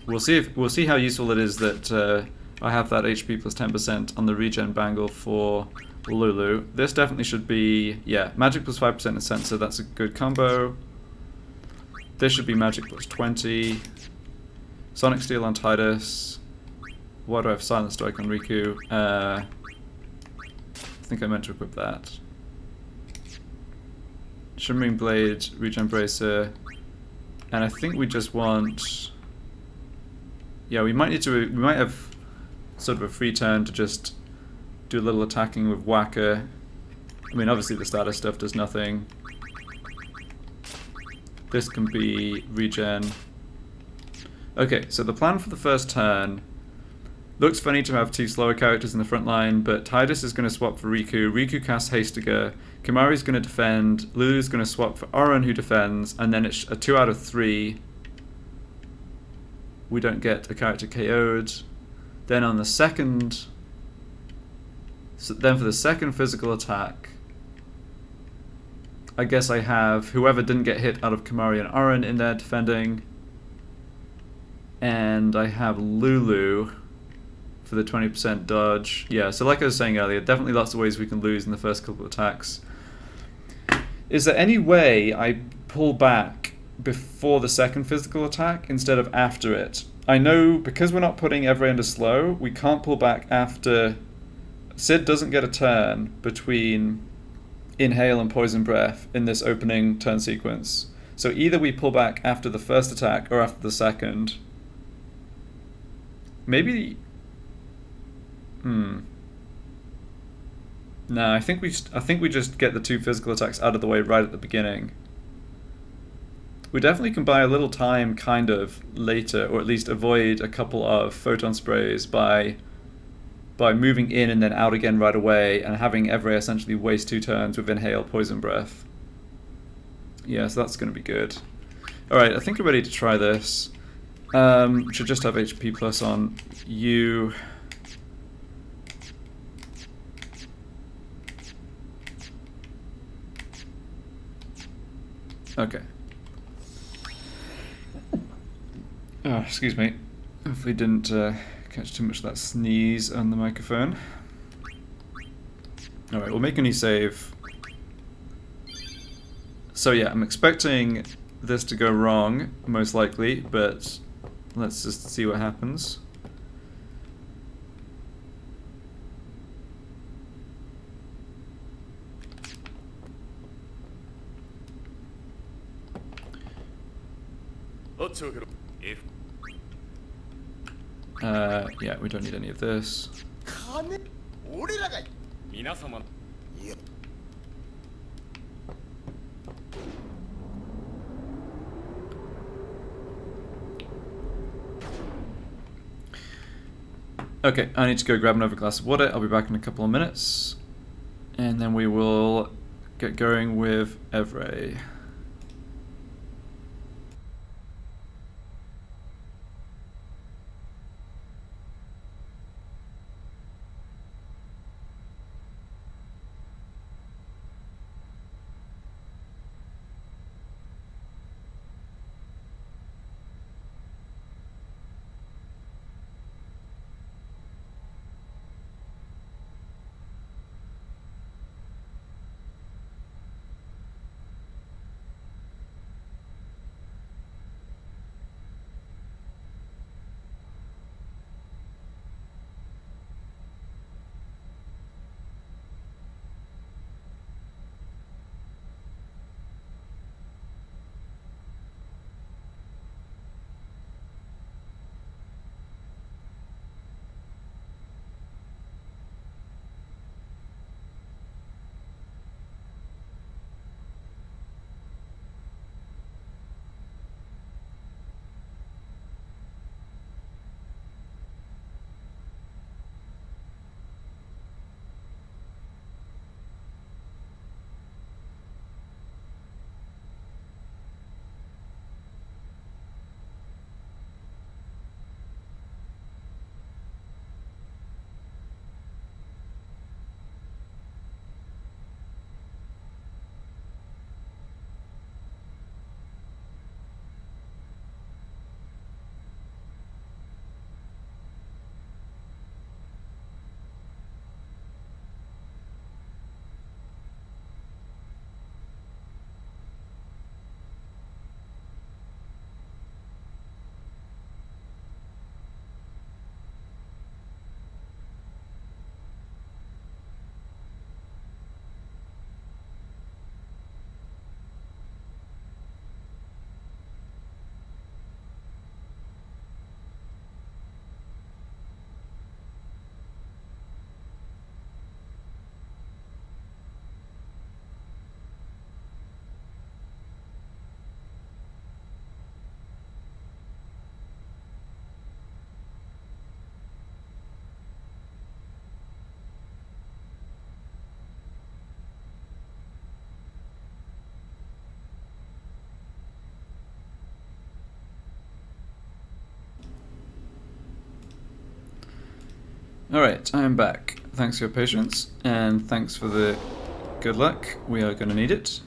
we'll see how useful it is that I have that HP plus 10% on the regen bangle for Lulu. This definitely should be, yeah, magic plus 5% and sensor. That's a good combo. This should be magic plus 20. Sonic Steel on Tidus. Why do I have Silent Strike on Riku? I think I meant to equip that. Shimmering Blade, Regen Bracer, and I think we just want. Yeah, we might have sort of a free turn to just do a little attacking with Whacker. I mean, obviously the status stuff does nothing. This can be regen. Okay, so the plan for the first turn. Looks funny to have 2 slower characters in the front line, but Tidus is going to swap for Riku. Riku casts Hastiger. Kimari's going to defend. Lulu's going to swap for Auron, who defends, and then it's a 2 out of 3. We don't get a character KO'd. Then on the second, then for the second physical attack, I guess I have whoever didn't get hit out of Kimari and Auron in there defending, and I have Lulu for the 20% dodge. Yeah, so like I was saying earlier, definitely lots of ways we can lose in the first couple of attacks. Is there any way I pull back before the second physical attack instead of after it? I know because we're not putting Evrae into slow, we can't pull back after. Sid doesn't get a turn between Inhale and Poison Breath in this opening turn sequence. So either we pull back after the first attack or after the second. Maybe. No, I think we just get the 2 physical attacks out of the way right at the beginning. We definitely can buy a little time, kind of, later, or at least avoid a couple of photon sprays by moving in and then out again right away, and having Evrae essentially waste 2 turns with Inhale, Poison Breath. Yeah, so that's going to be good. Alright, I think we're ready to try this. Should just have HP plus on you. Okay. Oh, excuse me. Hopefully didn't catch too much of that sneeze on the microphone. Alright, we'll make a new save. So yeah, I'm expecting this to go wrong, most likely, but let's just see what happens. Yeah, we don't need any of this. Okay, I need to go grab another glass of water. I'll be back in a couple of minutes. And then we will get going with Evrae. Alright, I am back. Thanks for your patience, and thanks for the good luck. We are going to need it.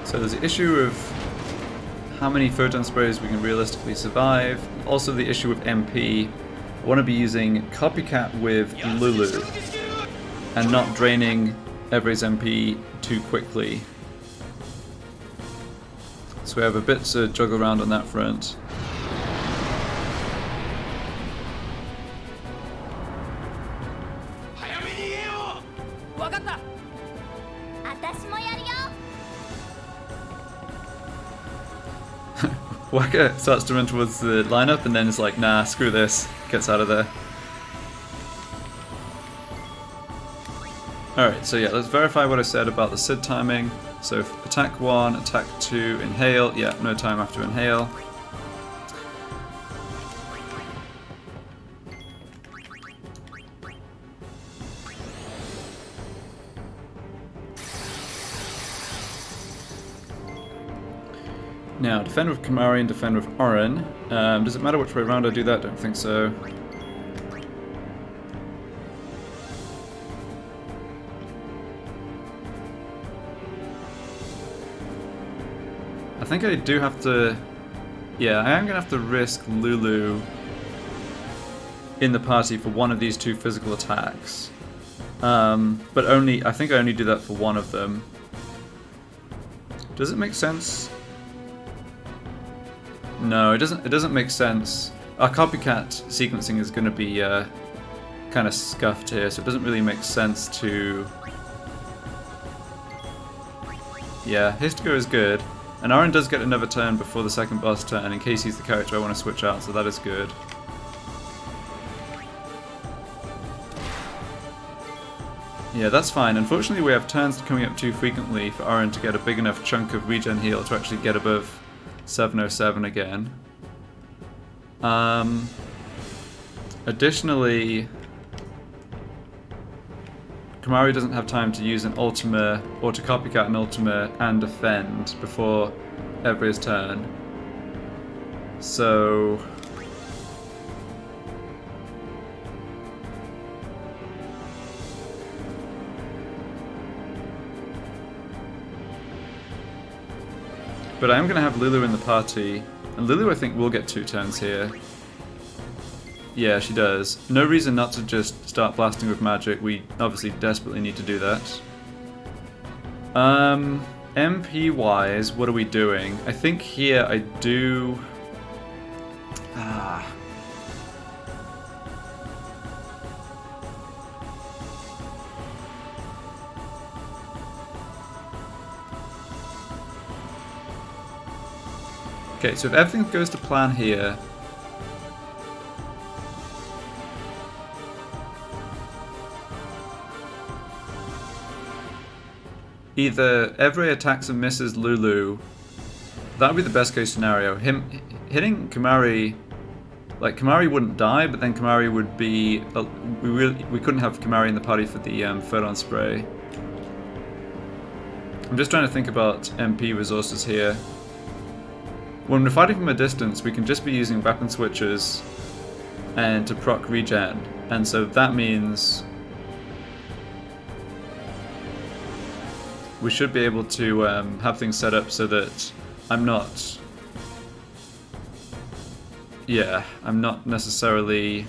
So there's the issue of how many photon sprays we can realistically survive. Also the issue with MP. I want to be using Copycat with Lulu and not draining Evrae's MP too quickly. So we have a bit to juggle around on that front. Waka starts to run towards the lineup and then is like, nah, screw this. Gets out of there. Alright, so yeah, let's verify what I said about the SID timing. So attack 1, attack 2, inhale. Yeah, no time after inhale. Now, defend with Kimahri and defend with Orin. Does it matter which way around I do that? Don't think so. I think I do have to... Yeah, I am going to have to risk Lulu in the party for one of these two physical attacks. But only... I think I only do that for one of them. Does it make sense? No, it doesn't make sense. Our copycat sequencing is going to be kind of scuffed here, so it doesn't really make sense to... Yeah, Histigo is good. And Aaron does get another turn before the second boss turn in case he's the character I want to switch out, so that is good. Yeah, that's fine. Unfortunately, we have turns coming up too frequently for Aaron to get a big enough chunk of regen heal to actually get above 707 again. Additionally, Kimahri doesn't have time to use an Ultima, or to copycat an Ultima and defend before Evrae's turn. So... But I am going to have Lulu in the party, and Lulu I think will get 2 turns here. Yeah, she does. No reason not to just start blasting with magic, we obviously desperately need to do that. MP wise, what are we doing? I think here I do... Okay, so if everything goes to plan here... Either Evrae attacks and misses Lulu, that would be the best case scenario. Him hitting Kimahri, like Kimahri wouldn't die, but then Kimahri would be... we couldn't have Kimahri in the party for the photon spray. I'm just trying to think about MP resources here. When we're fighting from a distance, we can just be using weapon switches and to proc regen, and so that means we should be able to have things set up so that I'm not... Yeah, I'm not necessarily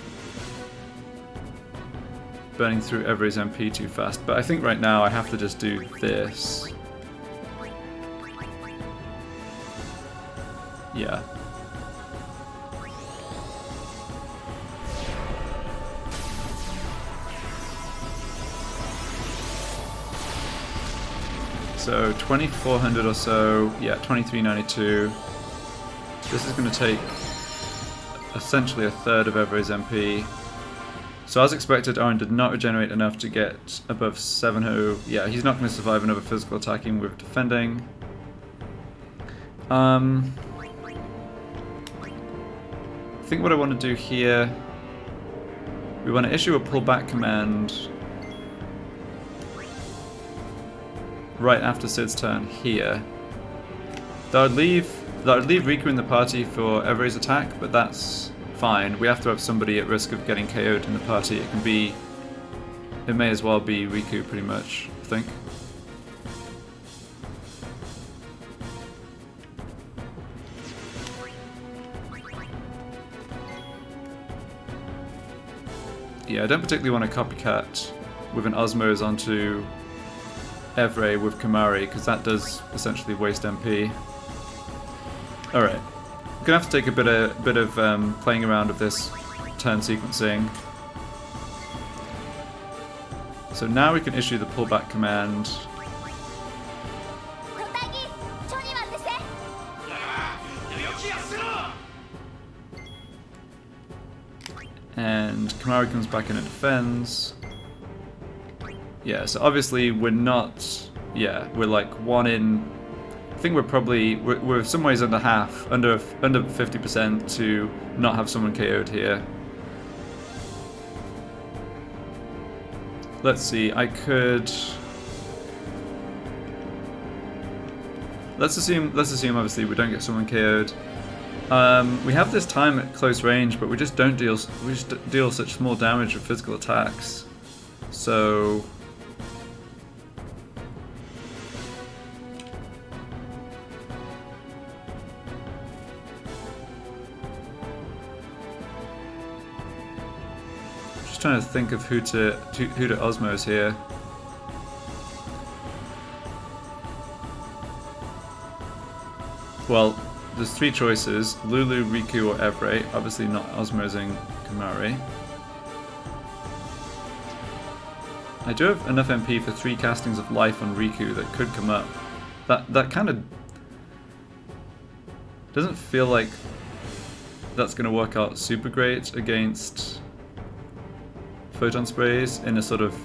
burning through Evrae's MP too fast, but I think right now I have to just do this. Yeah. So 2400 or so, yeah, 2392. This is going to take essentially a third of Evrae's MP. So as expected, Aaron did not regenerate enough to get above 700. Yeah, he's not going to survive another physical attacking with defending. I think what I want to do here We want to issue a pullback command right after Sid's turn here. That would leave Riku in the party for Evrae's attack, but that's fine. We have to have somebody at risk of getting KO'd in the party. It may as well be Riku pretty much, I think. Yeah, I don't particularly want to copycat with an Osmose onto Evrae with Kimahri, because that does essentially waste MP. Alright, I'm gonna have to take a bit of playing around with this turn sequencing. So now we can issue the pullback command. And Kimahri comes back in and defends. Yeah, so obviously we're not... Yeah, we're like 1 in... I think we're some ways under half, under 50% to not have someone KO'd here. Let's see, I could... Let's assume obviously we don't get someone KO'd. We have this time at close range, but we just deal such small damage with physical attacks. So just trying to think of who to Osmose here. Well, there's 3 choices: Lulu, Riku, or Evrae. Obviously not osmosing Kimahri. I do have enough MP for 3 castings of life on Riku that could come up. That kind of doesn't feel like that's going to work out super great against photon sprays in a sort of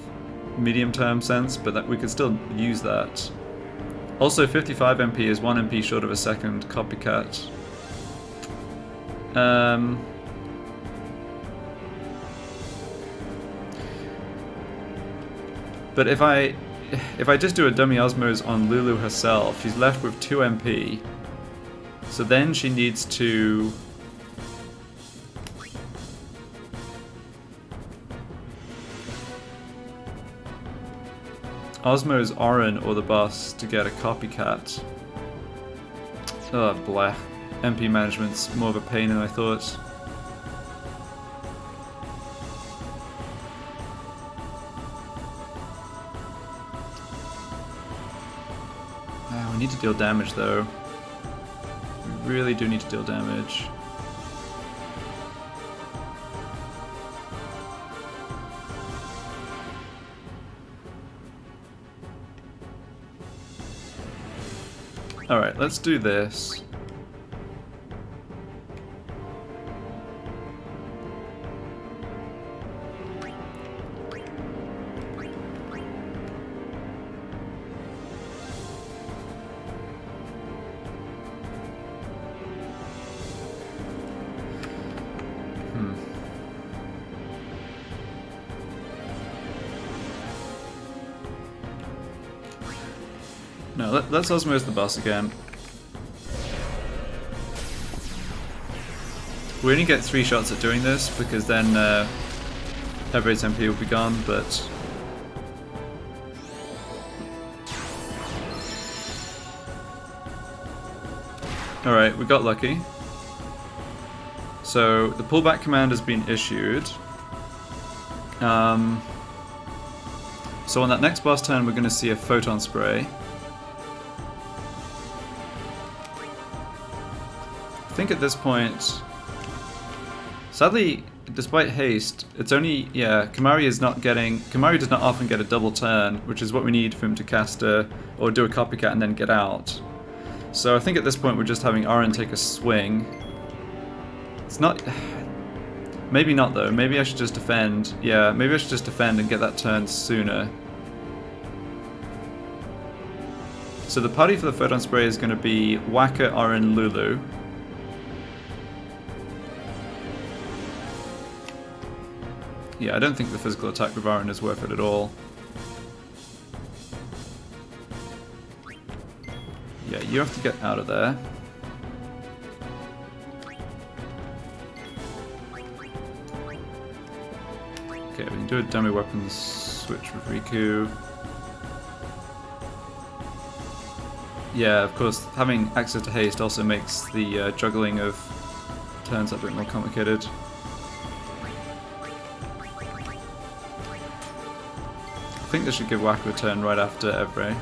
medium term sense, but that we could still use that. Also, 55 MP is 1 MP short of a second copycat. But if I just do a dummy Osmose on Lulu herself, she's left with 2 MP. So then she needs to... Osmose Orin or the boss to get a copycat. Oh, blah. MP management's more of a pain than I thought. We need to deal damage though. We really do need to deal damage. Alright, let's do this. No, let's osmose the boss again. We only get 3 shots at doing this because then Evrae's MP will be gone, but... Alright, we got lucky. So the pullback command has been issued. So on that next boss turn we're going to see a photon spray. I think at this point, sadly, despite haste, it's only, yeah, Kimahri does not often get a double turn, which is what we need for him to cast or do a copycat and then get out. So I think at this point we're just having Orin take a swing. It's not, maybe not though, maybe I should just defend. Yeah, maybe I should just defend and get that turn sooner. So the party for the photon spray is going to be Waka, Orin, Lulu. Yeah, I don't think the physical attack with Aaron is worth it at all. Yeah, you have to get out of there. Okay, we can do a dummy weapons switch with Riku. Yeah, of course, having access to haste also makes the juggling of turns a bit more complicated. I think this should give Waka a turn right after Evrae.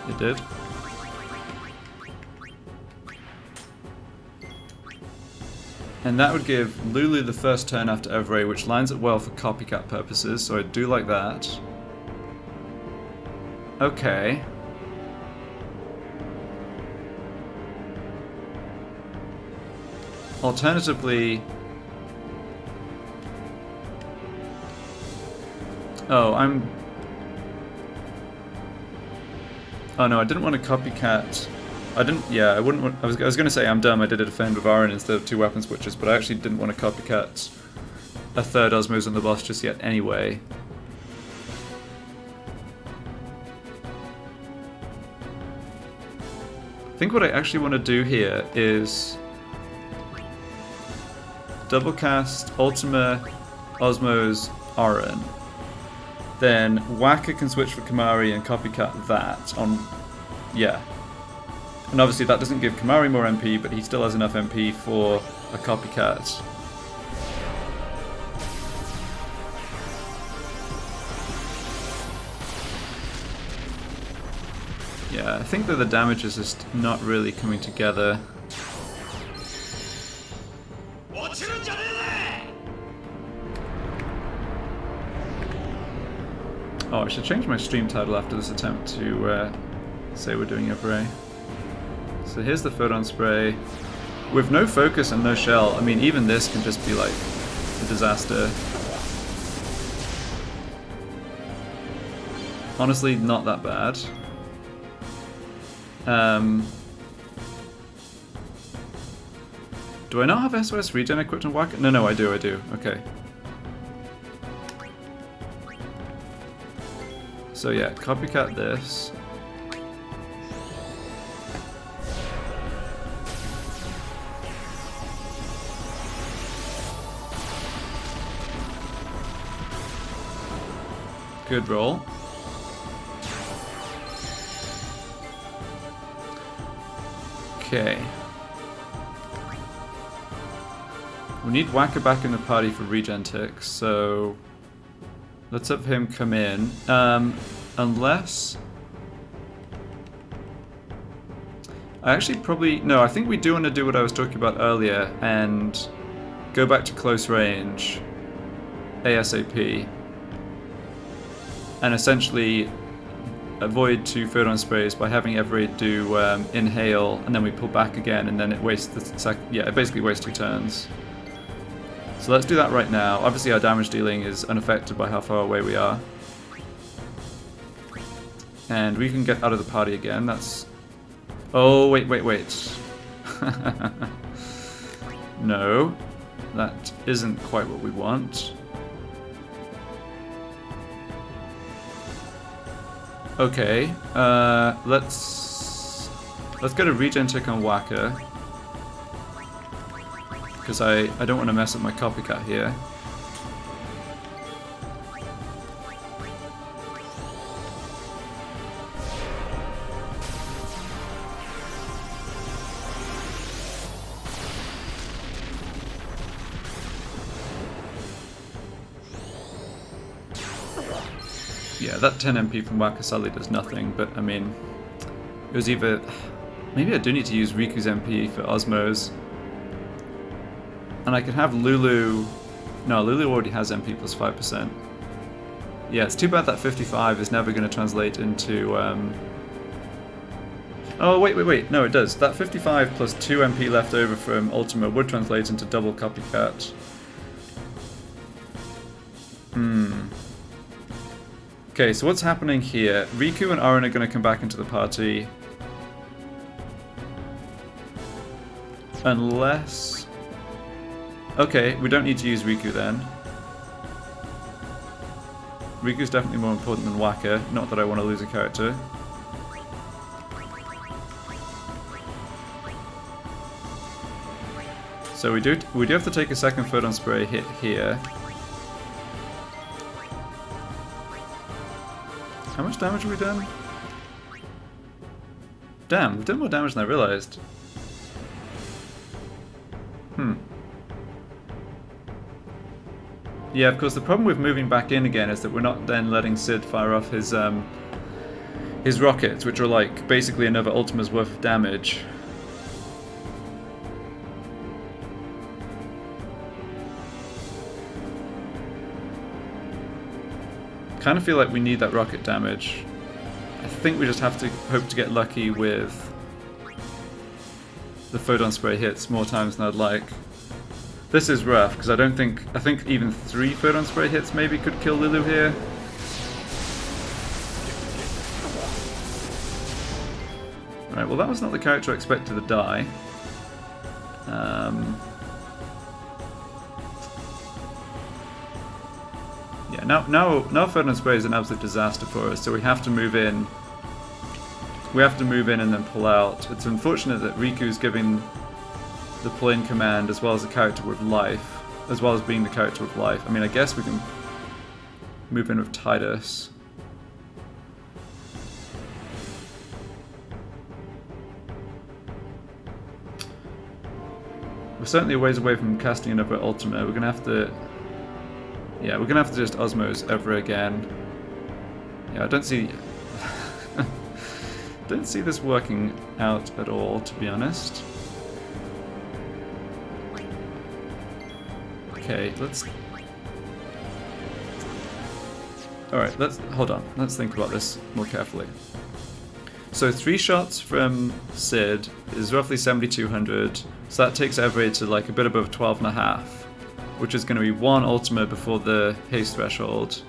It did. And that would give Lulu the first turn after Evrae, which lines up well for copycat purposes, so I do like that. Okay. Alternatively... Oh, Oh no, I didn't want to copycat... I wouldn't want... I was going to say I'm dumb, I did a defend with Aaron instead of 2 weapon switches, but I actually didn't want to copycat a third Osmos on the boss just yet anyway. I think what I actually want to do here is double cast Ultima, Osmos, Aaron. Then Waka can switch for Kamari and copycat that on... yeah. And obviously that doesn't give Kamari more MP, but he still has enough MP for a copycat. Yeah, I think that the damage is just not really coming together. Oh, I should change my stream title after this attempt to say we're doing Evrae. So here's the photon spray. With no focus and no shell, I mean, even this can just be like a disaster. Honestly, not that bad. Do I not have SOS regen equipped on Waka? No, I do. Okay. So yeah, copycat this. Good roll. Okay. We need Waka back in the party for regen ticks, so let's have him come in. Unless... I actually probably... No, I think we do want to do what I was talking about earlier and go back to close range ASAP. And essentially avoid 2 photon sprays by having Evrae do inhale, and then we pull back again, and then it wastes the it basically wastes 2 turns. So let's do that right now. Obviously our damage dealing is unaffected by how far away we are. And we can get out of the party again, that's... Oh, wait. No, that isn't quite what we want. Okay, let's get a regen tick on Waka, because I don't want to mess up my copycat here. Yeah, that 10 MP from Waka sadly does nothing, but I mean, it was either... Maybe I do need to use Riku's MP for Osmos. And I could have Lulu... No, Lulu already has MP plus 5%. Yeah, it's too bad that 55 is never going to translate into... Oh, wait, no it does. That 55 plus 2 MP left over from Ultima would translate into double copycat. Okay, so what's happening here? Riku and Aaron are going to come back into the party. Unless... Okay, we don't need to use Riku then. Riku's definitely more important than Waka. Not that I want to lose a character. So we do have to take a second photon spray hit here. How much damage have we done? Damn, we've done more damage than I realized. Yeah, of course the problem with moving back in again is that we're not then letting Sid fire off his rockets, which are like basically another Ultima's worth of damage. Kind of feel like we need that rocket damage. I think we just have to hope to get lucky with the photon spray hits more times than I'd like. This is rough because I think even 3 photon spray hits maybe could kill Lulu here. Right, well that was not the character I expected to die. Yeah, now photon spray is an absolute disaster for us, so we have to move in. We have to move in and then pull out. It's unfortunate that Riku's giving the pull-in command as well as the character with life, as well as being the character with life. I mean, I guess we can move in with Titus. We're certainly a ways away from casting another Ultima. We're gonna have to, yeah, we're gonna have to just Osmos Evrae again. Yeah, I don't see, don't see this working out at all, to be honest. Okay, let's... Alright, hold on. Let's think about this more carefully. So 3 shots from Sid is roughly 7,200, so that takes Evrae to like a bit above 12.5, which is going to be 1 Ultima before the haste threshold.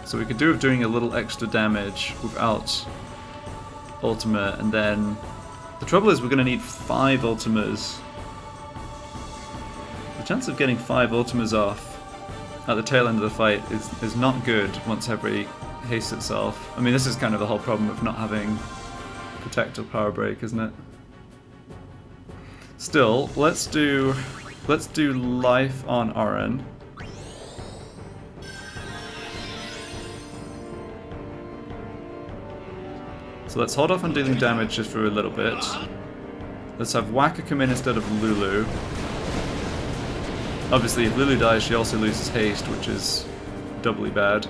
So we could do with doing a little extra damage without Ultima, and then... The trouble is we're going to need 5 Ultimas. The chance of getting 5 Ultimas off at the tail end of the fight is not good once Evrae hastes itself. I mean, this is kind of the whole problem of not having Protector Power Break, isn't it? Still, let's do life on Auron. So let's hold off on dealing damage just for a little bit. Let's have Waka come in instead of Lulu. Obviously, if Lulu dies, she also loses haste, which is doubly bad.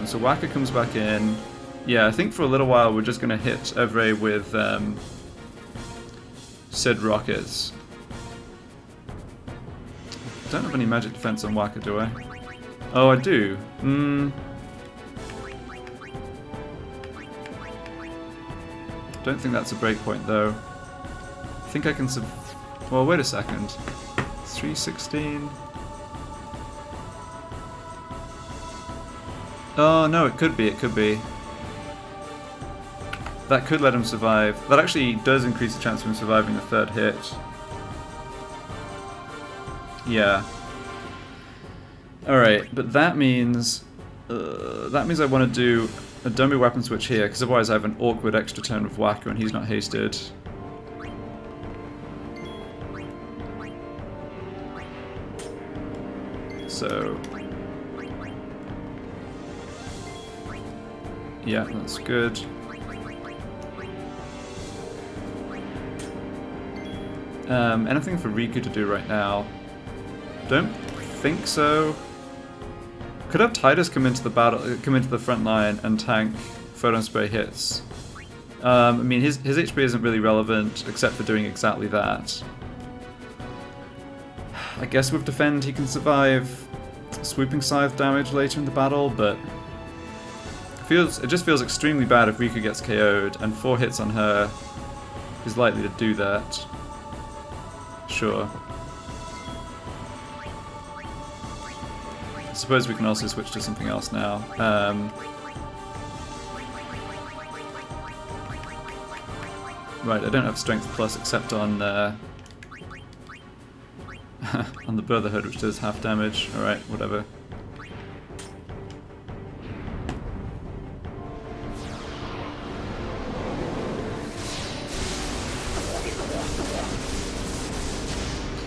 So Waka comes back in. Yeah, I think for a little while we're just going to hit Evrae with Sid rockets. Don't have any magic defense on Waka, do I? Oh, I do. Don't think that's a breakpoint though. I think I can well, wait a second. 316. Oh no, it could be, it could be. That could let him survive. That actually does increase the chance of him surviving the 3rd hit. Yeah. Alright, but that means I want to do a dummy weapon switch here, because otherwise I have an awkward extra turn with Waka and he's not hasted. So... yeah, that's good. Anything for Riku to do right now? Don't think so. Could have Titus come into the battle, come into the front line and tank photon spray hits. I mean, his HP isn't really relevant except for doing exactly that. I guess with defend he can survive swooping scythe damage later in the battle, but it just feels extremely bad if Riku gets KO'd, and 4 hits on her is likely to do that. Sure. I suppose we can also switch to something else now. Right, I don't have strength plus except on on the Brotherhood, which does half damage. Alright, whatever.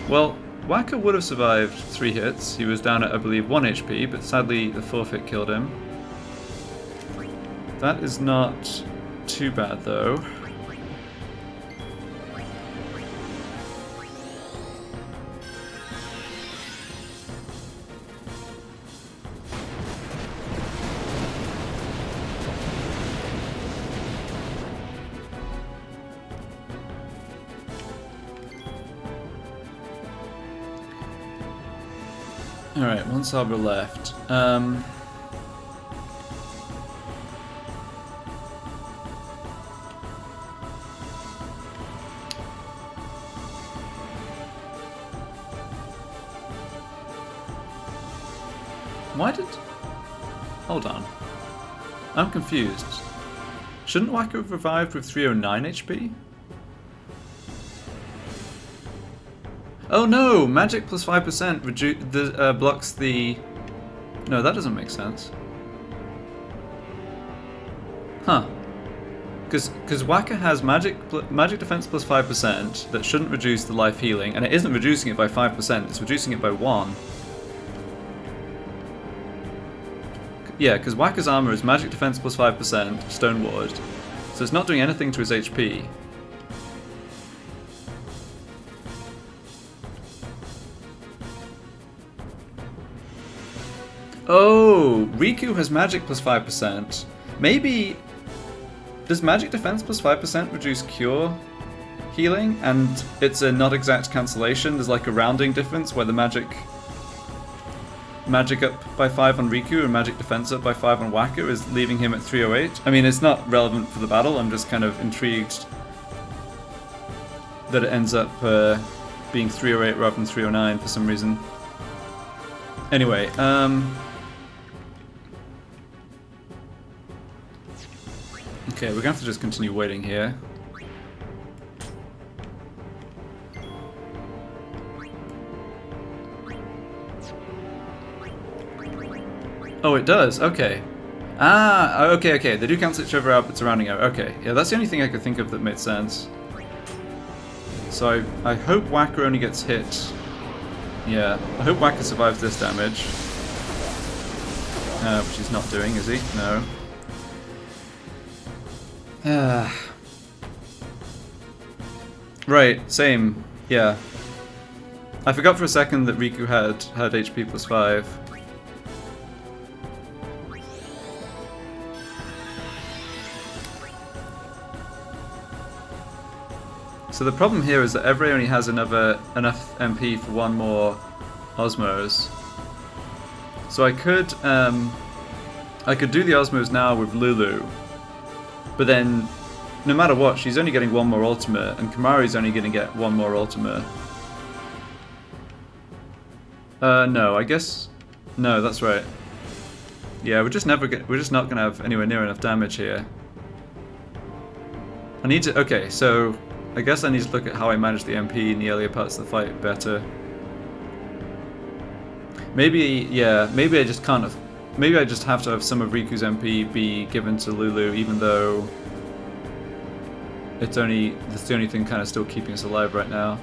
Well, Waka would have survived 3 hits. He was down at, I believe, 1 HP, but sadly the forfeit killed him. That is not too bad, though. Alright, 1 Sabre left. Why did... Hold on. I'm confused. Shouldn't Waka have revived with 309 HP? Oh no! Magic plus 5% blocks the... No, that doesn't make sense. Huh. Because Waka has magic defense plus 5% that shouldn't reduce the life healing, and it isn't reducing it by 5%, it's reducing it by 1. Yeah, because Waka's armor is magic defense plus 5%, stone ward, so it's not doing anything to his HP. Oh, Riku has magic plus 5%. Maybe... Does magic defense plus 5% reduce cure healing? And it's a not exact cancellation? There's like a rounding difference where the magic up by 5 on Riku and magic defense up by 5 on Waka is leaving him at 308. I mean, it's not relevant for the battle, I'm just kind of intrigued that it ends up being 308 rather than 309 for some reason. Anyway, okay, we're gonna have to just continue waiting here. Oh, it does? Okay. Ah, okay. They do cancel each other out, but it's a rounding error. Okay, yeah, that's the only thing I could think of that made sense. So I hope Waka only gets hit. Yeah, I hope Waka survives this damage. Which he's not doing, is he? No. Right, same. Yeah. I forgot for a second that Riku had HP plus 5. So the problem here is that Evrae only has enough MP for 1 more Osmos. So I could do the Osmos now with Lulu, but then no matter what, she's only getting 1 more ultimate, and Kamari's only going to get 1 more ultimate. No, I guess no, that's right. Yeah, we're just not going to have anywhere near enough damage here. I need to. Okay, so I guess I need to look at how I managed the MP in the earlier parts of the fight better. Maybe, yeah, maybe I just can't. Maybe I just have to have some of Riku's MP be given to Lulu, even though that's the only thing kind of still keeping us alive right now.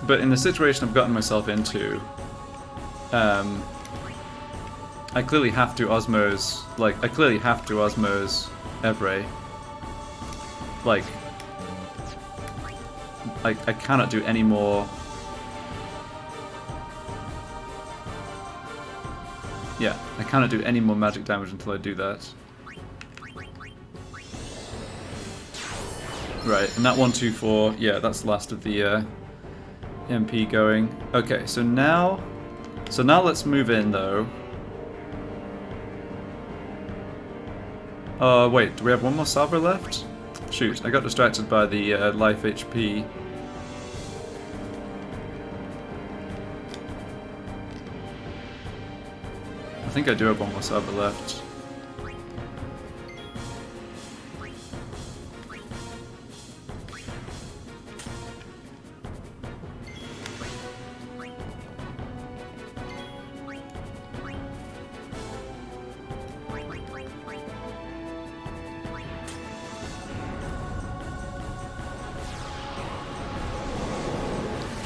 But in the situation I've gotten myself into, I clearly have to Osmos, Evrae. Like, I cannot do any more. Yeah, I cannot do any more magic damage until I do that. Right, and that 1, 2, 4, yeah, that's the last of the MP going. Okay, so now let's move in though. Wait, do we have one more salvo left? Shoot, I got distracted by the life HP. I think I do have one more salvo left.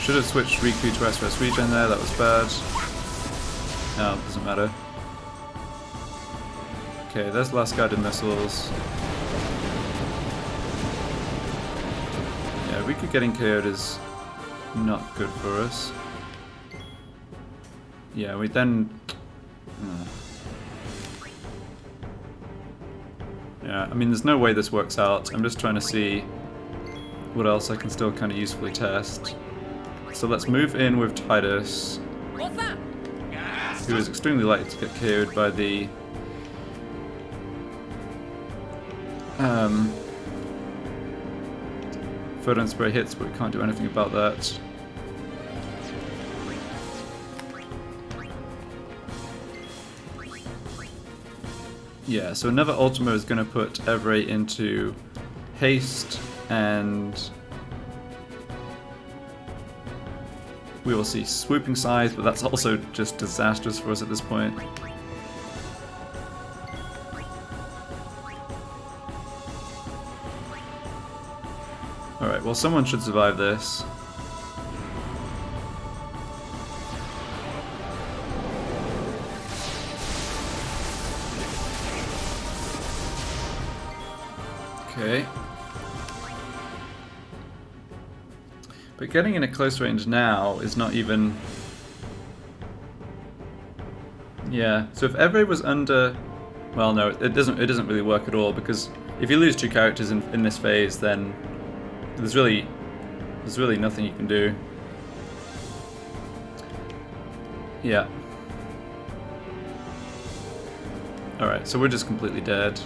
Should have switched Riku to SOS regen there, that was bad. No, doesn't matter. Okay, there's last guided missiles. Yeah, Riku getting KO'd is not good for us. Yeah, we then... Yeah, I mean there's no way this works out. I'm just trying to see what else I can still kind of usefully test. So let's move in with Titus, who is extremely likely to get KO'd by the photon spray hits, but we can't do anything about that. Yeah, so another Ultima is going to put Evrae into haste, and we will see swooping size, but that's also just disastrous for us at this point. Alright, well someone should survive this. Okay. But getting in at close range now is not even... Yeah, so if Evrae was under... Well, no, it doesn't really work at all, because if you lose two characters in this phase, then there's really nothing you can do. Yeah. Alright, so we're just completely dead.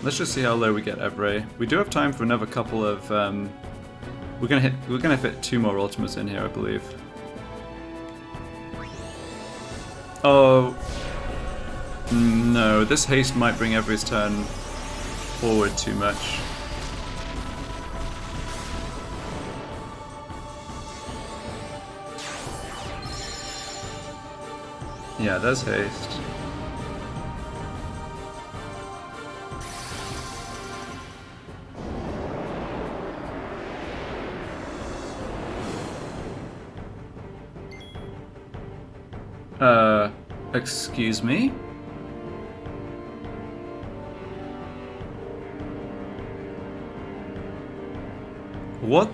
Let's just see how low we get Evrae. We do have time for another couple of we're gonna fit two more Ultimas in here, I believe. Oh no, this haste might bring Evrae's turn forward too much. Yeah, there's haste. Excuse me? What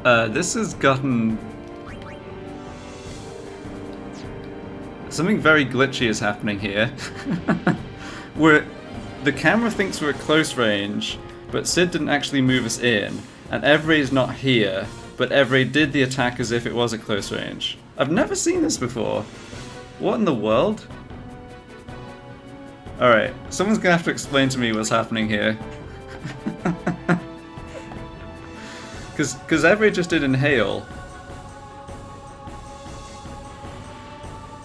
the... this has gotten... Something very glitchy is happening here. Where the camera thinks we're at close range, but Sid didn't actually move us in, and Evrae's not here, but Evrae did the attack as if it was at close range. I've never seen this before. What in the world? Alright, someone's gonna have to explain to me what's happening here. Because Evrae just did inhale.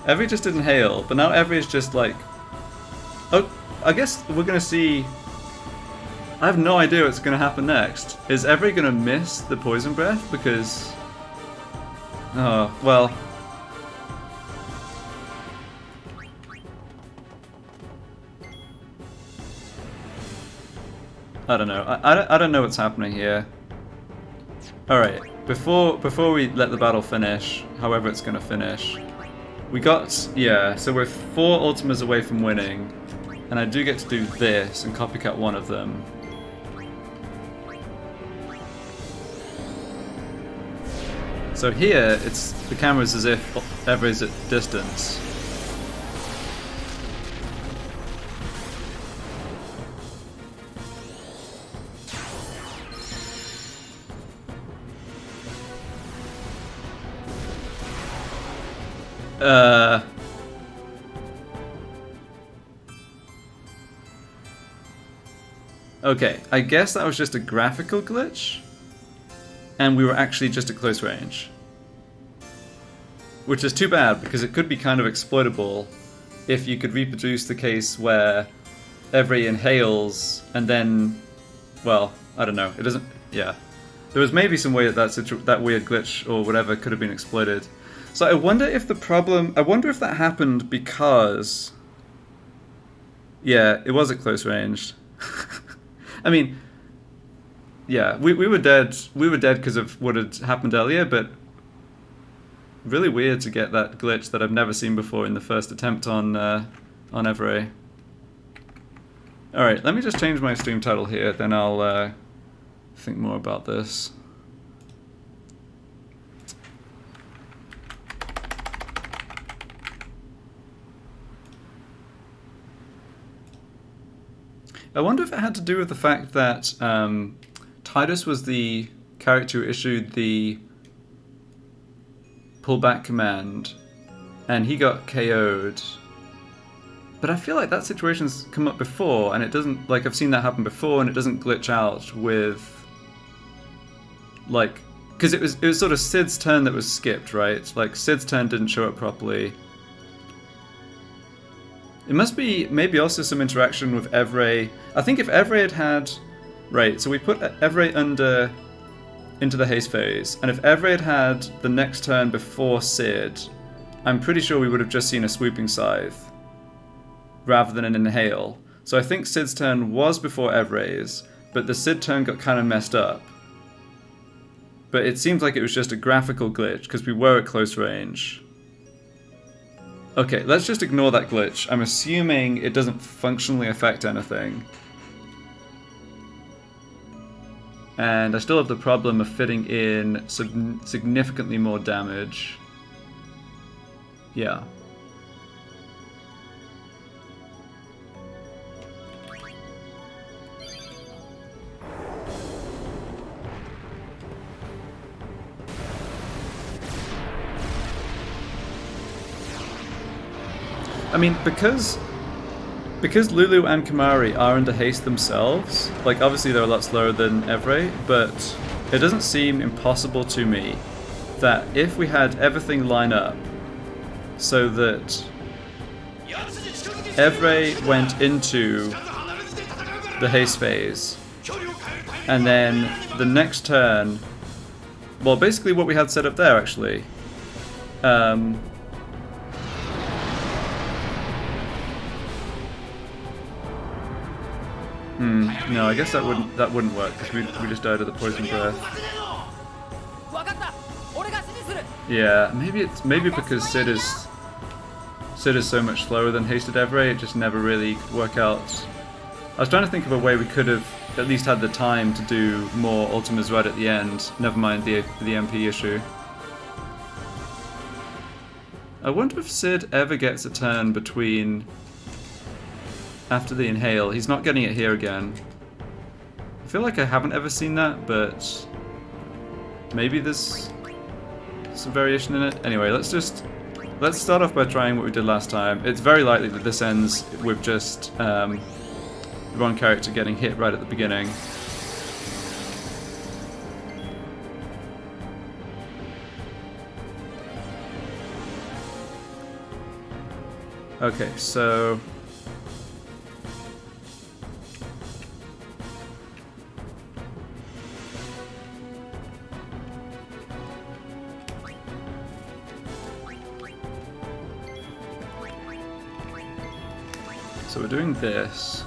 Evrae just did inhale, but now Evrae's just like... Oh, I guess we're gonna see... I have no idea what's gonna happen next. Is Evrae gonna miss the poison breath? Because... Oh, well... I don't know. I don't know what's happening here. Alright, before we let the battle finish, however it's gonna finish, we got... Yeah, so we're 4 Ultimas away from winning, and I do get to do this and copycat one of them. So here, the camera's as if Evrae's at distance. Okay, I guess that was just a graphical glitch, and we were actually just at close range. Which is too bad, because it could be kind of exploitable if you could reproduce the case where Evrae inhales, and then, well, I don't know, it doesn't, yeah. There was maybe some way that weird glitch or whatever could have been exploited. So I wonder if that happened because, yeah, it was at close range. I mean, yeah, we were dead. We were dead because of what had happened earlier, but really weird to get that glitch that I've never seen before in the first attempt on Evrae. All right, let me just change my stream title here, then I'll think more about this. I wonder if it had to do with the fact that Titus was the character who issued the pullback command, and he got KO'd. But I feel like that situation's come up before, and it doesn't, like, I've seen that happen before, and it doesn't glitch out with, like, because it was sort of Sid's turn that was skipped, right? Like, Sid's turn didn't show up properly. It must be maybe also some interaction with Evrae. I think if Evrae had right, so we put Evrae into the haste phase, and if Evrae had the next turn before Sid, I'm pretty sure we would have just seen a swooping scythe rather than an inhale. So I think Sid's turn was before Evrae's, but the Sid turn got kind of messed up. But it seems like it was just a graphical glitch because we were at close range. Okay, let's just ignore that glitch. I'm assuming it doesn't functionally affect anything. And I still have the problem of fitting in significantly more damage. Yeah. I mean, because Lulu and Kimahri are under haste themselves, like, obviously they're a lot slower than Evrae, but it doesn't seem impossible to me that if we had everything line up so that Evrae went into the haste phase, and then the next turn, well, basically what we had set up there, actually, no, I guess that wouldn't work because we just died of the poison breath. Yeah, maybe because Sid is so much slower than hasted Evrae, it just never really could work out. I was trying to think of a way we could have at least had the time to do more Ultima's Red at the end. Never mind the MP issue. I wonder if Sid ever gets a turn between after the inhale. He's not getting it here again. I feel like I haven't ever seen that, but maybe there's some variation in it. Anyway, let's start off by trying what we did last time. It's very likely that this ends with just the wrong character getting hit right at the beginning. Okay, so we're doing this.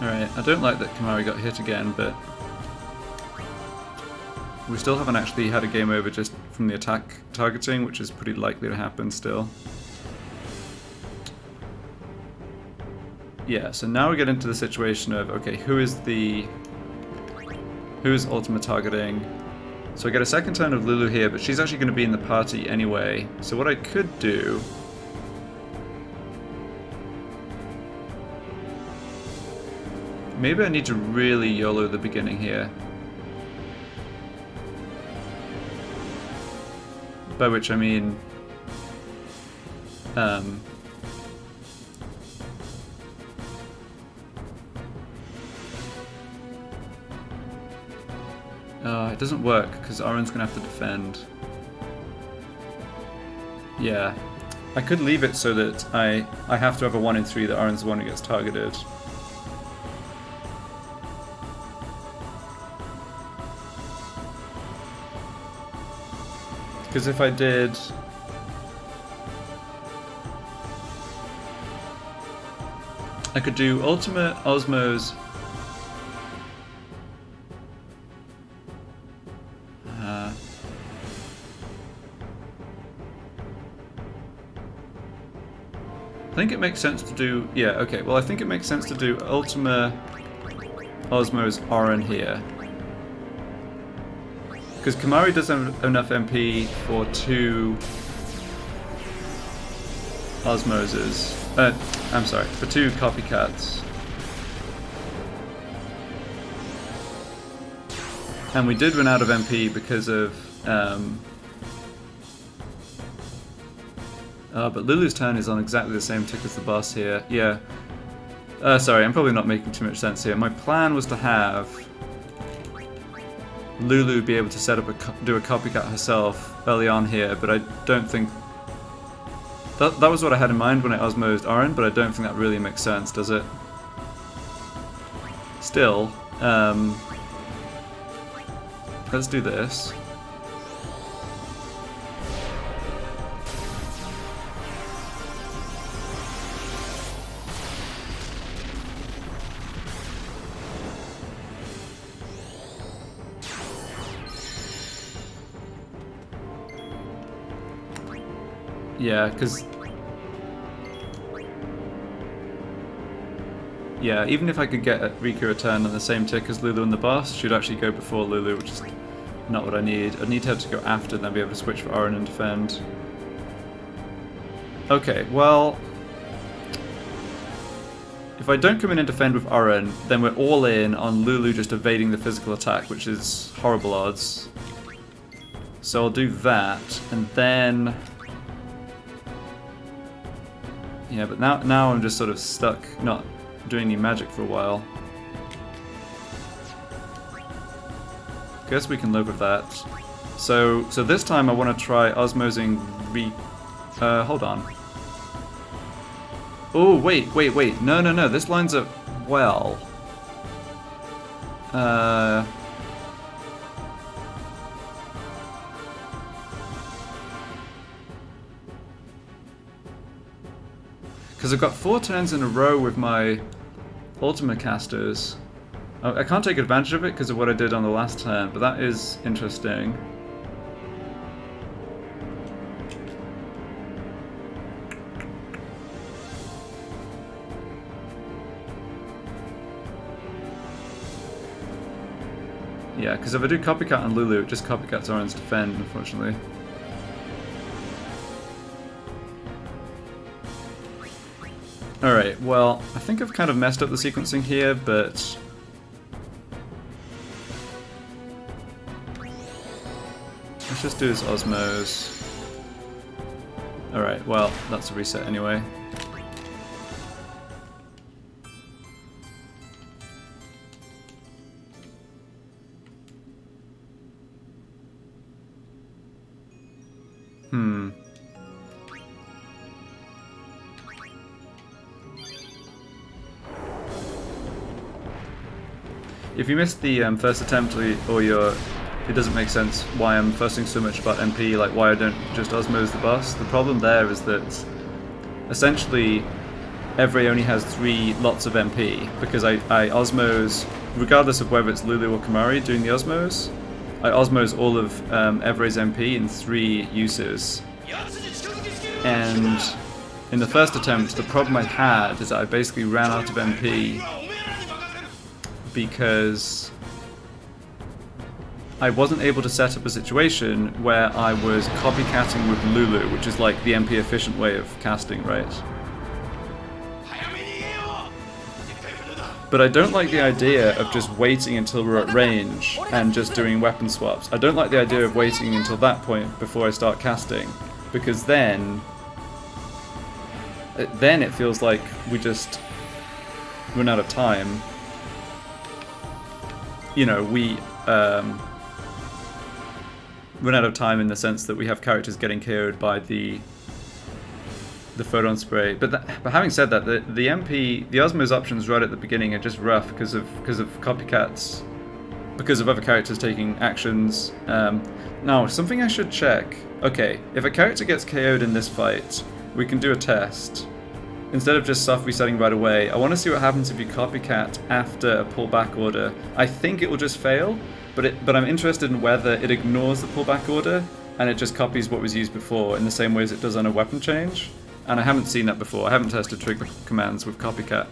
Alright, I don't like that Kimahri got hit again, but we still haven't actually had a game over just from the attack targeting, which is pretty likely to happen still. Yeah, so now we get into the situation of, okay, who is ultimate targeting? So I get a second turn of Lulu here, but she's actually going to be in the party anyway. So what I could do Maybe I need to really YOLO the beginning here. By which I mean... it doesn't work, because Aron's going to have to defend. Yeah. I could leave it so that I have to have a 1 in 3 that Aron's the one who gets targeted. Because if I did... I could do Ultimate Osmos... I think it makes sense to do... Yeah, okay. Well, I think it makes sense to do Ultima Osmos Aron here. Because Kimahri doesn't have enough MP for 2 Osmoses. I'm sorry, for 2 copycats. And we did run out of MP because of... but Lulu's turn is on exactly the same tick as the boss here. Yeah. Sorry, I'm probably not making too much sense here. My plan was to have Lulu be able to set up do a copycat herself early on here, but I don't think... That was what I had in mind when I Osmosed Aron, but I don't think that really makes sense, does it? Still, let's do this. Yeah, because... Yeah, even if I could get Riku a turn on the same tick as Lulu and the boss, she'd actually go before Lulu, which is not what I need. I'd need her to go after, then be able to switch for Aron and defend. Okay, well... If I don't come in and defend with Aron, then we're all in on Lulu just evading the physical attack, which is horrible odds. So I'll do that, and then... Yeah, but now I'm just sort of stuck, not doing any magic for a while. Guess we can live with that. So this time I want to try osmosing hold on. Oh, wait. No. This lines up well. Because I've got 4 turns in a row with my Ultima casters. I can't take advantage of it because of what I did on the last turn, but that is interesting. Yeah, because if I do Copycat on Lulu, it just Copycats Aron's defend, unfortunately. Alright, well, I think I've kind of messed up the sequencing here, but... Let's just do this Osmos. Alright, well, that's a reset anyway. If you missed the first attempt, or it doesn't make sense why I'm fussing so much about MP, like why I don't just Osmose the boss. The problem there is that essentially Evrae only has 3 lots of MP, because I Osmose, regardless of whether it's Lulu or Kimahri doing the Osmose, I Osmose all of Evrae's MP in 3 uses. And in the first attempt, the problem I had is that I basically ran out of MP because I wasn't able to set up a situation where I was copycatting with Lulu, which is like the MP efficient way of casting, right? But I don't like the idea of just waiting until we're at range and just doing weapon swaps. I don't like the idea of waiting until that point before I start casting, because then it feels like we just run out of time. You know, we run out of time in the sense that we have characters getting KO'd by the photon spray. But having said that, the MP, the Osmo's options right at the beginning are just rough because of copycats, because of other characters taking actions. Now, something I should check. Okay, if a character gets KO'd in this fight, we can do a test. Instead of just soft resetting right away, I want to see what happens if you copycat after a pullback order. I think it will just fail, but I'm interested in whether it ignores the pullback order and it just copies what was used before in the same way as it does on a weapon change. And I haven't seen that before. I haven't tested trigger commands with copycat.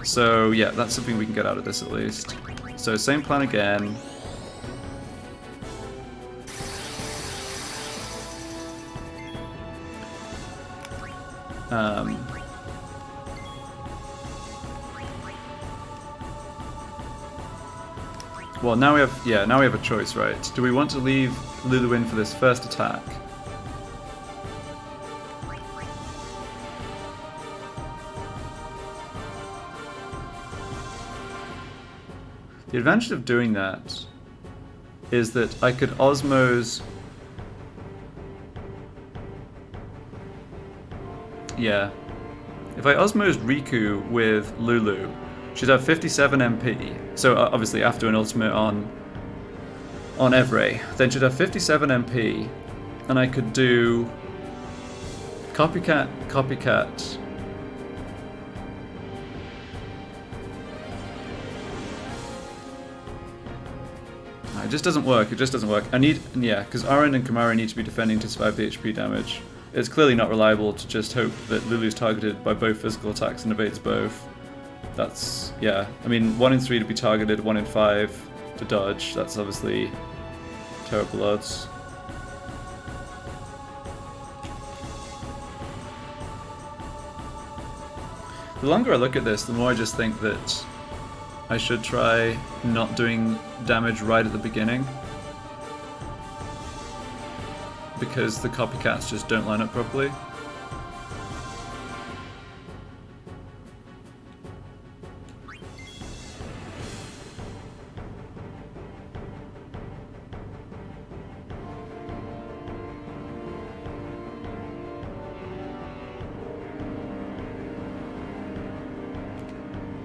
So yeah, that's something we can get out of this at least. So same plan again. Well, now we have a choice, right? Do we want to leave Lulu in for this first attack? The advantage of doing that is that I could Osmose... Yeah. If I Osmose Riku with Lulu, she'd have 57 MP. So obviously after an ultimate on Evrae, then she'd have 57 MP, and I could do copycat, copycat. It just doesn't work. It just doesn't work. Because Aren and Kimahri need to be defending to survive the HP damage. It's clearly not reliable to just hope that Lulu's targeted by both physical attacks and evades both. That's, yeah. I mean, 1 in 3 to be targeted, 1 in 5 to dodge. That's obviously terrible odds. The longer I look at this, the more I just think that I should try not doing damage right at the beginning, because the copycats just don't line up properly.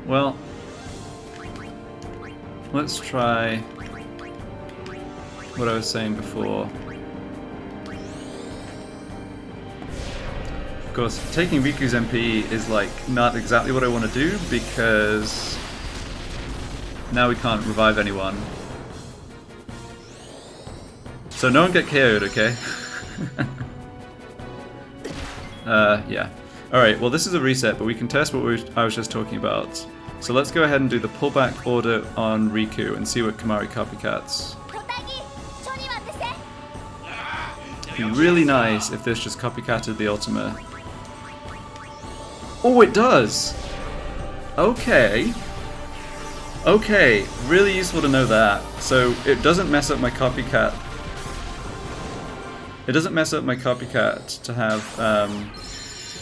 Well, let's try what I was saying before. Of course, taking Riku's MP is like not exactly what I want to do, because now we can't revive anyone. So no one get KO'd, okay? Yeah. Alright, well this is a reset, but we can test what I was just talking about. So let's go ahead and do the pullback order on Riku and see what Kimahri copycats. It'd be really nice if this just copycatted the ultimate. Oh, it does! Okay. Okay, really useful to know that. So it doesn't mess up my copycat. It doesn't mess up my copycat to have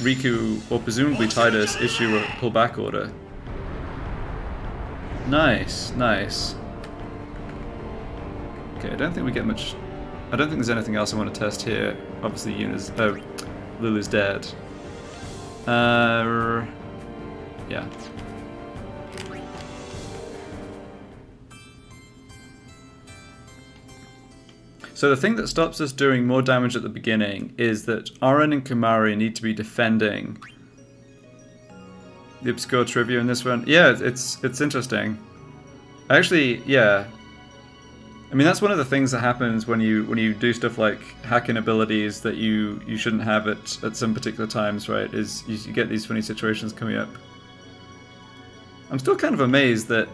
Riku, or presumably Tidus, issue a pullback order. Nice, nice. Okay, I don't think we get much... I don't think there's anything else I want to test here. Obviously Yuna's... Oh, Lulu's dead. Yeah. So the thing that stops us doing more damage at the beginning is that Aren and Kimahri need to be defending the obscure trivia in this one. Yeah, it's interesting. Actually, yeah. I mean, that's one of the things that happens when you do stuff like hacking abilities that you shouldn't have at some particular times, right? Is you get these funny situations coming up. I'm still kind of amazed that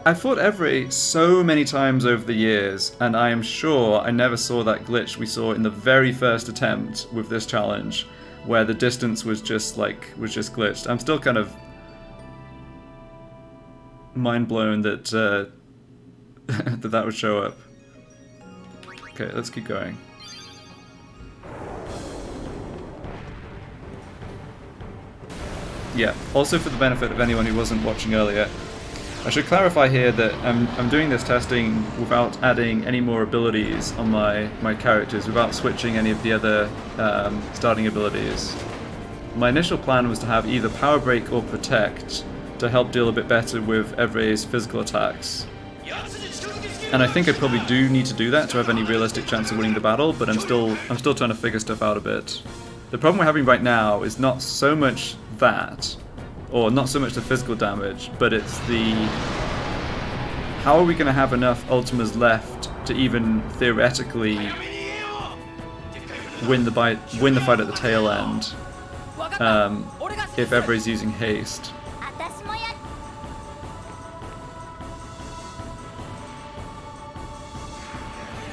I fought Evrae so many times over the years, and I am sure I never saw that glitch we saw in the very first attempt with this challenge, where the distance was just glitched. I'm still kind of... mind blown that that would show up. Okay, let's keep going. Yeah, also for the benefit of anyone who wasn't watching earlier, I should clarify here that I'm doing this testing without adding any more abilities on my characters, without switching any of the other starting abilities. My initial plan was to have either Power Break or Protect to help deal a bit better with Evrae's physical attacks. And I think I probably do need to do that to have any realistic chance of winning the battle, but I'm still trying to figure stuff out a bit. The problem we're having right now is not so much that, or not so much the physical damage, but it's the... how are we going to have enough Ultimas left to even theoretically win the fight at the tail end if Evrae's using haste?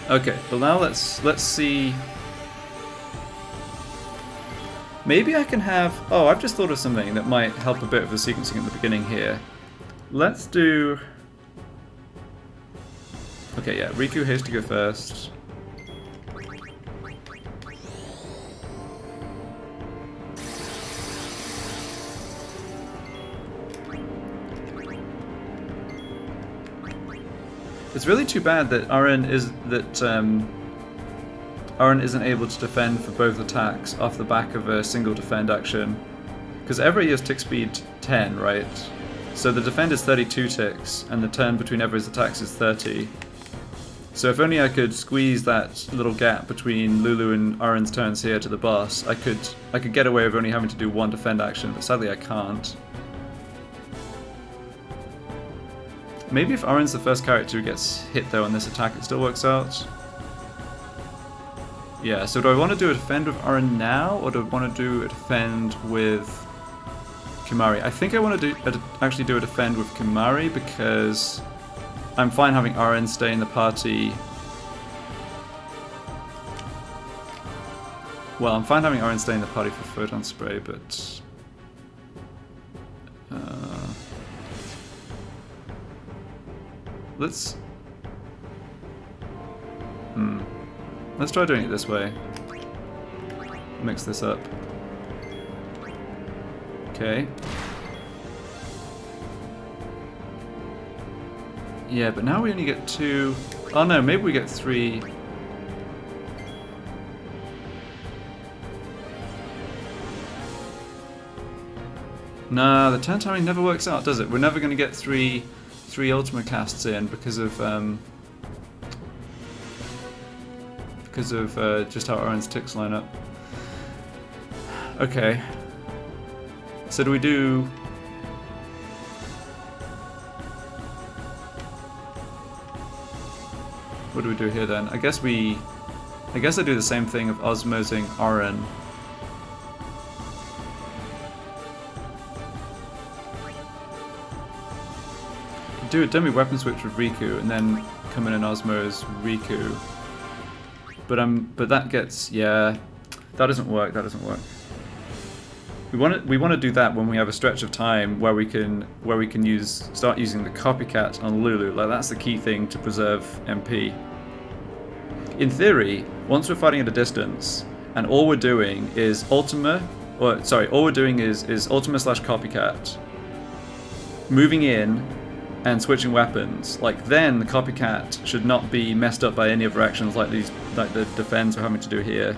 Okay, well now let's see. Maybe I can have... oh, I've just thought of something that might help a bit with the sequencing at the beginning here. Let's do... okay, yeah, Riku has to go first. It's really too bad that Aren isn't able to defend for both attacks off the back of a single defend action. Because Evrae has tick speed 10, right? So the defend is 32 ticks, and the turn between Evrae's attacks is 30. So if only I could squeeze that little gap between Lulu and Aren's turns here to the boss, I could get away with only having to do one defend action, but sadly I can't. Maybe if Aren's the first character who gets hit though on this attack, it still works out. Yeah, so do I want to do a defend with Aren now, or do I want to do a defend with Kimahri? I think I want to actually do a defend with Kimahri because I'm fine having Aren stay in the party. Well, I'm fine having Aren stay in the party for Photon Spray, but... let's try doing it this way. Mix this up. Okay. Yeah, but now we only get 2. Oh no, maybe we get 3. Nah, the turn timing never works out, does it? We're never going to get 3 Ultima casts in because of just how Aren's ticks line up. Okay. So do we do... what do we do here then? I guess I do the same thing of osmosing Aren. Do a dummy weapon switch with Riku and then come in and osmose Riku. But that gets, yeah, that doesn't work. We want to do that when we have a stretch of time where we can start using the copycat on Lulu. Like that's the key thing to preserve MP. In theory, once we're fighting at a distance and all we're doing is Ultima slash copycat, moving in and switching weapons, like then the copycat should not be messed up by any other actions like the defense we're having to do here.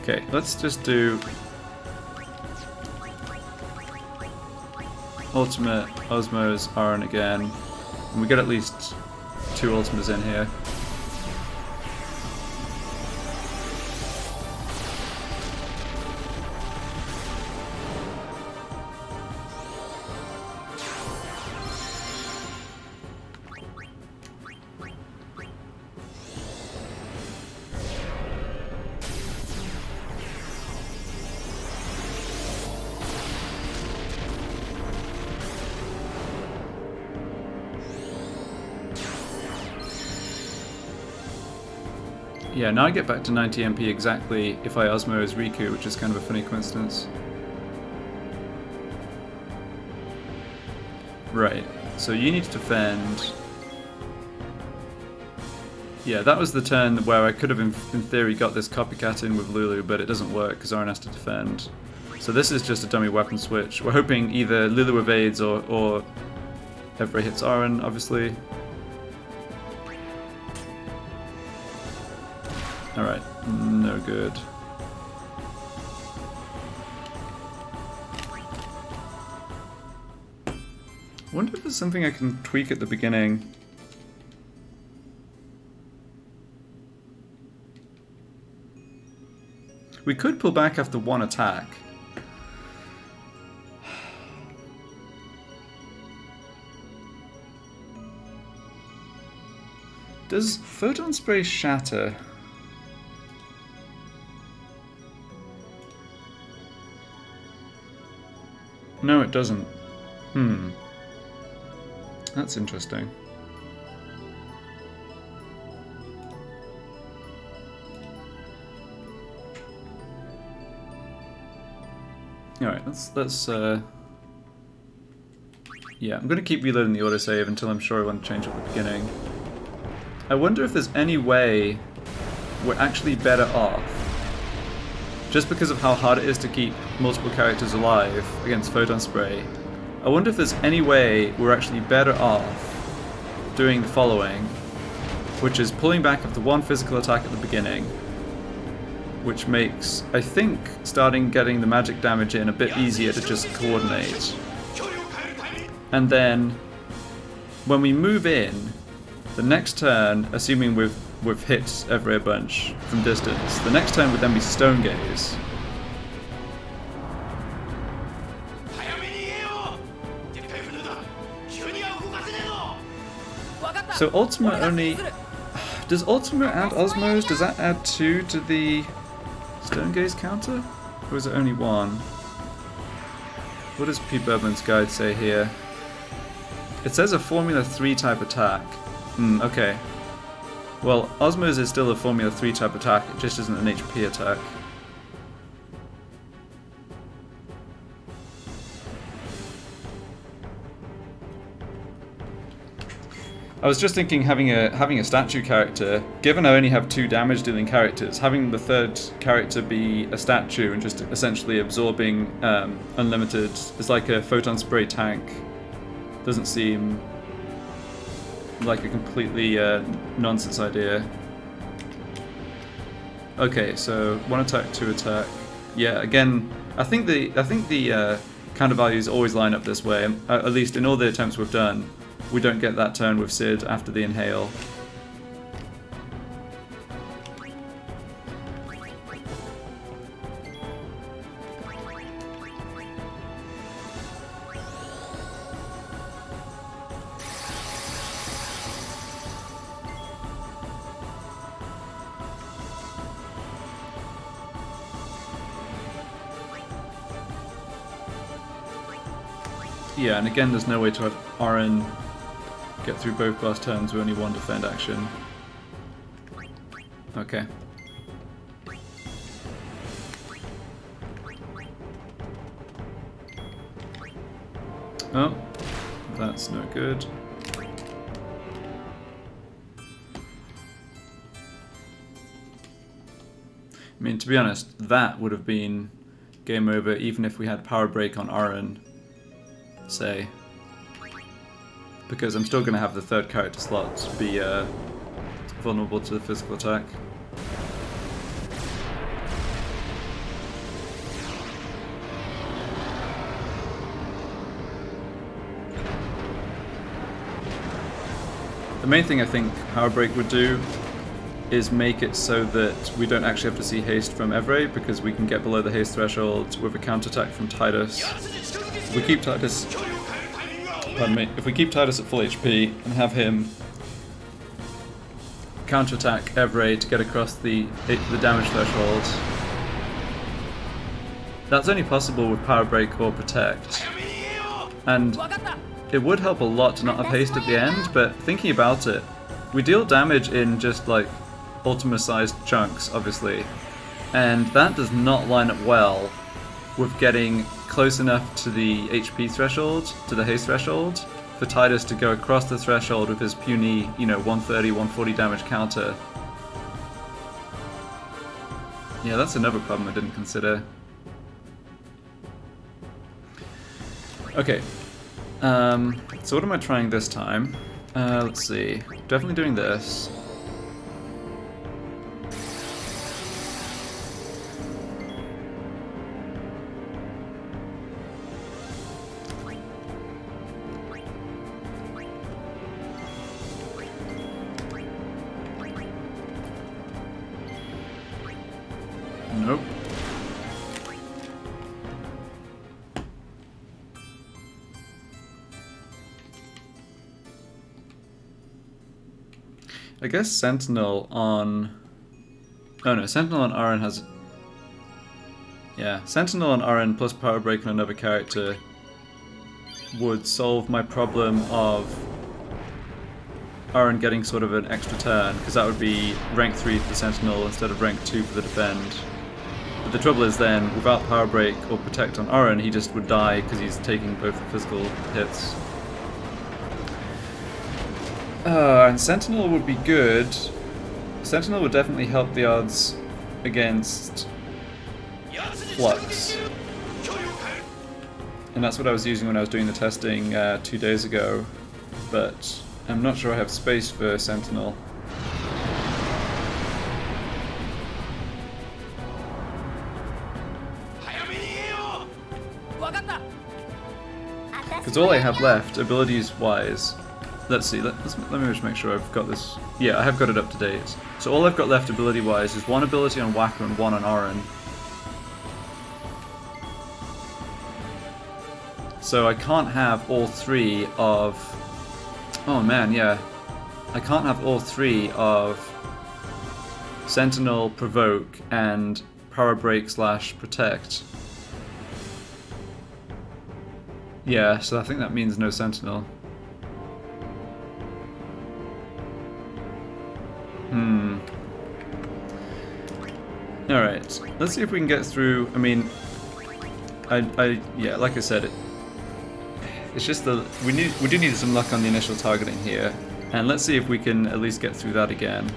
Okay, let's just do Ultimate Osmos Aren again, and we get at least 2 Ultimas in here. Yeah, now I get back to 90 MP exactly if I Osmo as Riku, which is kind of a funny coincidence. Right, so you need to defend. Yeah, that was the turn where I could have in theory got this copycat in with Lulu, but it doesn't work because Auron has to defend. So this is just a dummy weapon switch. We're hoping either Lulu evades or Evrae hits Auron, obviously. Alright, no good. I wonder if there's something I can tweak at the beginning. We could pull back after one attack. Does Photon Spray shatter? No, it doesn't. That's interesting. Alright, let's yeah, I'm gonna keep reloading the autosave until I'm sure I want to change at the beginning. I wonder if there's any way we're actually better off, just because of how hard it is to keep multiple characters alive against Photon Spray. I wonder if there's any way we're actually better off doing the following, which is pulling back after one physical attack at the beginning, which makes, I think, starting getting the magic damage in a bit easier to just coordinate. And then, when we move in, the next turn, assuming we've hit Evrae a bunch from distance, the next turn would then be Stone Gaze. So Ultima only... Does Ultima add Osmos? Does that add 2 to the Stone Gaze counter? Or is it only 1? What does P. Burblin's guide say here? It says a Formula 3 type attack. Okay. Well, Osmos is still a Formula 3 type attack, it just isn't an HP attack. I was just thinking having a statue character, given I only have 2 damage dealing characters, having the third character be a statue and just essentially absorbing unlimited, it's like a Photon Spray tank, doesn't seem like a completely nonsense idea. Okay, so 1 attack, 2 attack. Yeah, again, I think the counter values always line up this way, at least in all the attempts we've done. We don't get that turn with Sid after the inhale. Yeah, and again, there's no way to have Auron get through both blast turns with only 1 defend action. Okay. Oh, that's no good. I mean, to be honest, that would have been game over even if we had power break on Auron, say. Because I'm still going to have the third character slot be vulnerable to the physical attack. The main thing I think Power Break would do is make it so that we don't actually have to see haste from Evrae, because we can get below the haste threshold with a counterattack from Titus. If we keep Titus... Pardon me. If we keep Titus at full HP and have him counterattack Evrae to get across the damage threshold, that's only possible with Power Break or Protect. And it would help a lot to not have haste at the end, but thinking about it, we deal damage in just like Ultima-sized chunks, obviously. And that does not line up well with getting close enough to the HP threshold, to the haste threshold, for Tidus to go across the threshold with his puny, 130, 140 damage counter. Yeah, that's another problem I didn't consider. Okay. So what am I trying this time? Let's see. Definitely doing this. Nope. I guess Sentinel on... Oh no, Sentinel on Aaron has... Yeah, Sentinel on Aaron plus Power Break on another character would solve my problem of Aaron getting sort of an extra turn, because that would be rank 3 for the Sentinel instead of rank 2 for the Defend. But the trouble is then, without Power Break or Protect on Aaron, he just would die because he's taking both the physical hits. And Sentinel would be good. Sentinel would definitely help the odds against Flux. And that's what I was using when I was doing the testing 2 days ago. But I'm not sure I have space for Sentinel. Because all I have left, abilities-wise... Let's see, let me just make sure I've got this... Yeah, I have got it up to date. So all I've got left ability-wise is one ability on Whacker and one on Orin. So I can't have all three of... Oh man, yeah. I can't have all three of Sentinel, Provoke, and Power Break / Protect. Yeah, so I think that means no Sentinel. Alright, let's see if we can get through. I mean, yeah, like I said, it's just the we do need some luck on the initial targeting here, and let's see if we can at least get through that again.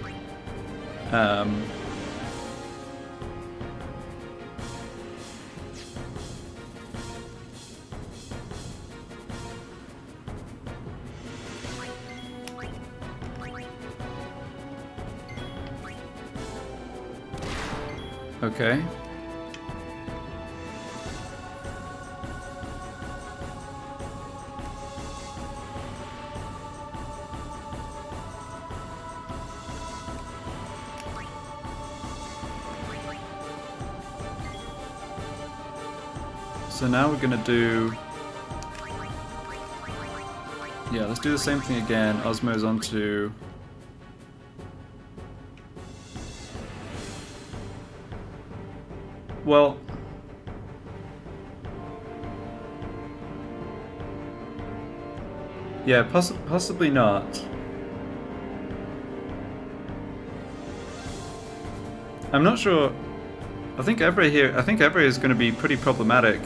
Okay. So now we're gonna do... Yeah, let's do the same thing again. Osmo's onto... Well... Yeah, possibly not. I'm not sure... I think Evrae here... I think Evrae is going to be pretty problematic.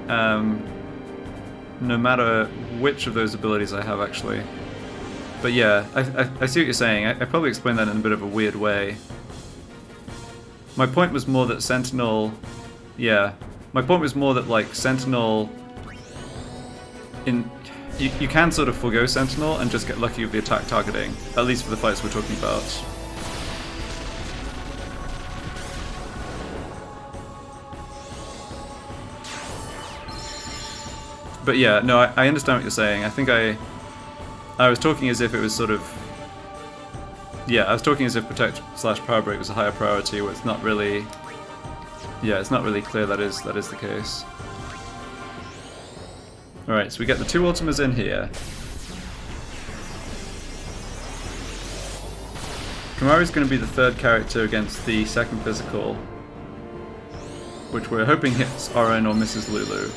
No matter which of those abilities I have, actually. But yeah, I see what you're saying. I probably explained that in a bit of a weird way. My point was more that Sentinel... Yeah. My point was more that, like, Sentinel... You can sort of forego Sentinel and just get lucky with the attack targeting. At least for the fights we're talking about. But yeah, no, I understand what you're saying. I think I was talking as if it was sort of... Yeah, I was talking as if Protect / Power Break was a higher priority, where it's not really... Yeah, it's not really clear that is the case. Alright, so we get the 2 Ultimas in here. Kimahri's going to be the 3rd character against the 2nd physical, which we're hoping hits Orin or misses Lulu.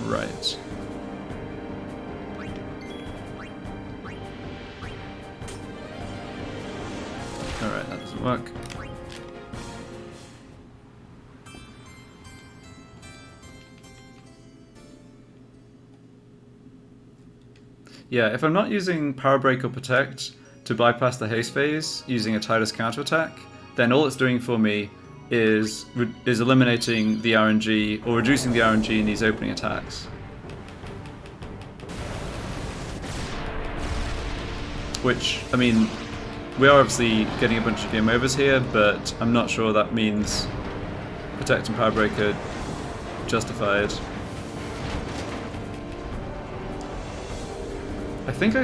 Right. Alright, that doesn't work. Yeah, if I'm not using Power Break or Protect to bypass the haste phase using a Tidus counterattack, then all it's doing for me is eliminating the RNG or reducing the RNG in these opening attacks. Which, I mean, we are obviously getting a bunch of game overs here, but I'm not sure that means Protect and Power Break are justified. I think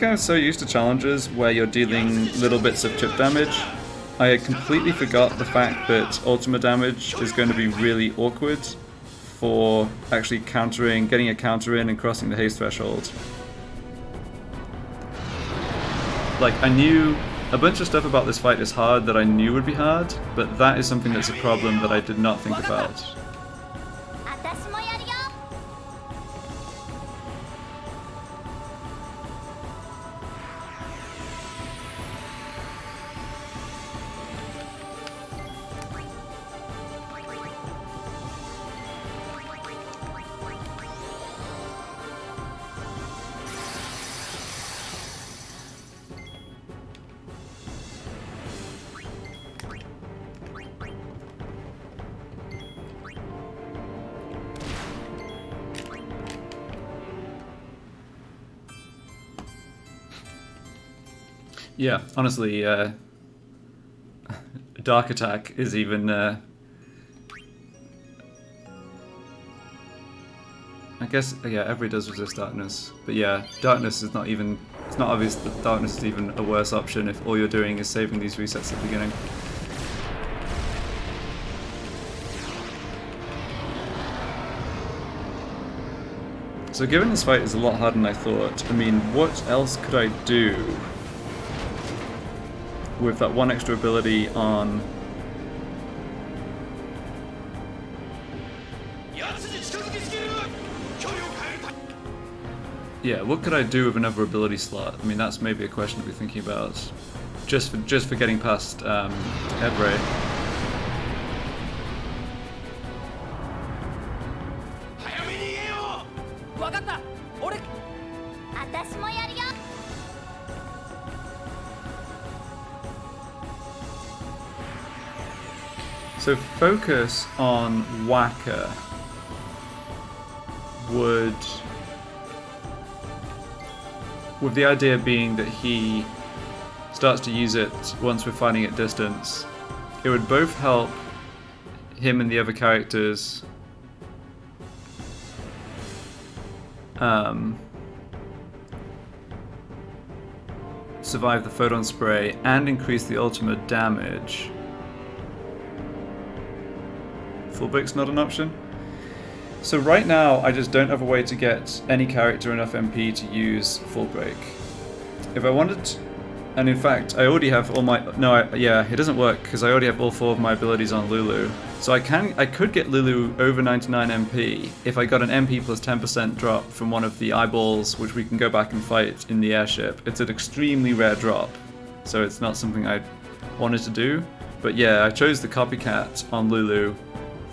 I'm so used to challenges where you're dealing little bits of chip damage, I completely forgot the fact that ultimate damage is going to be really awkward for actually countering, getting a counter in and crossing the haste threshold. Like, I knew a bunch of stuff about this fight is hard that I knew would be hard, but that is something that's a problem that I did not think about. Yeah, honestly, Dark Attack is even, I guess, yeah, Evrae does resist Darkness, but yeah, Darkness is not even, it's not obvious that Darkness is even a worse option if all you're doing is saving these resets at the beginning. So given this fight is a lot harder than I thought, I mean, what else could I do with that one extra ability on... Yeah, what could I do with another ability slot? I mean, that's maybe a question to be thinking about. Just for getting past Evrae. So focus on Waka would, with the idea being that he starts to use it once we're fighting at distance, it would both help him and the other characters survive the photon spray and increase the ultimate damage. Full break's not an option. So right now I just don't have a way to get any character enough MP to use full break. If I wanted to, and in fact I already have all my, yeah, it doesn't work because I already have all 4 of my abilities on Lulu. So I could get Lulu over 99 MP if I got an MP plus 10% drop from one of the eyeballs, which we can go back and fight in the airship. It's an extremely rare drop, so it's not something I wanted to do. But yeah, I chose the copycat on Lulu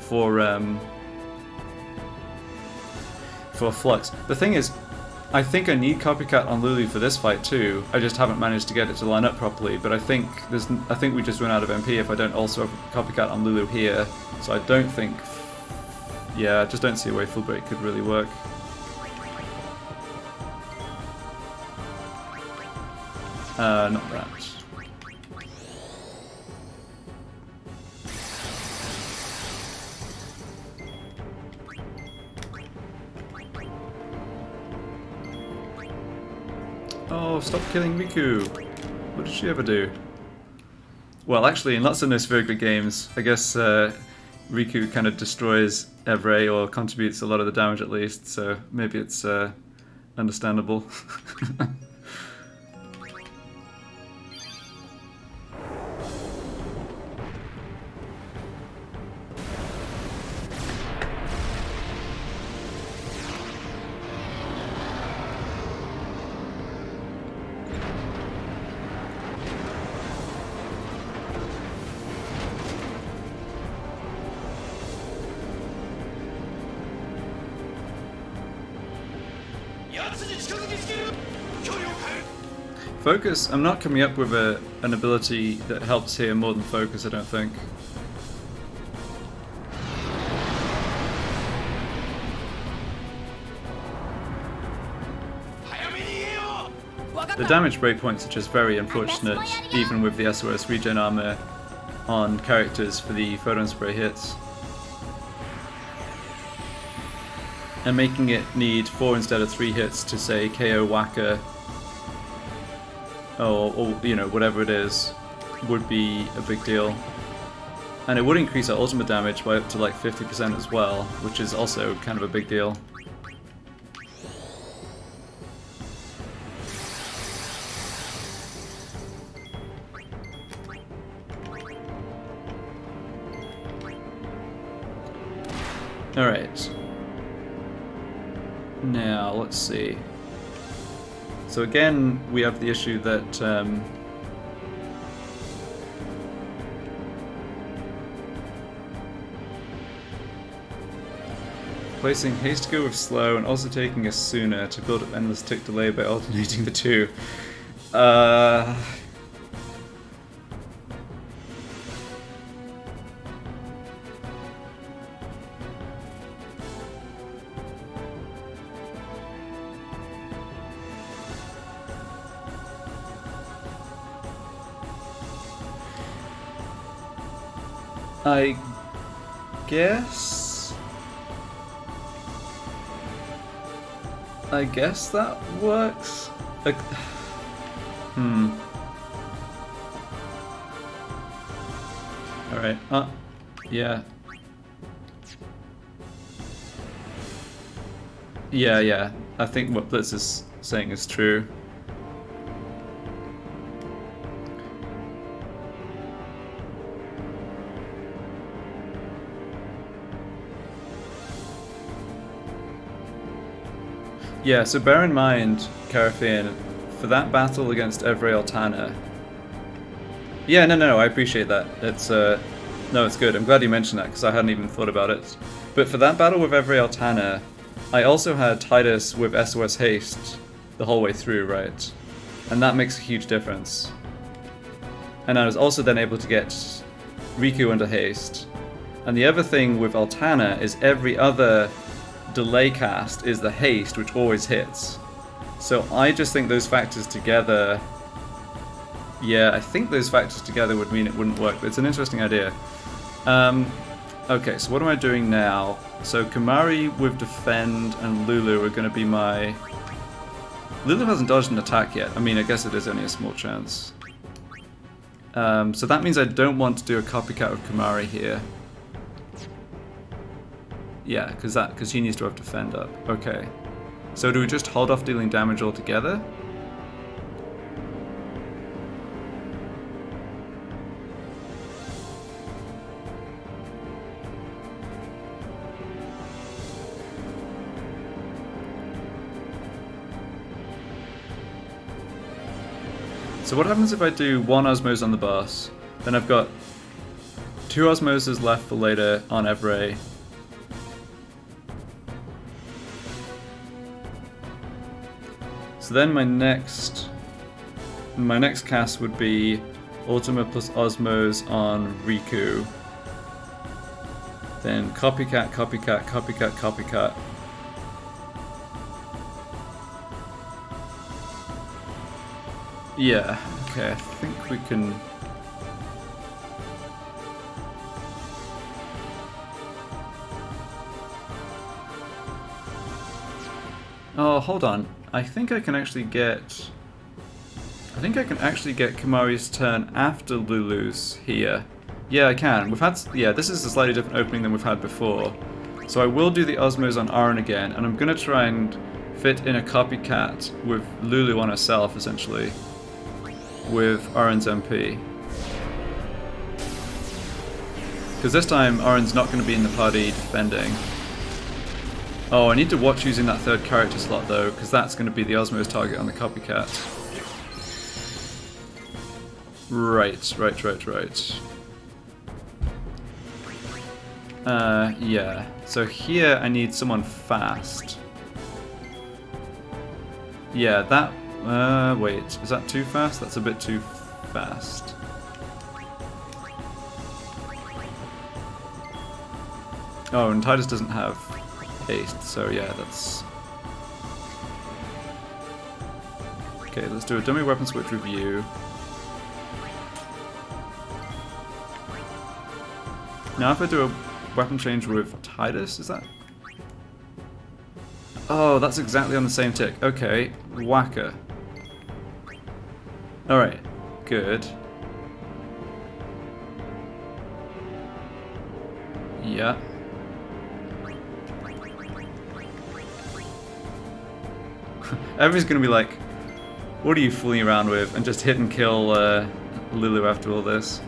for Flux. The thing is, I think I need copycat on Lulu for this fight too. I just haven't managed to get it to line up properly. But I think we just run out of MP if I don't also have copycat on Lulu here. So I don't think, yeah, I just don't see a way full break could really work. Not that. Oh, stop killing Riku! What did she ever do? Well, actually, in lots of Nosferatu games, I guess Riku kind of destroys Evrae or contributes a lot of the damage at least, so maybe it's understandable. Focus, I'm not coming up with an ability that helps here more than focus, I don't think. The damage breakpoints are just very unfortunate, even with the SOS regen armor on characters for the photon spray hits. And making it need 4 instead of 3 hits to say KO Whacker, or you know, whatever it is, would be a big deal. And it would increase our ultimate damage by up to like 50% as well, which is also kind of a big deal. Alright. Now, let's see. So again, we have the issue that placing haste to go with slow and also taking a sooner to build up endless tick delay by alternating the two. I guess that works. Alright, yeah. Yeah, I think what Blitz is saying is true. Yeah, so bear in mind, Carafian, for that battle against Evrae Altana. Yeah, no, I appreciate that. It's no, it's good. I'm glad you mentioned that because I hadn't even thought about it. But for that battle with Evrae Altana, I also had Titus with SOS Haste the whole way through, right? And that makes a huge difference. And I was also then able to get Riku under haste. And the other thing with Altana is every other delay cast is the haste, which always hits. So I just think those factors together, yeah, I think those factors together would mean it wouldn't work, but it's an interesting idea. Okay, so what am I doing now? So Kimahri with defend and Lulu are going to be my... Lulu hasn't dodged an attack yet. I mean, I guess it is only a small chance. So that means I don't want to do a copycat of Kimahri here. Yeah, because she needs to have defend up. Okay. So do we just hold off dealing damage altogether? So what happens if I do 1 Osmose on the boss? Then I've got 2 Osmoses left for later on Evrae. So then my next cast would be Ultima plus Osmose on Riku. Then copycat, copycat, copycat, copycat. Yeah, okay, I think we can... Oh, hold on. I think I can actually get Kimahri's turn after Lulu's here. Yeah, I can. Yeah, this is a slightly different opening than we've had before. So I will do the Osmose on Auron again, and I'm gonna try and fit in a copycat with Lulu on herself, essentially, with Auron's MP. Because this time Auron's not going to be in the party defending. Oh, I need to watch using that 3rd character slot though, because that's going to be the Osmose target on the copycat. Right. Yeah. So here I need someone fast. Yeah, Wait, is that too fast? That's a bit too fast. Oh, and Titus doesn't have haste, so yeah, that's... Okay, let's do a dummy weapon switch review. Now if I do a weapon change with Titus, is that... Oh, that's exactly on the same tick. Okay, whacker. Alright, good. Yeah. Everybody's gonna be like, what are you fooling around with? And just hit and kill Lulu after all this.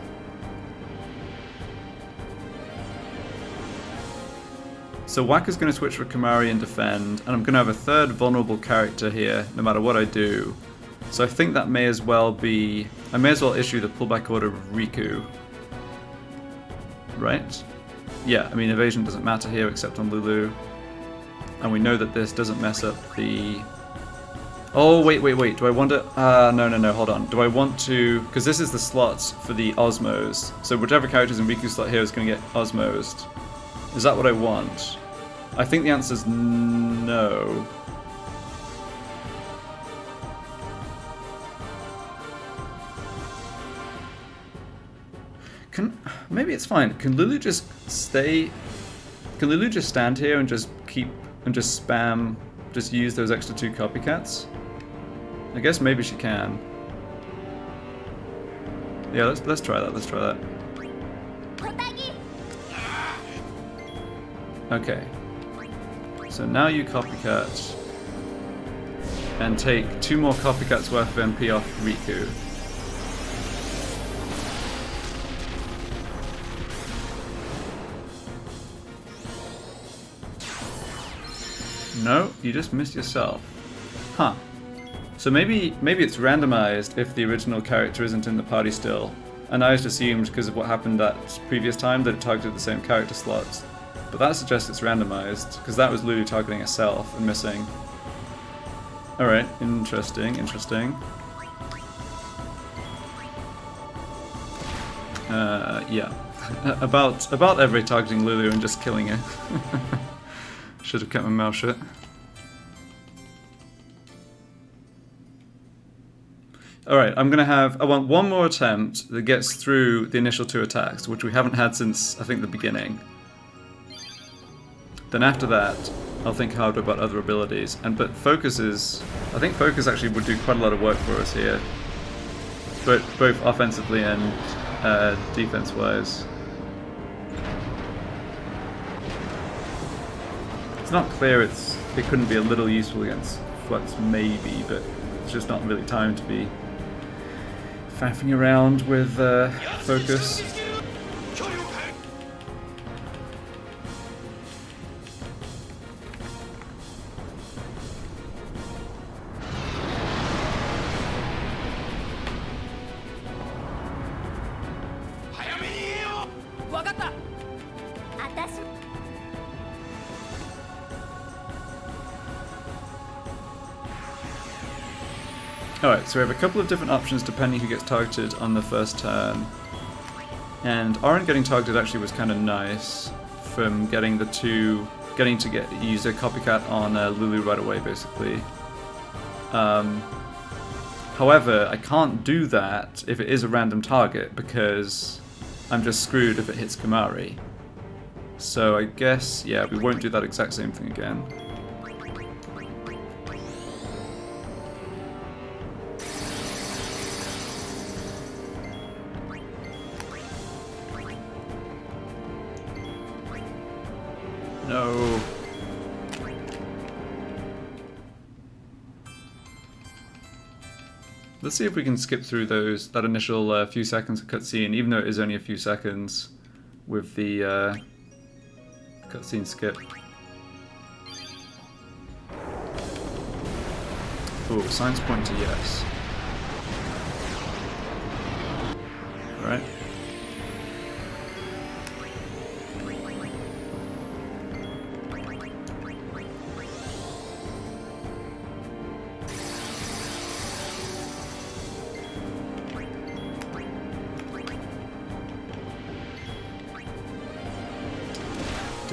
So Wacker's going to switch for Kimahri and defend, and I'm going to have a third vulnerable character here, no matter what I do. So I think that may as well be... I may as well issue the pullback order of Riku. Right? Yeah, I mean evasion doesn't matter here except on Lulu. And we know that this doesn't mess up the... Oh, wait, do I want to... no, hold on. Do I want to... Because this is the slots for the Osmos. So whichever character's in Riku's slot here is going to get Osmosed. Is that what I want? I think the answer is no. Maybe it's fine. Can Lulu just stay... Can Lulu just stand here and just keep... and just spam... just use those extra 2 copycats? I guess maybe she can. Yeah, let's try that. Let's try that. Okay. So now you copycat and take 2 more copycats worth of MP off Riku. No, you just missed yourself. Huh. So maybe it's randomized if the original character isn't in the party still. And I just assumed because of what happened that previous time that it targeted the same character slots. But that suggests it's randomized, because that was Lulu targeting herself and missing. Alright, interesting. Yeah. about Evrae targeting Lulu and just killing her. Should have kept my mouth shut. Alright, I want one more attempt that gets through the initial 2 attacks, which we haven't had since, I think, the beginning. Then after that, I'll think harder about other abilities. But Focus is... I think Focus actually would do quite a lot of work for us here. But both offensively and defense-wise. It's not clear it couldn't be a little useful against Flux, maybe, but it's just not really time to be faffing around with Focus. Alright, so we have a couple of different options depending who gets targeted on the first turn. And Oren getting targeted actually was kind of nice from getting the 2... getting to use a copycat on Lulu right away, basically. However, I can't do that if it is a random target because I'm just screwed if it hits Kimahri. So I guess, yeah, we won't do that exact same thing again. No. Let's see if we can skip through that initial few seconds of cutscene, even though it is only a few seconds with the cutscene skip. Oh, science pointer, yes. Alright.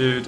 Dude.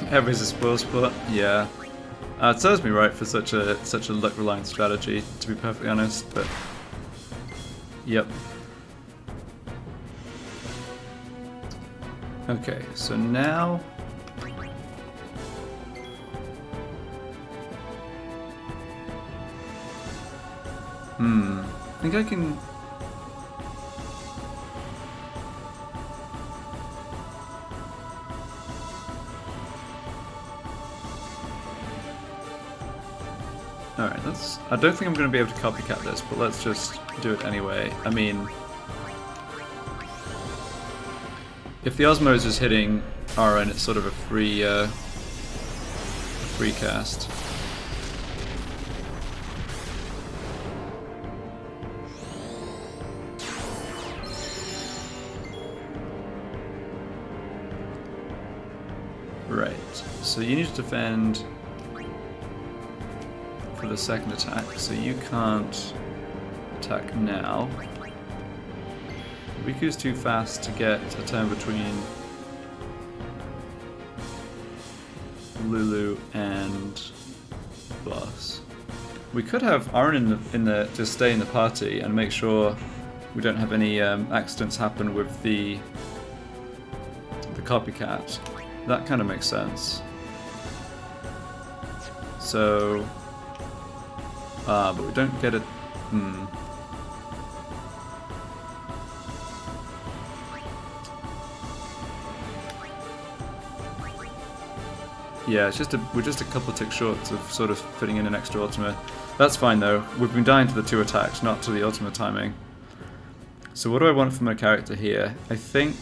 Evrae's a spoil spot, yeah. It serves me right for such a luck reliant strategy, to be perfectly honest. But yep. Okay, so now I think I can. Alright, I don't think I'm going to be able to copycat this, but let's just do it anyway. I mean, if the Osmos is hitting Aaron, it's sort of a free cast. Right, so you need to defend for the second attack, so you can't attack now. Riku's too fast to get a turn between Lulu and Boss. We could have Aaron in the just stay in the party and make sure we don't have any accidents happen with the copycat. That kind of makes sense. So. But we don't get it. Yeah, we're just a couple of ticks short of sort of fitting in an extra Ultima. That's fine though. We've been dying to the 2 attacks, not to the Ultima timing. So what do I want from a character here? I think.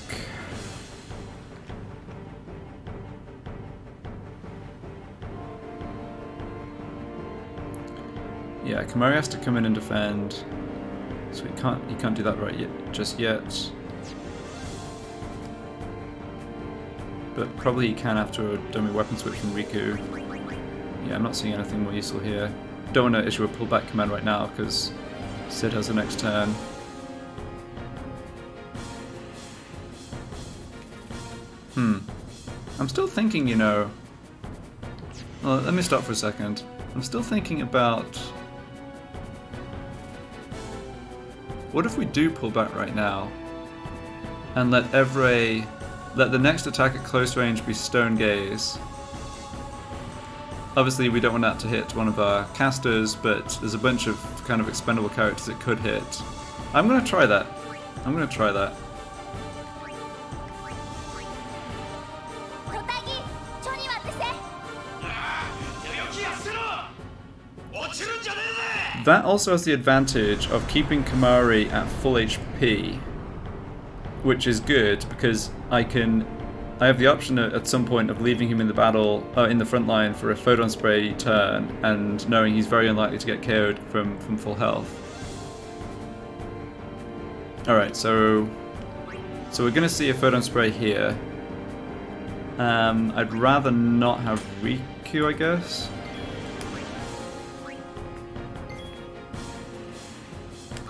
Yeah, Kamari has to come in and defend, so he can't do that right yet, just yet. But probably he can after a dummy weapon switch from Riku. Yeah, I'm not seeing anything more useful here. Don't want to issue a pullback command right now because Sid has the next turn. I'm still thinking, you know. Well, let me stop for a second. I'm still thinking about. What if we do pull back right now and let Evrae, let the next attack at close range be Stone Gaze? Obviously we don't want that to hit one of our casters, but there's a bunch of kind of expendable characters it could hit. I'm going to try that. That also has the advantage of keeping Kamari at full HP, which is good because I have the option at some point of leaving him in the battle, in the front line for a Photon Spray turn, and knowing he's very unlikely to get KO'd from full health. Alright, so we're going to see a Photon Spray here. I'd rather not have Riku, I guess.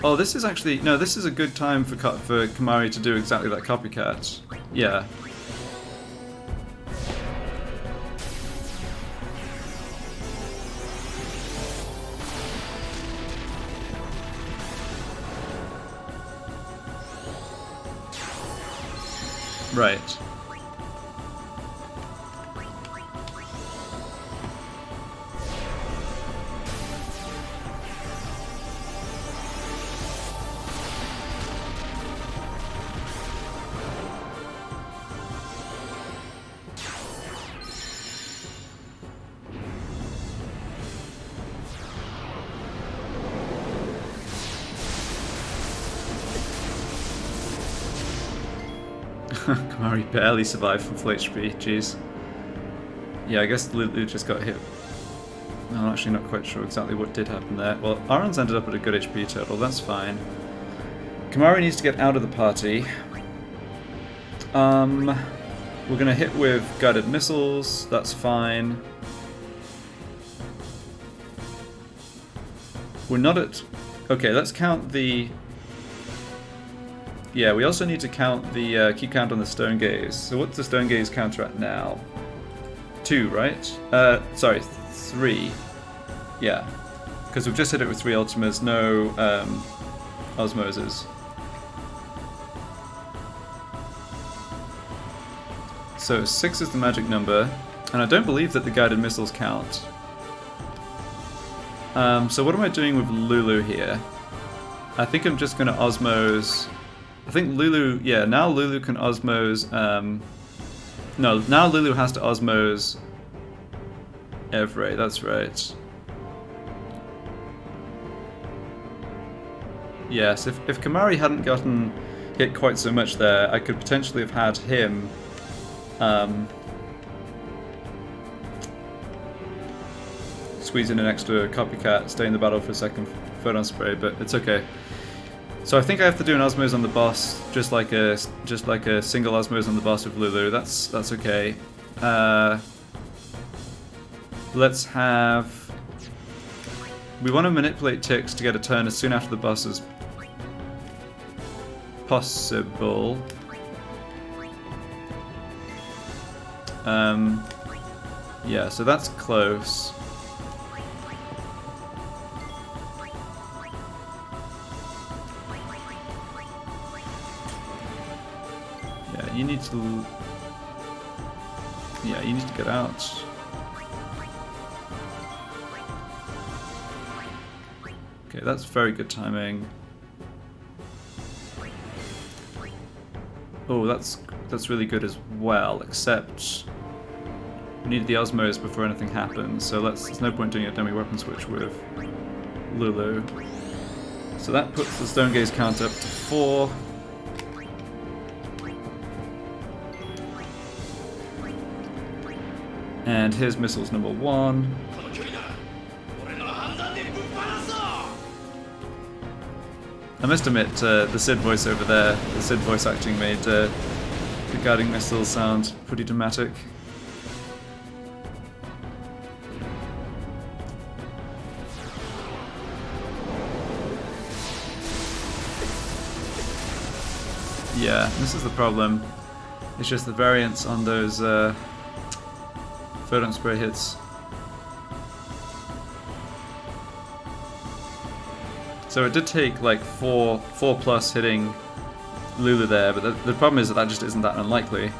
Oh, this is actually... No, this is a good time for Kamari to do exactly that copycat. Yeah. Right. Kamari barely survived from full HP, jeez. Yeah, I guess Lulu just got hit. I'm actually not quite sure exactly what did happen there. Well, Aaron's ended up at a good HP total, that's fine. Kamari needs to get out of the party. We're gonna hit with guided missiles, that's fine. We're not at... Okay, let's count the... Yeah, we also need to count the keep count on the stone gaze. So what's the stone gaze counter at now? 2, right? Sorry, 3. Yeah, because we've just hit it with 3 Ultimas, no Osmoses. So 6 is the magic number, and I don't believe that the guided missiles count. So what am I doing with Lulu here? I think I'm just going to Osmose... I think Lulu... Yeah, now Lulu can Osmose... No, now Lulu has to Osmose Evrae, that's right. Yes, if Kamari hadn't gotten hit quite so much there, I could potentially have had him... squeeze in an extra copycat, stay in the battle for a second photon spray, but it's okay. So I think I have to do an Osmose on the boss, just like a single Osmose on the boss with Lulu. That's okay. Let's have... We want to manipulate ticks to get a turn as soon after the boss as possible. Yeah, so that's close. Yeah, you need to... Yeah, you need to get out. Okay, that's very good timing. Oh, that's really good as well, except we need the Osmose before anything happens, so there's no point doing a dummy weapon switch with Lulu. So that puts the Stone Gaze count up to 4. And here's missiles number 1. I must admit, the Sid voice over there, the Sid voice acting made the guiding missiles sound pretty dramatic. Yeah, this is the problem. It's just the variance on those photon spray hits. So it did take like 4 plus hitting Lulu there, but the problem is that just isn't that unlikely.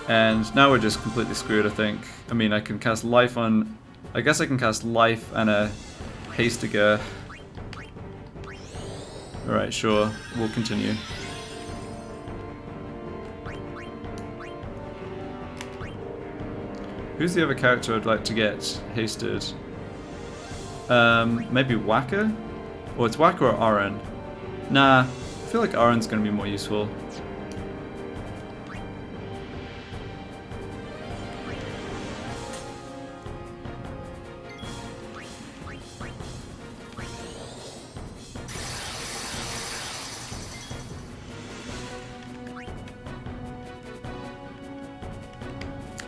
And now we're just completely screwed, I think. I mean, I can cast Life on... I guess I can cast Life and a Hastiger. Alright, sure. We'll continue. Who's the other character I'd like to get hasted? Maybe Waka? Or it's Waka or Aaron? Nah, I feel like Aaron's going to be more useful.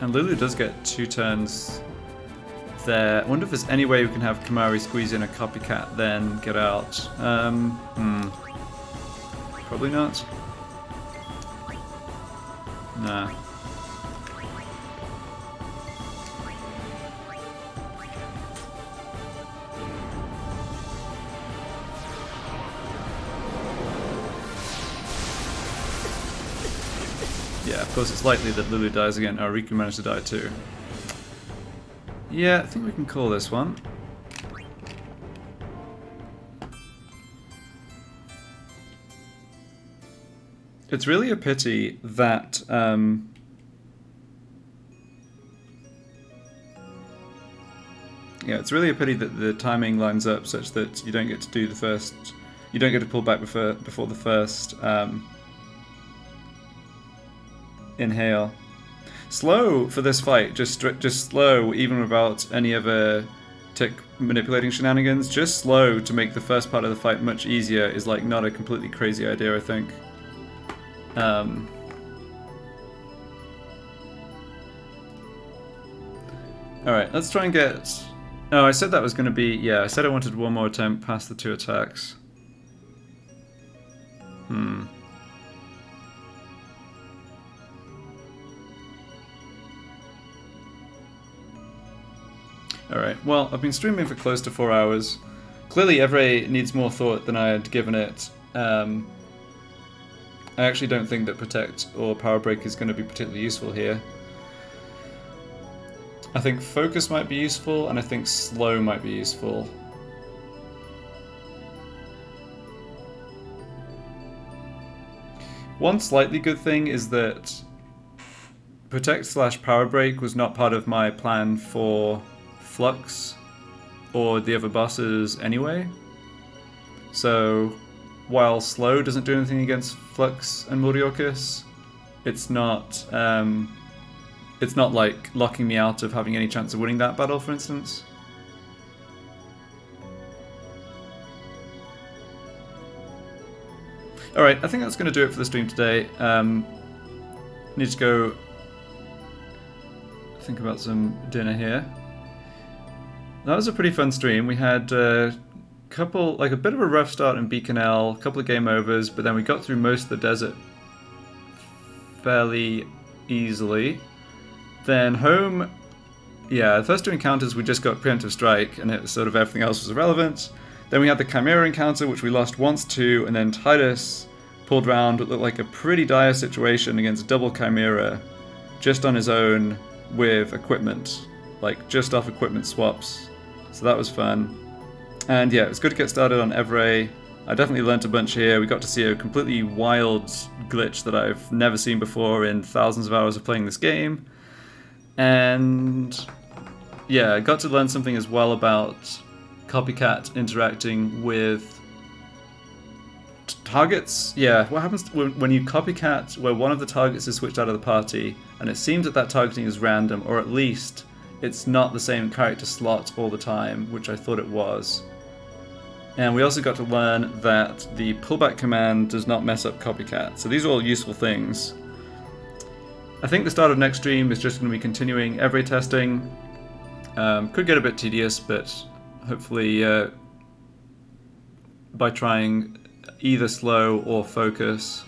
And Lulu does get 2 turns there. I wonder if there's any way we can have Kamari squeeze in a copycat, then get out. Probably not. Nah. Yeah, of course it's likely that Lulu dies again. Oh, Riku managed to die too. Yeah, I think we can call this one. It's really a pity that yeah, it's really a pity that the timing lines up such that you don't get to do the first. You don't get to pull back before the first inhale. Slow for this fight, just slow, even without any other tick manipulating shenanigans. Just slow to make the first part of the fight much easier is like not a completely crazy idea, I think. Alright, let's try and get... Oh, I said that was going to be... Yeah, I said I wanted one more attempt past the 2 attacks. Alright, well, I've been streaming for close to 4 hours. Clearly, Evrae needs more thought than I had given it. I actually don't think that Protect or Power Break is going to be particularly useful here. I think Focus might be useful, and I think Slow might be useful. One slightly good thing is that Protect/Power Break was not part of my plan for Flux or the other bosses anyway. So while Slow doesn't do anything against Flux and Mordiorcus, it's not like locking me out of having any chance of winning that battle, for instance. Alright, I think that's going to do it for the stream today. Need to go think about some dinner here. That was a pretty fun stream. We had a bit of a rough start in Bikanel, a couple of game overs, but then we got through most of the desert fairly easily. Then home, yeah, the first 2 encounters we just got Preemptive Strike, and it was sort of everything else was irrelevant. Then we had the Chimera encounter, which we lost once to, and then Titus pulled round what looked like a pretty dire situation against double Chimera, just on his own with equipment, like just off equipment swaps. So that was fun. And yeah, it was good to get started on Evrae. I definitely learnt a bunch here. We got to see a completely wild glitch that I've never seen before in thousands of hours of playing this game. And yeah, I got to learn something as well about Copycat interacting with targets. Yeah, what happens when you Copycat where one of the targets is switched out of the party, and it seems that targeting is random, or at least it's not the same character slot all the time, which I thought it was. And we also got to learn that the pullback command does not mess up Copycat. So these are all useful things. I think the start of next stream is just going to be continuing Evrae testing. Could get a bit tedious, but hopefully by trying either Slow or Focus,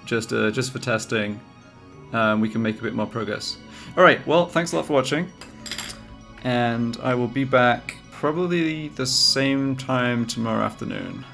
just for testing, we can make a bit more progress. Alright, well, thanks a lot for watching. And I will be back probably the same time tomorrow afternoon.